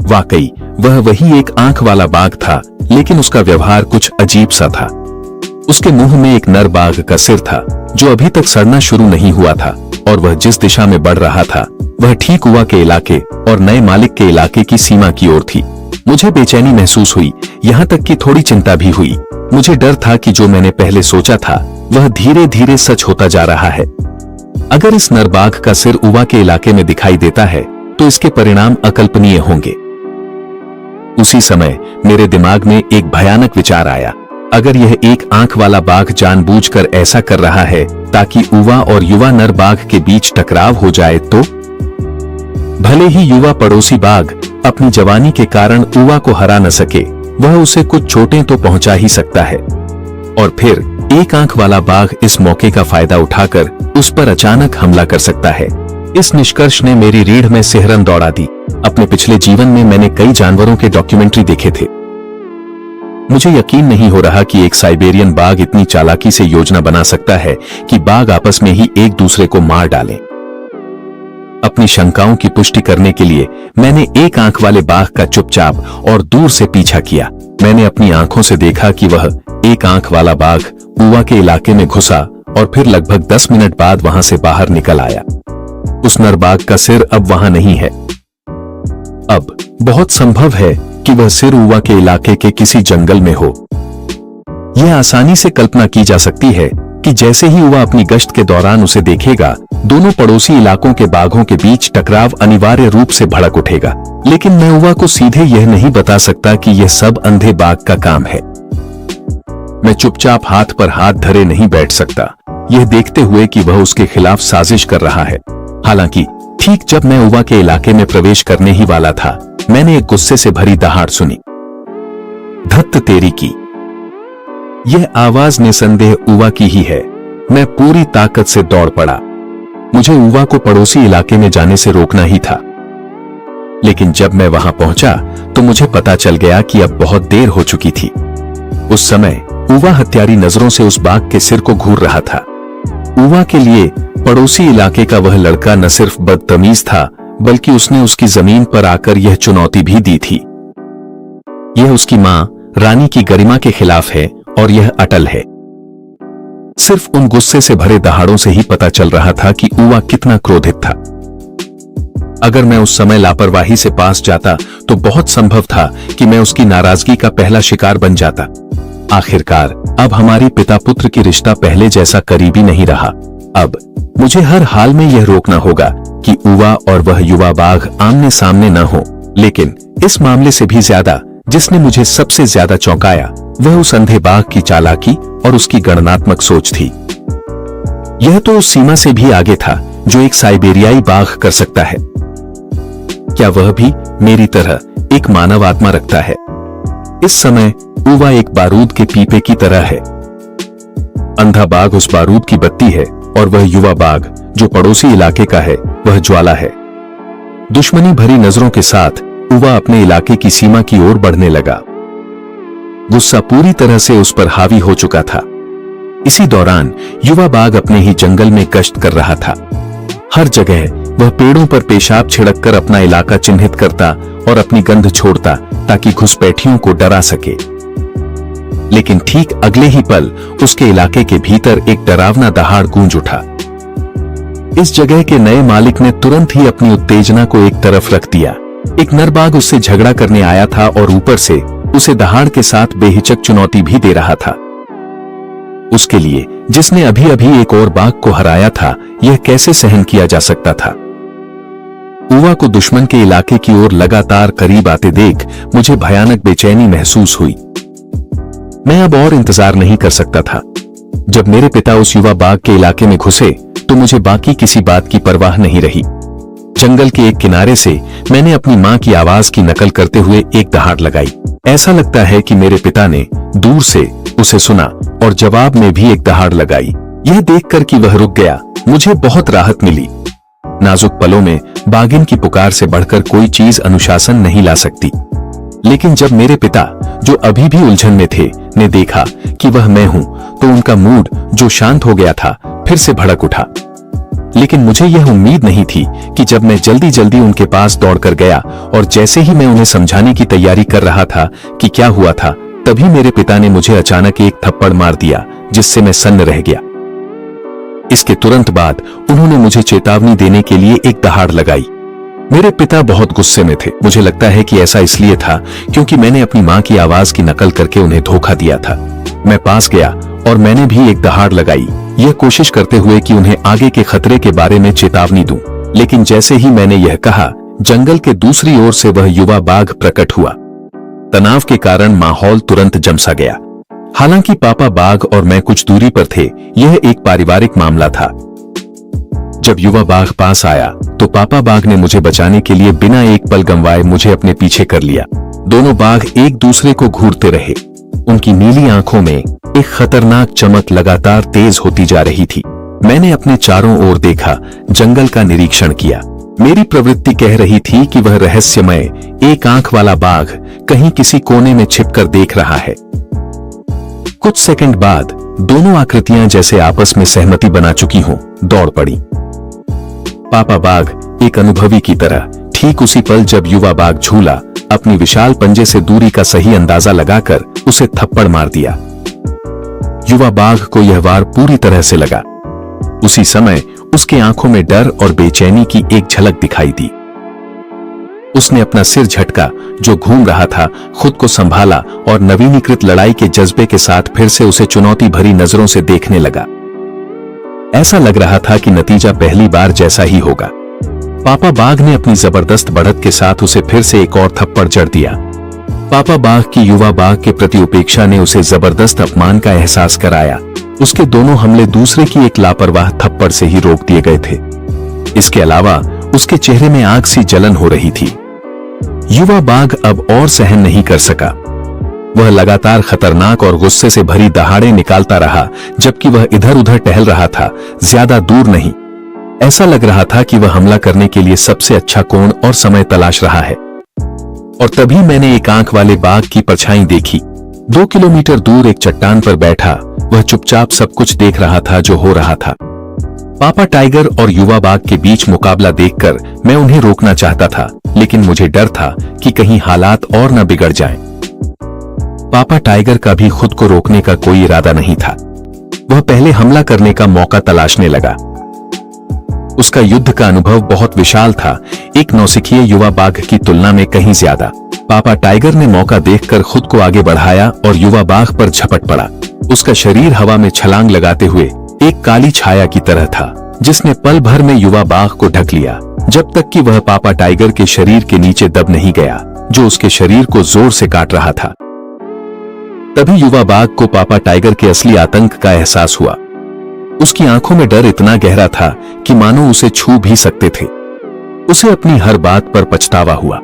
वाकई वह वही एक आंख वाला बाघ था, लेकिन उसका व्यवहार कुछ अजीब सा था। उसके मुंह में एक नर बाघ का सिर था जो अभी तक सड़ना शुरू नहीं हुआ था, और वह जिस दिशा में बढ़ रहा था वह ठीक उवा के इलाके और नए मालिक के इलाके की सीमा की ओर थी। मुझे बेचैनी महसूस हुई, यहाँ तक कि थोड़ी चिंता भी हुई। मुझे डर था कि जो मैंने पहले सोचा था वह धीरे धीरे सच होता जा रहा है। अगर इस नर बाघ का सिर उवा के इलाके में दिखाई देता है तो इसके परिणाम अकल्पनीय होंगे। उसी समय मेरे दिमाग में एक भयानक विचार आया। अगर यह एक आंख वाला बाघ जानबूझकर ऐसा कर रहा है ताकि युवा और युवा नर बाघ के बीच टकराव हो जाए तो? भले ही युवा पड़ोसी बाघ अपनी जवानी के कारण युवा को हरा न सके, वह उसे कुछ चोटें तो पहुंचा ही सकता है। और फिर एक आंख वाला बाघ इस मौके का फायदा उठाकर उस पर अचानक हमला कर सकता है। इस निष्कर्ष ने मेरी रीढ़ में सिहरन दौड़ा दी। अपने पिछले जीवन में मैंने कई जानवरों के डॉक्यूमेंट्री देखे थे। मुझे यकीन नहीं हो रहा कि एक साइबेरियन बाघ इतनी चालाकी से योजना बना सकता है कि बाघ आपस में ही एक दूसरे को मार डालें। अपनी शंकाओं की पुष्टि करने के लिए मैंने एक आंख वाले बाघ का चुपचाप और दूर से पीछा किया। मैंने अपनी आंखों से देखा कि वह एक आंख वाला बाघ युवा के इलाके में घुसा और फिर लगभग 10 मिनट बाद वहां से बाहर निकल आया। उस नर बाघ का सिर अब वहां नहीं है। अब बहुत संभव है कि वह सिर युवा के इलाके के किसी जंगल में हो। यह आसानी से कल्पना की जा सकती है कि जैसे ही युवा अपनी गश्त के दौरान उसे देखेगा, दोनों पड़ोसी इलाकों के बाघों के बीच टकराव अनिवार्य रूप से भड़क उठेगा। लेकिन मैं युवा को सीधे यह नहीं बता सकता कि यह सब अंधे बाघ का काम है। मैं चुपचाप हाथ पर हाथ धरे नहीं बैठ सकता, यह देखते हुए कि वह उसके खिलाफ साजिश कर रहा है। हालांकि ठीक जब मैं युवा के इलाके में प्रवेश करने ही वाला था, मैंने एक गुस्से से भरी दहाड़ सुनी। धत्त तेरी की! यह आवाज निसंदेह युवा की ही है। मैं पूरी ताकत से दौड़ पड़ा। मुझे युवा को पड़ोसी इलाके में जाने से रोकना ही था। लेकिन जब मैं वहां पहुंचा तो मुझे पता चल गया कि अब बहुत देर हो चुकी थी। उस समय युवा हत्यारी नजरों से उस बाघ के सिर को घूर रहा था। युवा के लिए पड़ोसी इलाके का वह लड़का न सिर्फ बदतमीज था, बल्कि उसने उसकी जमीन पर आकर यह चुनौती भी दी थी। यह उसकी मां रानी की गरिमा के खिलाफ है और यह अटल है। सिर्फ उन गुस्से से भरे दहाड़ों से ही पता चल रहा था कि युवा कितना क्रोधित था। अगर मैं उस समय लापरवाही से पास जाता तो बहुत संभव था कि मैं उसकी नाराजगी का पहला शिकार बन जाता। आखिरकार अब हमारी पिता पुत्र की रिश्ता पहले जैसा करीबी नहीं रहा। अब मुझे हर हाल में यह रोकना होगा कि युवा और वह युवा बाघ आमने सामने न हो। लेकिन इस मामले से भी ज्यादा जिसने मुझे सबसे ज्यादा चौंकाया, वह उस अंधे बाघ की चालाकी और उसकी गणनात्मक सोच थी। यह तो उस सीमा से भी आगे था जो एक साइबेरियाई बाघ कर सकता है। क्या वह भी मेरी तरह एक मानव आत्मा रखता है? इस समय युवा एक बारूद के पीपे की तरह है। अंधा बाघ उस बारूद की बत्ती है और वह युवा बाघ जो पड़ोसी इलाके का है, वह ज्वाला है। दुश्मनी भरी नजरों के साथ युवा अपने इलाके की सीमा की ओर बढ़ने लगा। गुस्सा पूरी तरह से उस पर हावी हो चुका था। इसी दौरान युवा बाघ अपने ही जंगल में गश्त कर रहा था। हर जगह वह पेड़ों पर पेशाब छिड़ककर अपना इलाका चिन्हित करता और अपनी गंध छोड़ता ताकि घुसपैठियों को डरा सके। लेकिन ठीक अगले ही पल उसके इलाके के भीतर एक डरावना दहाड़ गूंज उठा। इस जगह के नए मालिक ने तुरंत ही अपनी उत्तेजना को एक तरफ रख दिया। एक नर बाघ उससे झगड़ा करने आया था और ऊपर से उसे दहाड़ के साथ बेहिचक चुनौती भी दे रहा था। उसके लिए जिसने अभी अभी एक और बाघ को हराया था, यह कैसे सहन किया जा सकता था? युवा को दुश्मन के इलाके की ओर लगातार करीब आते देख मुझे भयानक बेचैनी महसूस हुई। मैं अब और इंतजार नहीं कर सकता था। जब मेरे पिता उस युवा बाघ के इलाके में घुसे तो मुझे बाकी किसी बात की परवाह नहीं रही। जंगल के एक किनारे से मैंने अपनी मां की आवाज की नकल करते हुए एक दहाड़ लगाई। ऐसा लगता है कि मेरे पिता ने दूर से उसे सुना और जवाब में भी एक दहाड़ लगाई। यह देखकर कि वह रुक गया, मुझे बहुत राहत मिली। नाजुक पलों में बाघिन की पुकार से बढ़कर कोई चीज अनुशासन नहीं ला सकती। लेकिन जब मेरे पिता, जो अभी भी उलझन में थे, ने देखा कि वह मैं हूं, तो उनका मूड जो शांत हो गया था फिर से भड़क उठा। लेकिन मुझे यह उम्मीद नहीं थी कि जब मैं जल्दी जल्दी उनके पास दौड़कर गया और जैसे ही मैं उन्हें समझाने की तैयारी कर रहा था कि क्या हुआ था, तभी मेरे पिता ने मुझे अचानक एक थप्पड़ मार दिया जिससे मैं सन्न रह गया। इसके तुरंत बाद उन्होंने मुझे चेतावनी देने के लिए एक दहाड़ लगाई। मेरे पिता बहुत गुस्से में थे। मुझे लगता है कि ऐसा इसलिए था क्योंकि मैंने अपनी मां की आवाज की नकल करके उन्हें धोखा दिया था। मैं पास गया और मैंने भी एक दहाड़ लगाई, यह कोशिश करते हुए कि उन्हें आगे के खतरे के बारे में चेतावनी दूं। लेकिन जैसे ही मैंने यह कहा, जंगल के दूसरी ओर से वह युवा बाघ प्रकट हुआ। तनाव के कारण माहौल तुरंत जमसा गया। हालांकि पापा बाघ और मैं कुछ दूरी पर थे, यह एक पारिवारिक मामला था। जब युवा बाघ पास आया तो पापा बाघ ने मुझे बचाने के लिए बिना एक पल गंवाए मुझे अपने पीछे कर लिया। दोनों बाघ एक दूसरे को घूरते रहे। उनकी नीली आंखों में एक खतरनाक चमक लगातार तेज होती जा रही थी। मैंने अपने चारों ओर देखा, जंगल का निरीक्षण किया। मेरी प्रवृत्ति कह रही थी कि वह रहस्यमय एक आंख वाला बाघ कहीं किसी कोने में छिपकर देख रहा है। कुछ सेकंड बाद दोनों आकृतियां जैसे आपस में सहमति बना चुकी हों, दौड़ पड़ी। पापा बाघ एक अनुभवी की तरह ठीक उसी पल जब युवा बाघ झूला, अपनी विशाल पंजे से दूरी का सही अंदाजा लगाकर उसे थप्पड़ मार दिया। युवा बाघ को यह वार पूरी तरह से लगा। उसी समय उसकी आंखों में डर और बेचैनी की एक झलक दिखाई दी। उसने अपना सिर झटका जो घूम रहा था, खुद को संभाला और नवीनीकृत लड़ाई के जज्बे के साथ फिर से उसे चुनौती भरी नजरों से देखने लगा। ऐसा लग रहा था कि नतीजा पहली बार जैसा ही होगा। पापा बाघ ने अपनी जबरदस्त बढ़त के साथ उसे फिर से एक और थप्पड़ जड़ दिया। पापा बाघ की युवा बाघ के प्रति उपेक्षा ने उसे जबरदस्त अपमान का एहसास कराया। उसके दोनों हमले दूसरे की एक लापरवाह थप्पड़ से ही रोक दिए गए थे। इसके अलावा उसके चेहरे में आग सी जलन हो रही थी। युवा बाघ अब और सहन नहीं कर सका। वह लगातार खतरनाक और गुस्से से भरी दहाड़े निकालता रहा, जबकि वह इधर उधर टहल रहा था, ज्यादा दूर नहीं। ऐसा लग रहा था कि वह हमला करने के लिए सबसे अच्छा कोण और समय तलाश रहा है। और तभी मैंने एक आंख वाले बाघ की परछाई देखी। 2 किलोमीटर दूर एक चट्टान पर बैठा वह चुपचाप सब कुछ देख रहा था जो हो रहा था। पापा टाइगर और युवा बाघ के बीच मुकाबला देखकर मैं उन्हें रोकना चाहता था, लेकिन मुझे डर था कि कहीं हालात और न बिगड़ जाएं। पापा टाइगर का भी खुद को रोकने का कोई इरादा नहीं था। वह पहले हमला करने का मौका तलाशने लगा। उसका युद्ध का अनुभव बहुत विशाल था, एक नौसिखिए युवा बाघ की तुलना में कहीं ज्यादा। पापा टाइगर ने मौका देखकर खुद को आगे बढ़ाया और युवा बाघ पर झपट पड़ा। उसका शरीर हवा में छलांग लगाते हुए एक काली छाया की तरह था, जिसने पल भर में युवा बाघ को ढक लिया, जब तक कि वह पापा टाइगर के शरीर के नीचे दब नहीं गया, जो उसके शरीर को जोर से काट रहा था। तभी युवा बाघ को पापा टाइगर के असली आतंक का एहसास हुआ। उसकी आंखों में डर इतना गहरा था कि मानो उसे छू भी सकते थे। उसे अपनी हर बात पर पछतावा हुआ।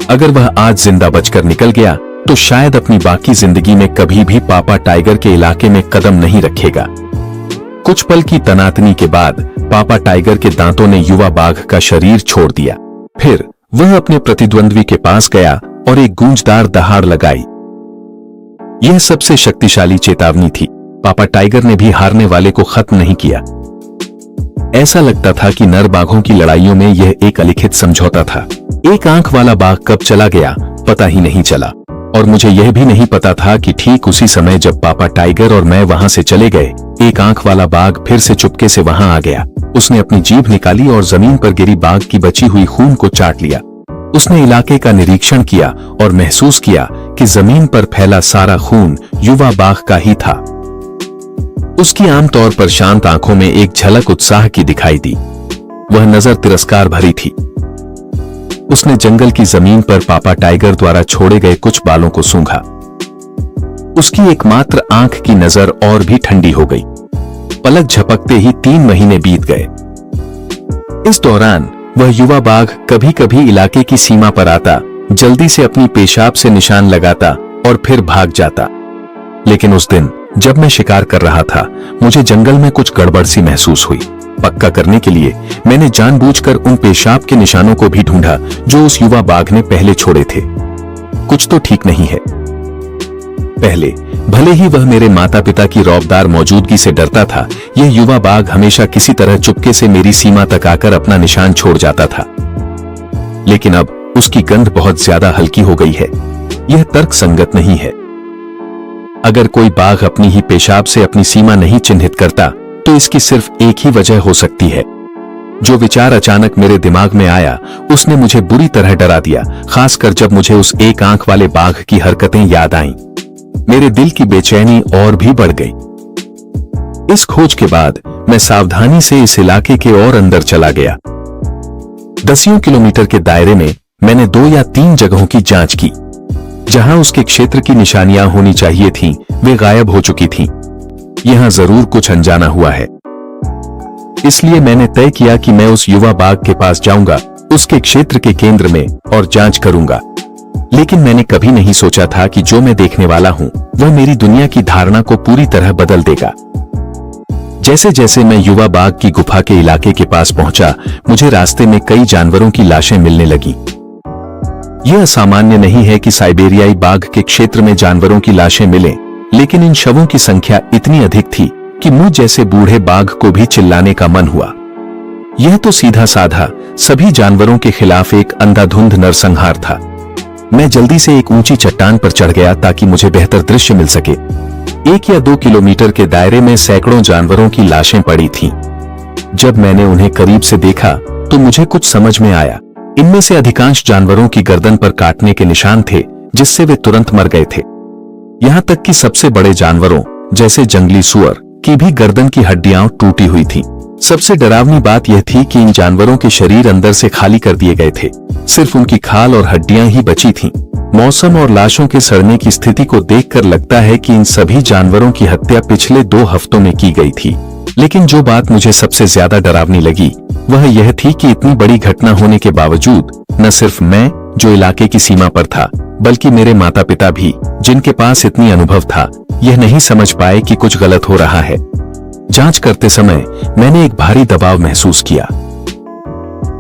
अगर वह आज जिंदा बचकर निकल गया तो शायद अपनी बाकी जिंदगी में कभी भी पापा टाइगर के इलाके में कदम नहीं रखेगा। कुछ पल की तनातनी के बाद पापा टाइगर के दांतों ने युवा बाघ का शरीर छोड़ दिया। फिर वह अपने प्रतिद्वंद्वी के पास गया और एक गूंजदार दहाड़ लगाई। यह सबसे शक्तिशाली चेतावनी थी। पापा टाइगर ने भी हारने वाले को खत्म नहीं किया। ऐसा लगता था कि नर बाघों की लड़ाइयों में यह एक अलिखित समझौता था। एक आंख वाला बाघ कब चला गया पता ही नहीं चला, और मुझे यह भी नहीं पता था कि ठीक उसी समय जब पापा टाइगर और मैं वहां से चले गए, एक आंख वाला बाघ फिर से चुपके से वहां आ गया। उसने अपनी जीभ निकाली और जमीन पर गिरी बाघ की बची हुई खून को चाट लिया। उसने इलाके का निरीक्षण किया और महसूस किया कि जमीन पर फैला सारा खून युवा बाघ का ही था। उसकी आमतौर पर शांत आंखों में एक झलक उत्साह की दिखाई दी। वह नजर तिरस्कार भरी थी। उसने जंगल की जमीन पर पापा टाइगर द्वारा छोड़े गए कुछ बालों को सूंघा। उसकी एकमात्र आंख की नजर और भी ठंडी हो गई। पलक झपकते ही 3 महीने बीत गए। इस दौरान वह युवा बाघ कभी कभी इलाके की सीमा पर आता, जल्दी से अपनी पेशाब से निशान लगाता और फिर भाग जाता। लेकिन उस दिन जब मैं शिकार कर रहा था, मुझे जंगल में कुछ गड़बड़ सी महसूस हुई। पक्का करने के लिए मैंने जानबूझकर उन पेशाब के निशानों को भी ढूंढा जो उस युवा बाघ ने पहले छोड़े थे। कुछ तो ठीक नहीं है। पहले भले ही वह मेरे माता पिता की रौबदार मौजूदगी से डरता था, यह युवा बाघ हमेशा किसी तरह चुपके से मेरी सीमा तक आकर अपना निशान छोड़ जाता था। लेकिन अब उसकी गंध बहुत ज्यादा हल्की हो गई है। यह तर्क संगत नहीं है। अगर कोई बाघ अपनी ही पेशाब से अपनी सीमा नहीं चिन्हित करता तो इसकी सिर्फ एक ही वजह हो सकती है। जो विचार अचानक मेरे दिमाग में आया उसने मुझे बुरी तरह डरा दिया, खासकर जब मुझे उस एक आंख वाले बाघ की हरकतें याद आईं। मेरे दिल की बेचैनी और भी बढ़ गई। इस खोज के बाद मैं सावधानी से इस इलाके के और अंदर चला गया। दसियों किलोमीटर के दायरे में मैंने 2 या 3 जगहों की जांच की। जहां उसके क्षेत्र की निशानियां होनी चाहिए थीं, वे गायब हो चुकी थीं। यहां जरूर कुछ अनजाना हुआ है। इसलिए मैंने तय किया कि मैं उस युवा बाघ के पास जाऊंगा, उसके क्षेत्र के केंद्र में, और जांच करूंगा। लेकिन मैंने कभी नहीं सोचा था कि जो मैं देखने वाला हूं वह मेरी दुनिया की धारणा को पूरी तरह बदल देगा। जैसे जैसे मैं युवा बाघ की गुफा के इलाके के पास पहुंचा, मुझे रास्ते में कई जानवरों की लाशें मिलने लगी। यह असामान्य नहीं है कि साइबेरियाई बाघ के क्षेत्र में जानवरों की लाशें मिलें, लेकिन इन शवों की संख्या इतनी अधिक थी कि मुझ जैसे बूढ़े बाघ को भी चिल्लाने का मन हुआ। यह तो सीधा साधा सभी जानवरों के खिलाफ एक अंधाधुंध नरसंहार था। मैं जल्दी से एक ऊंची चट्टान पर चढ़ गया ताकि मुझे बेहतर दृश्य मिल सके। 1 या 2 किलोमीटर के दायरे में सैकड़ों जानवरों की लाशें पड़ी थीं। जब मैंने उन्हें करीब से देखा तो मुझे कुछ समझ में आया। इनमें से अधिकांश जानवरों की गर्दन पर काटने के निशान थे, जिससे वे तुरंत मर गए थे। यहां तक कि सबसे बड़े जानवरों जैसे जंगली सुअर की भी गर्दन की हड्डियां टूटी हुई थीं। सबसे डरावनी बात यह थी कि इन जानवरों के शरीर अंदर से खाली कर दिए गए थे, सिर्फ उनकी खाल और हड्डियां ही बची थीं। मौसम और लाशों के सड़ने की स्थिति को देखकर लगता है कि इन सभी जानवरों की हत्या पिछले 2 हफ्तों में की गई थी। लेकिन जो बात मुझे सबसे ज्यादा डरावनी लगी वह यह थी कि इतनी बड़ी घटना होने के बावजूद न सिर्फ मैं, जो इलाके की सीमा पर था, बल्कि मेरे माता पिता भी, जिनके पास इतनी अनुभव था, यह नहीं समझ पाए कि कुछ गलत हो रहा है। जांच करते समय मैंने एक भारी दबाव महसूस किया।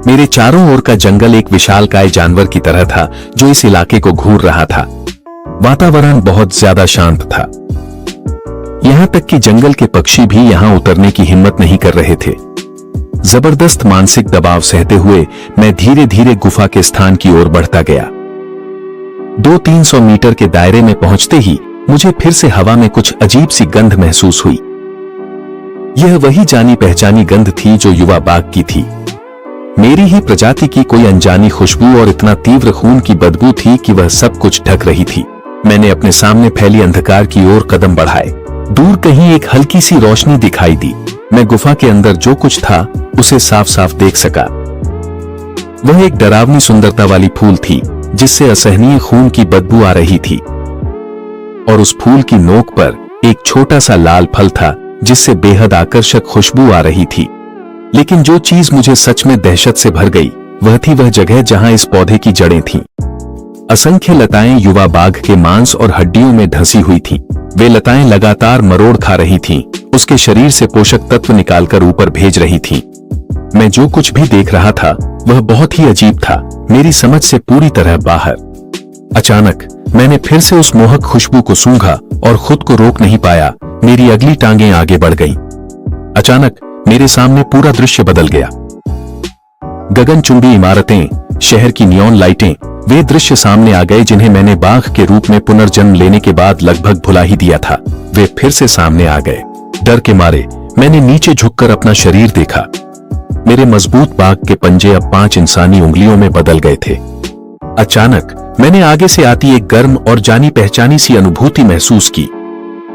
मेरे चारों ओर का जंगल एक विशालकाय जानवर की तरह था जो इस इलाके को घूर रहा था। वातावरण बहुत ज्यादा शांत था। यहां तक कि जंगल के पक्षी भी यहां उतरने की हिम्मत नहीं कर रहे थे। जबरदस्त मानसिक दबाव सहते हुए मैं धीरे धीरे गुफा के स्थान की ओर बढ़ता गया। 200-300 मीटर के दायरे में पहुंचते ही मुझे फिर से हवा में कुछ अजीब सी गंध महसूस हुई। यह वही जानी पहचानी गंध थी जो युवा बाघ की थी। मेरी ही प्रजाति की कोई अनजानी खुशबू और इतना तीव्र खून की बदबू थी कि वह सब कुछ ढक रही थी। मैंने अपने सामने फैली अंधकार की ओर कदम बढ़ाए। दूर कहीं एक हल्की सी रोशनी दिखाई दी। मैं गुफा के अंदर जो कुछ था उसे साफ साफ देख सका। वह एक डरावनी सुंदरता वाली फूल थी जिससे असहनीय खून की बदबू आ रही थी, और उस फूल की नोक पर एक छोटा सा लाल फल था जिससे बेहद आकर्षक खुशबू आ रही थी। लेकिन जो चीज मुझे सच में दहशत से भर गई वह थी वह जगह जहां इस पौधे की जड़ें थीं। असंख्य लताएं युवा बाघ के मांस और हड्डियों में धंसी हुई थीं। वे लताएं लगातार मरोड़ खा रही थीं, उसके शरीर से पोषक तत्व निकालकर ऊपर भेज रही थीं। मैं जो कुछ भी देख रहा था वह बहुत ही अजीब था, मेरी समझ से पूरी तरह बाहर। अचानक मैंने फिर से उस मोहक खुशबू को सूंघा और खुद को रोक नहीं पाया। मेरी अगली टांगें आगे बढ़ गईं। अचानक मेरे सामने पूरा दृश्य बदल गया। गगनचुंबी इमारतें, शहर की नियॉन लाइटें, वे दृश्य सामने आ गए जिन्हें मैंने बाघ के रूप में पुनर्जन्म लेने के बाद लगभग भुला ही दिया था। वे फिर से सामने आ गए। डर के मारे मैंने नीचे झुककर अपना शरीर देखा। मेरे मजबूत बाघ के पंजे अब 5 इंसानी उंगलियों में बदल गए थे। अचानक मैंने आगे से आती एक गर्म और जानी पहचानी सी अनुभूति महसूस की।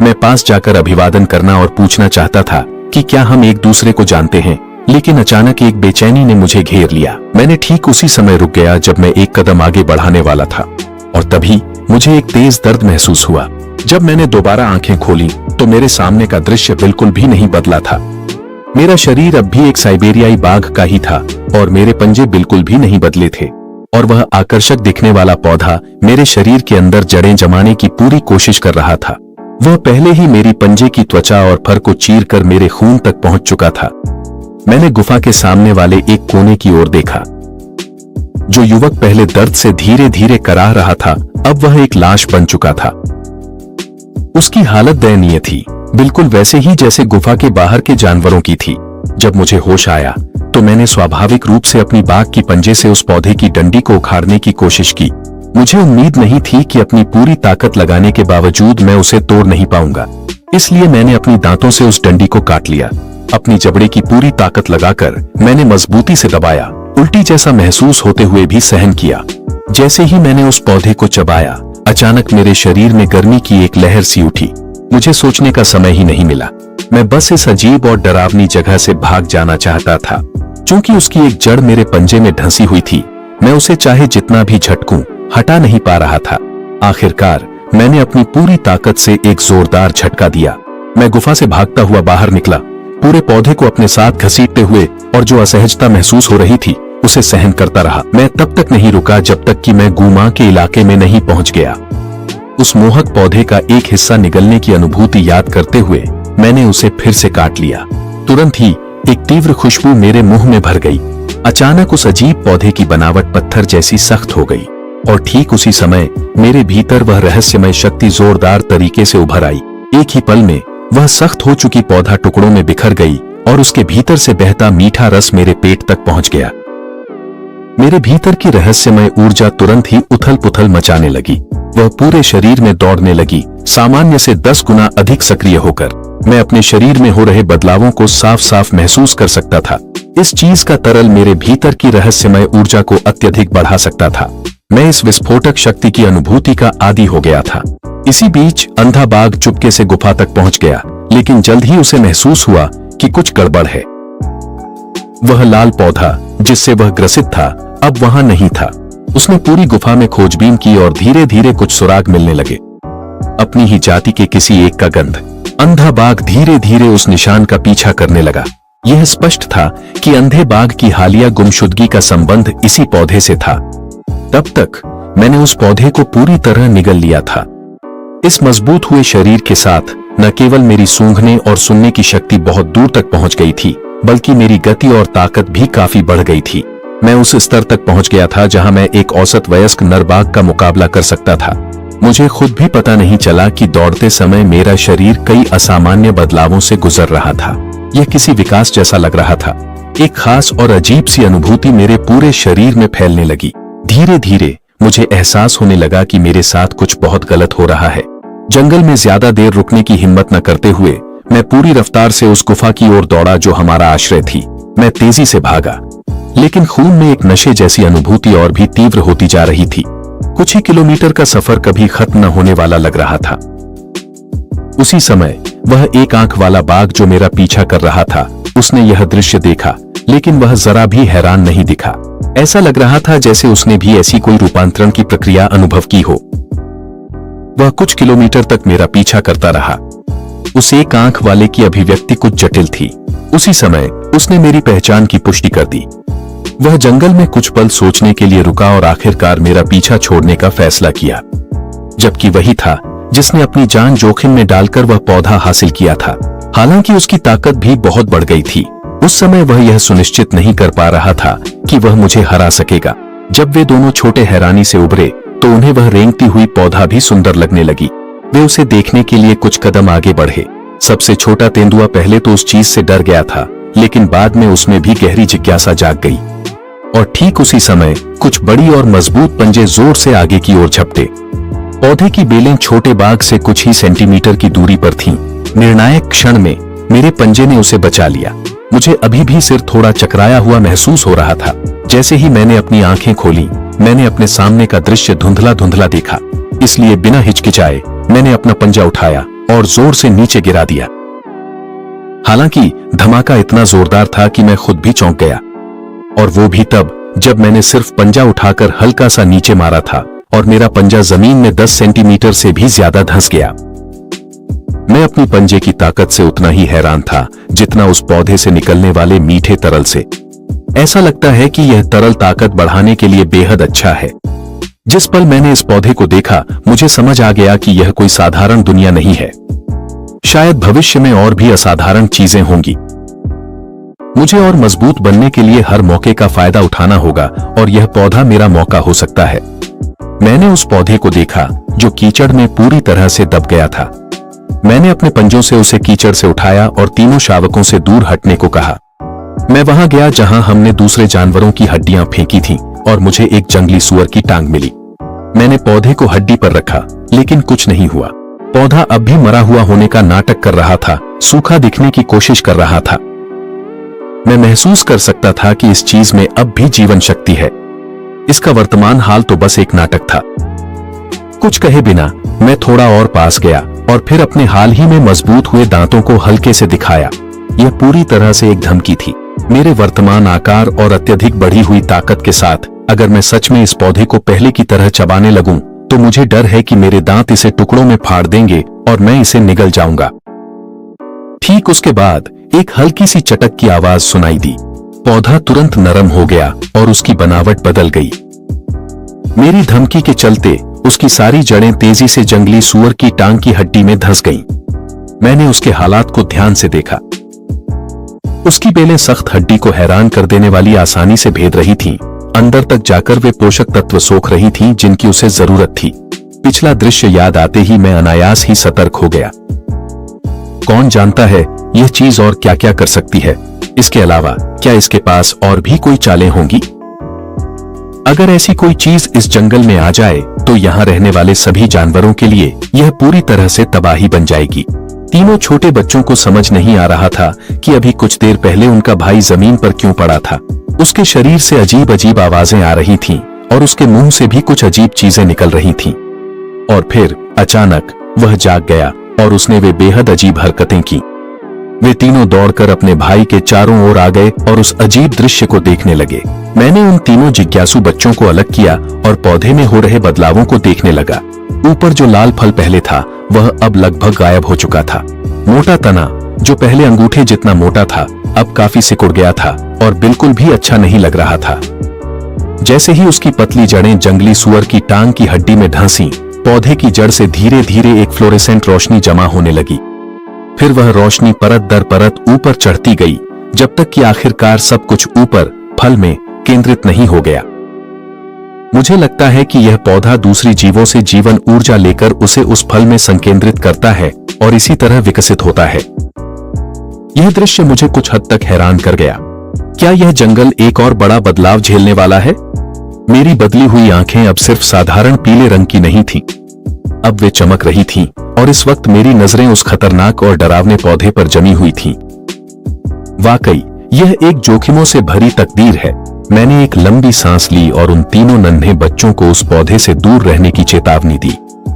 मैं पास जाकर अभिवादन करना और पूछना चाहता था कि क्या हम एक दूसरे को जानते हैं, लेकिन अचानक एक बेचैनी ने मुझे घेर लिया। मैंने ठीक उसी समय रुक गया जब मैं एक कदम आगे बढ़ाने वाला था, और तभी मुझे एक तेज दर्द महसूस हुआ। जब मैंने दोबारा आंखें खोली तो मेरे सामने का दृश्य बिल्कुल भी नहीं बदला था। मेरा शरीर अब भी एक साइबेरियाई बाघ का ही था और मेरे पंजे बिल्कुल भी नहीं बदले थे, और वह आकर्षक दिखने वाला पौधा मेरे शरीर के अंदर जड़ें जमाने की पूरी कोशिश कर रहा था। वह पहले ही मेरी पंजे की त्वचा और फर को चीरकर मेरे खून तक पहुंच चुका था। मैंने गुफा के सामने वाले एक कोने की ओर देखा। जो युवक पहले दर्द से धीरे धीरे कराह रहा था, अब वह एक लाश बन चुका था। उसकी हालत दयनीय थी, बिल्कुल वैसे ही जैसे गुफा के बाहर के जानवरों की थी। जब मुझे होश आया तो मैंने स्वाभाविक रूप से अपनी बाघ की पंजे से उस पौधे की डंडी को उखाड़ने की कोशिश की। मुझे उम्मीद नहीं थी कि अपनी पूरी ताकत लगाने के बावजूद मैं उसे तोड़ नहीं पाऊंगा, इसलिए मैंने अपनी दांतों से उस डंडी को काट लिया। अपनी जबड़े की पूरी ताकत लगाकर मैंने मजबूती से दबाया। उल्टी जैसा महसूस होते हुए भी सहन किया। जैसे ही मैंने उस पौधे को चबाया, अचानक मेरे शरीर में गर्मी की एक लहर सी उठी। मुझे सोचने का समय ही नहीं मिला। मैं बस इस अजीब और डरावनी जगह से भाग जाना चाहता था। चूंकि उसकी एक जड़ मेरे पंजे में धंसी हुई थी, मैं उसे चाहे जितना भी झटकूं, हटा नहीं पा रहा था। आखिरकार मैंने अपनी पूरी ताकत से एक जोरदार झटका दिया। मैं गुफा से भागता हुआ बाहर निकला, पूरे पौधे को अपने साथ घसीटते हुए, और जो असहजता महसूस हो रही थी उसे सहन करता रहा। मैं तब तक नहीं रुका जब तक कि मैं गुमा के इलाके में नहीं पहुंच गया। उस मोहक पौधे का एक हिस्सा निगलने की अनुभूति याद करते हुए मैंने उसे फिर से काट लिया। तुरंत ही एक तीव्र खुशबू मेरे मुंह में भर गई। अचानक उस अजीब पौधे की बनावट पत्थर जैसी सख्त हो गई, और ठीक उसी समय मेरे भीतर वह रहस्यमय शक्ति जोरदार तरीके से उभर आई। एक ही पल में वह सख्त हो चुकी पौधा टुकड़ों में बिखर गई और उसके भीतर से बहता मीठा रस मेरे पेट तक पहुंच गया। मेरे भीतर की रहस्यमय ऊर्जा तुरंत ही उथल पुथल मचाने लगी। वह पूरे शरीर में दौड़ने लगी, सामान्य से 10 गुना अधिक सक्रिय होकर। मैं अपने शरीर में हो रहे बदलावों को साफ साफ महसूस कर सकता था। इस चीज का तरल मेरे भीतर की रहस्यमय ऊर्जा को अत्यधिक बढ़ा सकता था। मैं इस विस्फोटक शक्ति की अनुभूति का आदी हो गया था। इसी बीच अंधा बाघ चुपके से गुफा तक पहुंच गया, लेकिन जल्द ही उसे महसूस हुआ कि कुछ गड़बड़ है। वह लाल पौधा जिससे वह ग्रसित था अब वहां नहीं था। उसने पूरी गुफा में खोजबीन की और धीरे धीरे कुछ सुराग मिलने लगे, अपनी ही जाति के किसी एक का गंध। अंधा बाघ धीरे धीरे उस निशान का पीछा करने लगा। यह स्पष्ट था कि अंधे बाघ की हालिया गुमशुदगी का संबंध इसी पौधे से था। तब तक मैंने उस पौधे को पूरी तरह निगल लिया था। इस मजबूत हुए शरीर के साथ न केवल मेरी सूंघने और सुनने की शक्ति बहुत दूर तक पहुंच गई थी, बल्कि मेरी गति और ताकत भी काफी बढ़ गई थी। मैं उस स्तर तक पहुंच गया था जहां मैं एक औसत वयस्क नर बाघ का मुकाबला कर सकता था। मुझे खुद भी पता नहीं चला कि दौड़ते समय मेरा शरीर कई असामान्य बदलावों से गुजर रहा था। यह किसी विकास जैसा लग रहा था। एक खास और अजीब सी अनुभूति मेरे पूरे शरीर में फैलने लगी। धीरे धीरे मुझे एहसास होने लगा कि मेरे साथ कुछ बहुत गलत हो रहा है। जंगल में ज्यादा देर रुकने की हिम्मत न करते हुए मैं पूरी रफ्तार से उस गुफा की ओर दौड़ा जो हमारा आश्रय थी। मैं तेजी से भागा, लेकिन खून में एक नशे जैसी अनुभूति और भी तीव्र होती जा रही थी। कुछ ही किलोमीटर का सफर कभी खत्म न होने वाला लग रहा था। उसी समय वह एक आंख वाला बाघ जो मेरा पीछा कर रहा था, उसने यह दृश्य देखा, लेकिन वह जरा भी हैरान नहीं दिखा। ऐसा लग रहा था जैसे उसने भी ऐसी कोई रूपांतरण की प्रक्रिया अनुभव की हो। वह कुछ किलोमीटर तक मेरा पीछा करता रहा। उस एक आंख वाले की अभिव्यक्ति कुछ जटिल थी। उसी समय उसने मेरी पहचान की पुष्टि कर दी। वह जंगल में कुछ पल सोचने के लिए रुका और आखिरकार मेरा पीछा छोड़ने का फैसला किया, जबकि वही था जिसने अपनी जान जोखिम में डालकर वह पौधा हासिल किया था। हालांकि उसकी ताकत भी बहुत बढ़ गई थी, उस समय वह यह सुनिश्चित नहीं कर पा रहा था कि वह मुझे हरा सकेगा। जब वे दोनों छोटे हैरानी से उभरे तो उन्हें वह रेंगती हुई पौधा भी सुंदर लगने लगी। वे उसे देखने के लिए कुछ कदम आगे बढ़े। सबसे छोटा तेंदुआ पहले तो उस चीज से डर गया था, लेकिन बाद में उसमें भी गहरी जिज्ञासा जाग गई। और ठीक उसी समय कुछ बड़ी और मजबूत पंजे जोर से आगे की ओर झपटे। पौधे की बेलें छोटे बाघ से कुछ ही सेंटीमीटर की दूरी पर थीं। निर्णायक क्षण में मेरे पंजे ने उसे बचा लिया। मुझे अभी भी सिर थोड़ा चकराया हुआ महसूस हो रहा था। जैसे ही मैंने अपनी आंखें खोली, मैंने अपने सामने का दृश्य धुंधला धुंधला देखा। इसलिए बिना हिचकिचाए मैंने अपना पंजा उठाया और जोर से नीचे गिरा दिया। हालांकि धमाका इतना जोरदार था कि मैं खुद भी चौंक गया, और वो भी तब जब मैंने सिर्फ पंजा उठाकर हल्का सा नीचे मारा था और मेरा पंजा जमीन में 10 सेंटीमीटर से भी ज्यादा धंस गया। मैं अपनी पंजे की ताकत से उतना ही हैरान था जितना उस पौधे से निकलने वाले मीठे तरल से। ऐसा लगता है कि यह तरल ताकत बढ़ाने के लिए बेहद अच्छा है। जिस पल मैंने इस पौधे को देखा, मुझे समझ आ गया कि यह कोई साधारण दुनिया नहीं है। शायद भविष्य में और भी असाधारण चीजें होंगी। मुझे और मजबूत बनने के लिए हर मौके का फायदा उठाना होगा, और यह पौधा मेरा मौका हो सकता है। मैंने उस पौधे को देखा जो कीचड़ में पूरी तरह से दब गया था। मैंने अपने पंजों से उसे कीचड़ से उठाया और तीनों शावकों से दूर हटने को कहा। मैं वहां गया जहां हमने दूसरे जानवरों की हड्डियां फेंकी थीं, और मुझे एक जंगली सुअर की टांग मिली। मैंने पौधे को हड्डी पर रखा, लेकिन कुछ नहीं हुआ। पौधा अब भी मरा हुआ होने का नाटक कर रहा था, सूखा दिखने की कोशिश कर रहा था। मैं महसूस कर सकता था कि इस चीज में अब भी जीवन शक्ति है। इसका वर्तमान हाल तो बस एक नाटक था। कुछ कहे बिना मैं थोड़ा और पास गया और फिर अपने हाल ही में मजबूत हुए दांतों को हल्के से दिखाया। यह पूरी तरह से एक धमकी थी। मेरे वर्तमान आकार और अत्यधिक बढ़ी हुई ताकत के साथ अगर मैं सच में इस पौधे को पहले की तरह चबाने लगूं, तो मुझे डर है कि मेरे दांत इसे टुकड़ों में फाड़ देंगे और मैं इसे निगल जाऊंगा। ठीक उसके बाद एक हल्की सी चटक की आवाज सुनाई दी। पौधा तुरंत नरम हो गया और उसकी बनावट बदल गई। मेरी धमकी के चलते उसकी सारी जड़ें तेजी से जंगली सूअर की टांग की हड्डी में धंस गईं। मैंने उसके हालात को ध्यान से देखा। उसकी बेलें सख्त हड्डी को हैरान कर देने वाली आसानी से भेद रही थीं। अंदर तक जाकर वे पोषक तत्व सोख रही थीं जिनकी उसे जरूरत थी। पिछला दृश्य याद आते ही मैं अनायास ही सतर्क हो गया। कौन जानता है यह चीज और क्या क्या कर सकती है। इसके अलावा क्या इसके पास और भी कोई चालें होंगी? अगर ऐसी कोई चीज इस जंगल में आ जाए तो यहाँ रहने वाले सभी जानवरों के लिए यह पूरी तरह से तबाही बन जाएगी। तीनों छोटे बच्चों को समझ नहीं आ रहा था कि अभी कुछ देर पहले उनका भाई जमीन पर क्यों पड़ा था। उसके शरीर से अजीब अजीब आवाजें आ रही थीं और उसके मुंह से भी कुछ अजीब चीजें निकल रही थीं। और फिर अचानक वह जाग गया और उसने वे बेहद अजीब हरकतें की। वे तीनों दौड़कर अपने भाई के चारों ओर आ गए और उस अजीब दृश्य को देखने लगे। मैंने उन तीनों जिज्ञासु बच्चों को अलग किया और पौधे में हो रहे बदलावों को देखने लगा। ऊपर जो लाल फल पहले था वह अब लगभग गायब हो चुका था। मोटा तना जो पहले अंगूठे जितना मोटा था अब काफी सिकुड़ गया था और बिल्कुल भी अच्छा नहीं लग रहा था। जैसे ही उसकी पतली जड़ें जंगली सूअर की टांग की हड्डी में ढंसी, पौधे की जड़ से धीरे धीरे एक फ्लोरेसेंट रोशनी जमा होने लगी। फिर वह रोशनी परत दर परत ऊपर चढ़ती गई जब तक कि आखिरकार सब कुछ ऊपर फल में केंद्रित नहीं हो गया। मुझे लगता है कि यह पौधा दूसरी जीवों से जीवन ऊर्जा लेकर उसे उस फल में संकेंद्रित करता है और इसी तरह विकसित होता है। यह दृश्य मुझे कुछ हद तक हैरान कर गया। क्या यह जंगल एक और बड़ा बदलाव झेलने वाला है? मेरी बदली हुई आंखें अब सिर्फ साधारण पीले रंग की नहीं थीं। अब वे चमक रही थीं और इस वक्त मेरी नजरें उस खतरनाक और डरावने पौधे पर जमी हुई थीं। वाकई यह एक जोखिमों से भरी तकदीर है। मैंने एक लंबी सांस ली और उन तीनों नन्हे बच्चों को उस पौधे से दूर रहने की चेतावनी दी।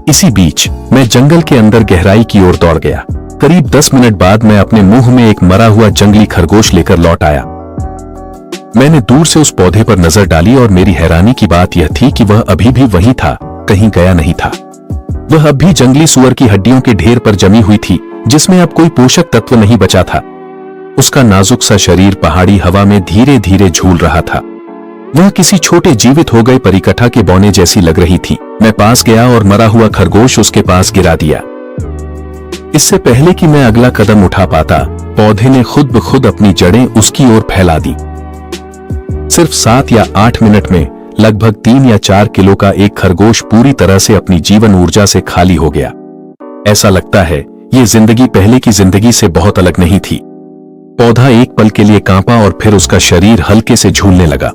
इसी बीच मैं जंगल के अंदर गहराई की ओर दौड़ गया। करीब 10 मिनट बाद मैं अपने मुंह में एक मरा हुआ जंगली खरगोश लेकर लौट आया। मैंने दूर से उस पौधे पर नजर डाली और मेरी हैरानी की बात यह थी कि वह अभी भी वहीं था, कहीं गया नहीं था। वह अब भी जंगली सूअर की हड्डियों के ढेर पर जमी हुई थी जिसमें अब कोई पोषक तत्व नहीं बचा था। उसका नाजुक सा शरीर पहाड़ी हवा में धीरे धीरे झूल रहा था। वह किसी छोटे जीवित हो गए परिकठा के बौने जैसी लग रही थी। मैं पास गया और मरा हुआ खरगोश उसके पास गिरा दिया। इससे पहले कि मैं अगला कदम उठा पाता, पौधे ने खुद ब खुद अपनी जड़ें उसकी ओर फैला दी। सिर्फ 7 या 8 मिनट में लगभग 3 या 4 किलो का एक खरगोश पूरी तरह से अपनी जीवन ऊर्जा से खाली हो गया। ऐसा लगता है ये जिंदगी पहले की जिंदगी से बहुत अलग नहीं थी। पौधा एक पल के लिए कांपा और फिर उसका शरीर हल्के से झूलने लगा।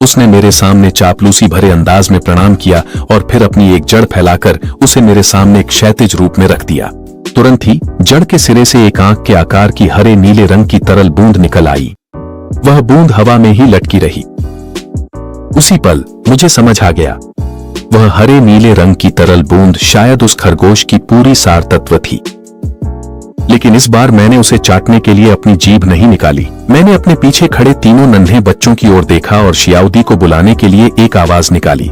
उसने मेरे सामने चापलूसी भरे अंदाज में प्रणाम किया और फिर अपनी एक जड़ फैलाकर उसे मेरे सामने एक क्षैतिज रूप में रख दिया। तुरंत ही जड़ के सिरे से एक आंख के आकार की हरे नीले रंग की तरल बूंद निकल आई। वह बूंद हवा में ही लटकी रही। उसी पल मुझे समझ आ गया, वह हरे नीले रंग की तरल बूंद शायद उस खरगोश की पूरी सार तत्व थी। लेकिन इस बार मैंने उसे चाटने के लिए अपनी जीभ नहीं निकाली। मैंने अपने पीछे खड़े तीनों नन्हे बच्चों की ओर देखा और शियाओदी को बुलाने के लिए एक आवाज निकाली।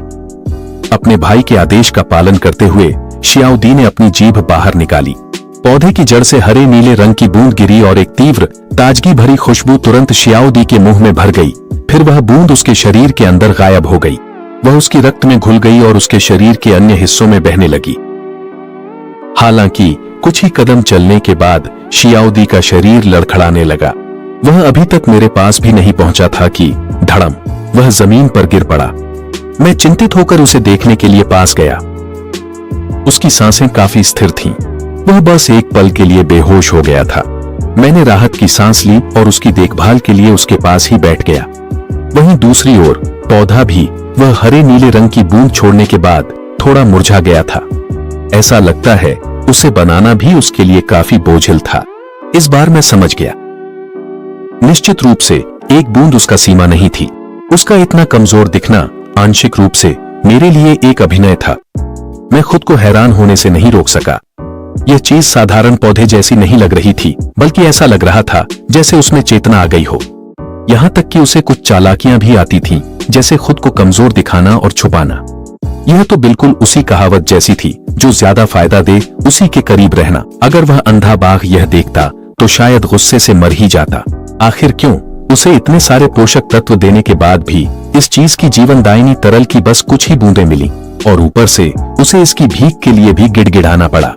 अपने भाई के आदेश का पालन करते हुए शियाओदी ने अपनी जीभ बाहर निकाली। पौधे की जड़ से हरे नीले रंग की बूंद गिरी और एक तीव्र ताजगी भरी खुशबू तुरंत शियाओदी के मुंह में भर गई। फिर वह बूंद उसके शरीर के अंदर गायब हो गई। वह उसकी रक्त में घुल गई और उसके शरीर के अन्य हिस्सों में बहने लगी। हालांकि कुछ ही कदम चलने के बाद शियाओदी का शरीर लड़खड़ाने लगा। वह अभी तक मेरे पास भी नहीं पहुंचा था कि धड़म वह जमीन पर गिर पड़ा। मैं चिंतित होकर उसे देखने के लिए पास गया। उसकी सांसें काफी स्थिर थीं। वह बस एक पल के लिए बेहोश हो गया था। मैंने राहत की सांस ली और उसकी देखभाल के लिए उसके पास ही बैठ गया। वहीं दूसरी ओर पौधा भी वह हरे नीले रंग की बूंद छोड़ने के बाद थोड़ा मुरझा गया था। ऐसा लगता है उसे बनाना भी उसके लिए काफी बोझिल था। इस बार मैं समझ गया, निश्चित रूप से एक बूंद उसका सीमा नहीं थी। उसका इतना कमजोर दिखना आंशिक रूप से मेरे लिए एक अभिनय था। मैं खुद को हैरान होने से नहीं रोक सका। यह चीज साधारण पौधे जैसी नहीं लग रही थी, बल्कि ऐसा लग रहा था जैसे उसमें चेतना आ गई हो। यहां तक कि उसे कुछ चालाकियां भी आती थीं, जैसे खुद को कमजोर दिखाना और छुपाना। यह तो बिल्कुल उसी कहावत जैसी थी, जो ज्यादा फायदा दे उसी के करीब रहना। अगर वह अंधा बाघ यह देखता तो शायद गुस्से से मर ही जाता। आखिर क्यों उसे इतने सारे पोषक तत्व देने के बाद भी इस चीज की जीवनदायिनी तरल की बस कुछ ही बूंदें मिली, और ऊपर से उसे इसकी भीख के लिए भी गिड़गिड़ाना पड़ा।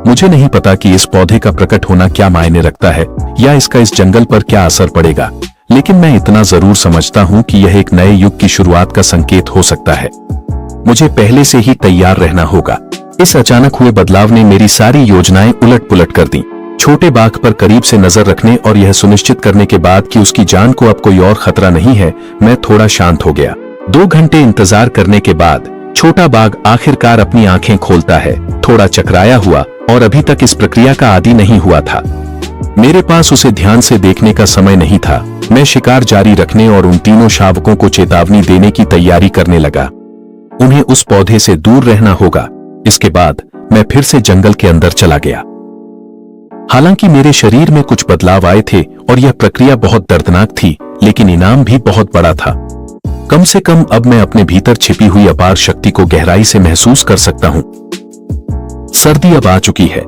मुझे नहीं पता कि इस पौधे का प्रकट होना क्या मायने रखता है या इसका इस जंगल पर क्या असर पड़ेगा, लेकिन मैं इतना जरूर समझता हूँ कि यह एक नए युग की शुरुआत का संकेत हो सकता है। मुझे पहले से ही तैयार रहना होगा। इस अचानक हुए बदलाव ने मेरी सारी योजनाएं उलट-पुलट कर दी। छोटे बाघ पर करीब से नजर रखने और यह सुनिश्चित करने के बाद कि उसकी जान को अब कोई और खतरा नहीं है, मैं थोड़ा शांत हो गया। 2 घंटे इंतजार करने के बाद छोटा बाघ आखिरकार अपनी आंखें खोलता है, थोड़ा चकराया हुआ और अभी तक इस प्रक्रिया का आदी नहीं हुआ था। मेरे पास उसे ध्यान से देखने का समय नहीं था। मैं शिकार जारी रखने और उन तीनों शावकों को चेतावनी देने की तैयारी करने लगा। उन्हें उस पौधे से दूर रहना होगा। इसके बाद मैं फिर से जंगल के अंदर चला गया। हालांकि मेरे शरीर में कुछ बदलाव आए थे और यह प्रक्रिया बहुत दर्दनाक थी, लेकिन इनाम भी बहुत बड़ा था। कम से कम अब मैं अपने भीतर छिपी हुई अपार शक्ति को गहराई से महसूस कर सकता हूं। सर्दी अब आ चुकी है।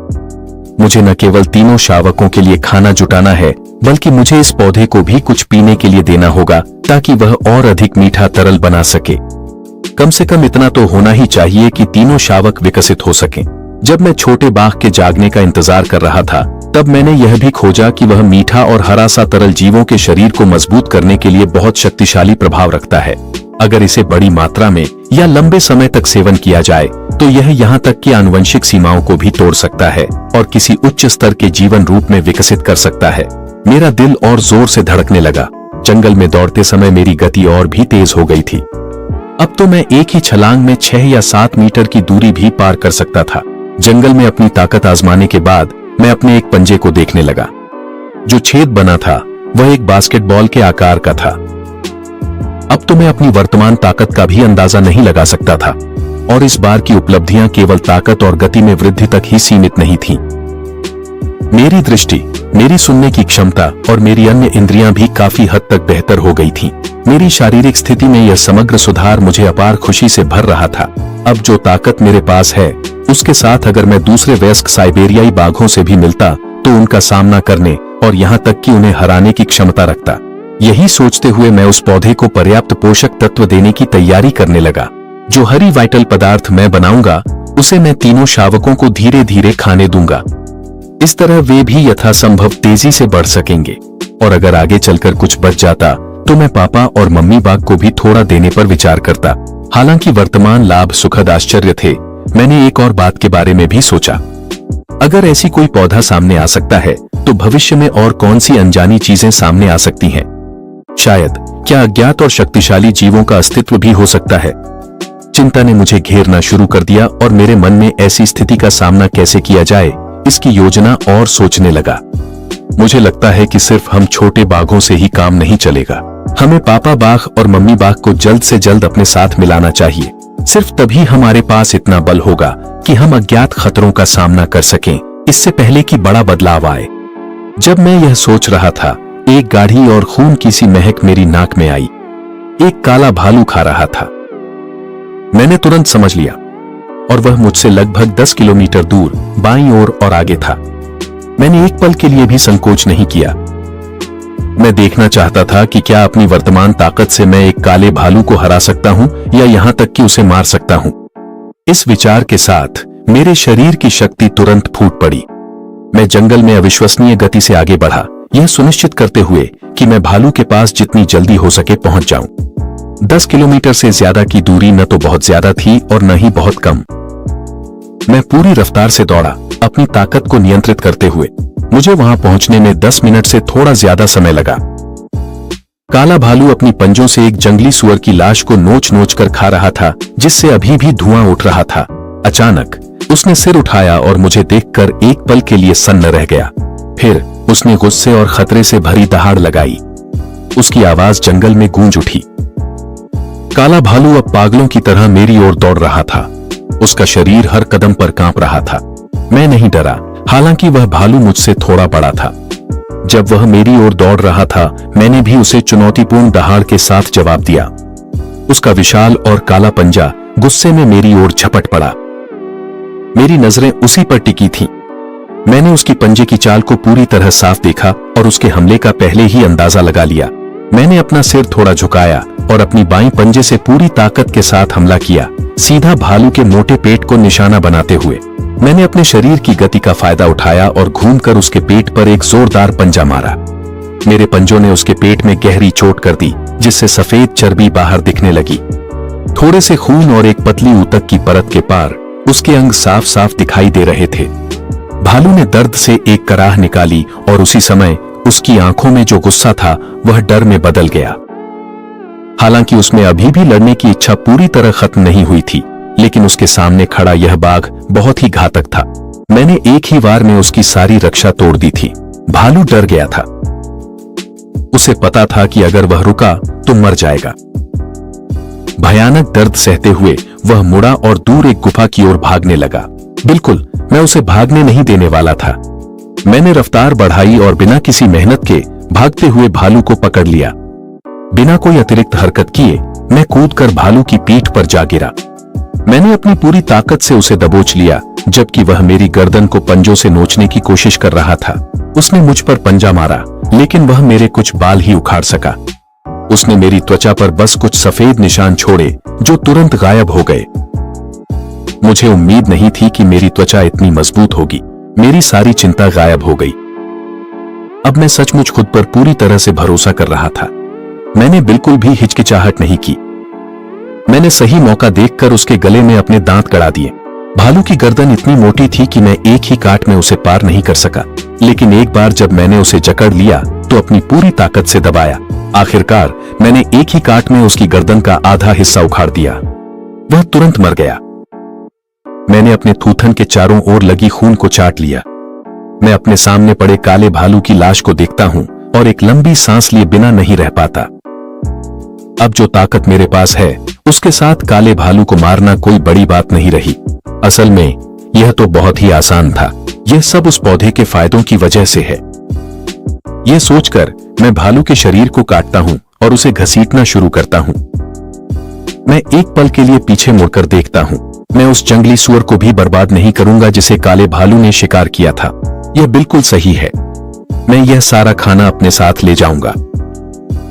मुझे न केवल तीनों शावकों के लिए खाना जुटाना है, बल्कि मुझे इस पौधे को भी कुछ पीने के लिए देना होगा ताकि वह और अधिक मीठा तरल बना सके। कम से कम इतना तो होना ही चाहिए कि तीनों शावक विकसित हो सकें। जब मैं छोटे बाघ के जागने का इंतजार कर रहा था, तब मैंने यह भी खोजा कि वह मीठा और हरा सा तरल जीवों के शरीर को मजबूत करने के लिए बहुत शक्तिशाली प्रभाव रखता है। अगर इसे बड़ी मात्रा में या लंबे समय तक सेवन किया जाए तो यह यहाँ तक कि आनुवंशिक सीमाओं को भी तोड़ सकता है और किसी उच्च स्तर के जीवन रूप में विकसित कर सकता है। मेरा दिल और जोर से धड़कने लगा। जंगल में दौड़ते समय मेरी गति और भी तेज हो गई थी। अब तो मैं एक ही छलांग में 6 या 7 मीटर की दूरी भी पार कर सकता था। जंगल में अपनी ताकत आजमाने के बाद मैं अपने एक पंजे को देखने लगा। जो छेद बना था वह एक बास्केटबॉल के आकार का था। अब तो मैं अपनी वर्तमान ताकत का भी अंदाजा नहीं लगा सकता था, और इस बार की उपलब्धियां केवल ताकत और गति में वृद्धि तक ही सीमित नहीं थीं। मेरी दृष्टि, मेरी सुनने की क्षमता और मेरी अन्य इंद्रियां भी काफी हद तक बेहतर हो गई थीं। मेरी शारीरिक स्थिति में यह समग्र सुधार मुझे अपार खुशी से भर रहा था। अब जो ताकत मेरे पास है, उसके साथ अगर मैं दूसरे वयस्क साइबेरियाई बाघों से भी मिलता तो उनका सामना करने और यहाँ तक कि उन्हें हराने की क्षमता रखता। यही सोचते हुए मैं उस पौधे को पर्याप्त पोषक तत्व देने की तैयारी करने लगा। जो हरी वाइटल पदार्थ मैं बनाऊंगा उसे मैं तीनों शावकों को धीरे धीरे खाने दूंगा। इस तरह वे भी यथासंभव तेजी से बढ़ सकेंगे, और अगर आगे चलकर कुछ बच जाता तो मैं पापा और मम्मी बाघ को भी थोड़ा देने पर विचार करता। हालांकि वर्तमान लाभ सुखद आश्चर्य थे, मैंने एक और बात के बारे में भी सोचा। अगर ऐसी कोई पौधा सामने आ सकता है तो भविष्य में और कौन सी अनजानी चीजें सामने आ सकती हैं? शायद क्या अज्ञात और शक्तिशाली जीवों का अस्तित्व भी हो सकता है? चिंता ने मुझे घेरना शुरू कर दिया और मेरे मन में ऐसी स्थिति का सामना कैसे किया जाए इसकी योजना और सोचने लगा। मुझे लगता है कि सिर्फ हम छोटे बाघों से ही काम नहीं चलेगा। हमें पापा बाघ और मम्मी बाघ को जल्द से जल्द अपने साथ मिलाना चाहिए। सिर्फ तभी हमारे पास इतना बल होगा कि हम अज्ञात खतरों का सामना कर सकें, इससे पहले कि बड़ा बदलाव आए। जब मैं यह सोच रहा था, एक गाढ़ी और खून की सी महक मेरी नाक में आई। एक काला भालू खा रहा था। मैंने तुरंत समझ लिया, और वह मुझसे लगभग 10 किलोमीटर दूर बाईं ओर और आगे था। मैंने एक पल के लिए भी संकोच नहीं किया। मैं देखना चाहता था कि क्या अपनी वर्तमान ताकत से मैं एक काले भालू को हरा सकता हूं या यहां तक कि उसे मार सकता हूं। इस विचार के साथ मेरे शरीर की शक्ति तुरंत फूट पड़ी। मैं जंगल में अविश्वसनीय गति से आगे बढ़ा, यह सुनिश्चित करते हुए कि मैं भालू के पास जितनी जल्दी हो सके पहुंच जाऊं। 10 किलोमीटर से ज्यादा की दूरी न तो बहुत ज्यादा थी और न ही बहुत कम। मैं पूरी रफ्तार से दौड़ा, अपनी ताकत को नियंत्रित करते हुए। मुझे वहां पहुंचने में 10 मिनट से थोड़ा ज्यादा समय लगा। काला भालू अपनी पंजों से एक जंगली सुअर की लाश को नोच नोच कर खा रहा था, जिससे अभी भी धुआं उठ रहा था। अचानक उसने सिर उठाया और मुझे देखकर एक पल के लिए सन्न रह गया। फिर उसने गुस्से और खतरे से भरी दहाड़ लगाई। उसकी आवाज जंगल में गूंज उठी। काला भालू अब पागलों की तरह मेरी ओर दौड़ रहा था। उसका शरीर हर कदम पर कांप रहा था। मैं नहीं डरा, हालांकि वह भालू मुझसे थोड़ा बड़ा था। जब वह मेरी ओर दौड़ रहा था, मैंने भी उसे चुनौतीपूर्ण दहाड़ के साथ जवाब दिया। उसका विशाल और काला पंजा गुस्से में मेरी ओर झपट पड़ा। मेरी नजरें उसी पर टिकी थीं। मैंने उसकी पंजे की चाल को पूरी तरह साफ देखा और उसके हमले का पहले ही अंदाजा लगा लिया। मैंने अपना सिर थोड़ा झुकाया और अपनी बाईं पंजे से पूरी ताकत के साथ हमला किया, सीधा भालू के मोटे पेट को निशाना बनाते हुए। मैंने अपने शरीर की गति का फायदा उठाया और घूमकर उसके पेट पर एक जोरदार पंजा मारा। मेरे पंजों ने उसके पेट में गहरी चोट कर दी, जिससे सफेद चर्बी बाहर दिखने लगी। थोड़े से खून और एक पतली ऊतक की परत के पार उसके अंग साफ साफ दिखाई दे रहे थे। भालू ने दर्द से एक कराह निकाली और उसी समय उसकी आंखों में जो गुस्सा था वह डर में बदल गया। हालांकि उसमें अभी भी लड़ने की इच्छा पूरी तरह खत्म नहीं हुई थी, लेकिन उसके सामने खड़ा यह बाघ बहुत ही घातक था। मैंने एक ही वार में उसकी सारी रक्षा तोड़ दी थी। भालू डर गया था। उसे पता था कि अगर वह रुका तो मर जाएगा। भयानक दर्द सहते हुए वह मुड़ा और दूर एक गुफा की ओर भागने लगा। बिल्कुल, मैं उसे भागने नहीं देने वाला था। मैंने रफ्तार बढ़ाई और बिना किसी मेहनत के भागते हुए भालू को पकड़ लिया। बिना कोई अतिरिक्त हरकत किए मैं कूदकर भालू की पीठ पर जा गिरा। मैंने अपनी पूरी ताकत से उसे दबोच लिया, जबकि वह मेरी गर्दन को पंजों से नोचने की कोशिश कर रहा था। उसने मुझ पर पंजा मारा, लेकिन वह मेरे कुछ बाल ही उखाड़ सका। उसने मेरी त्वचा पर बस कुछ सफेद निशान छोड़े, जो तुरंत गायब हो गए। मुझे उम्मीद नहीं थी कि मेरी त्वचा इतनी मजबूत होगी। मेरी सारी चिंता गायब हो गई। अब मैं सचमुच खुद पर पूरी तरह से भरोसा कर रहा था। मैंने बिल्कुल भी हिचकिचाहट नहीं की। मैंने सही मौका देखकर उसके गले में अपने दांत गड़ा दिए। भालू की गर्दन इतनी मोटी थी कि मैं एक ही काट में उसे पार नहीं कर सका, लेकिन एक बार जब मैंने उसे जकड़ लिया तो अपनी पूरी ताकत से दबाया। आखिरकार मैंने एक ही काट में उसकी गर्दन का आधा हिस्सा उखाड़ दिया। वह तुरंत मर गया। मैंने अपने थूथन के चारों ओर लगी खून को चाट लिया। मैं अपने सामने पड़े काले भालू की लाश को देखता हूं और एक लंबी सांस लिए बिना नहीं रह पाता। अब जो ताकत मेरे पास है, उसके साथ काले भालू को मारना कोई बड़ी बात नहीं रही। असल में यह तो बहुत ही आसान था। यह सब उस पौधे के फायदों की वजह से है। यह सोचकर मैं भालू के शरीर को काटता हूं और उसे घसीटना शुरू करता हूं। मैं एक पल के लिए पीछे मुड़कर देखता हूं। मैं उस जंगली सुअर को भी बर्बाद नहीं करूंगा जिसे काले भालू ने शिकार किया था। यह बिल्कुल सही है। मैं यह सारा खाना अपने साथ ले जाऊंगा।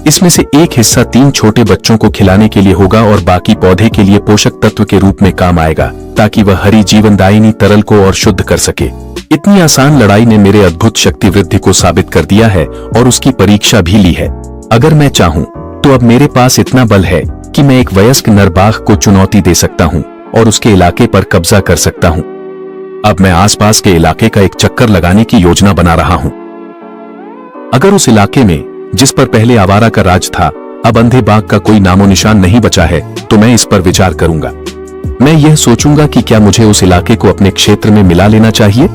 इसमें से एक हिस्सा 3 छोटे बच्चों को खिलाने के लिए होगा और बाकी पौधे के लिए पोषक तत्व के रूप में काम आएगा, ताकि वह हरी जीवनदायिनी तरल को और शुद्ध कर सके। इतनी आसान लड़ाई ने मेरे अद्भुत शक्ति वृद्धि को साबित कर दिया है और उसकी परीक्षा भी ली है। अगर मैं चाहूं तो अब मेरे पास इतना बल है कि मैं एक वयस्क नर बाघ को चुनौती दे सकता हूं और उसके इलाके पर कब्जा कर सकता हूं। अब मैं आसपास के इलाके का एक चक्कर लगाने की योजना बना रहा हूं। अगर उस इलाके में, जिस पर पहले आवारा का राज था, अब अंधे बाघ का कोई नामो निशान नहीं बचा है, तो मैं इस पर विचार करूंगा। मैं यह सोचूंगा कि क्या मुझे उस इलाके को अपने क्षेत्र में मिला लेना चाहिए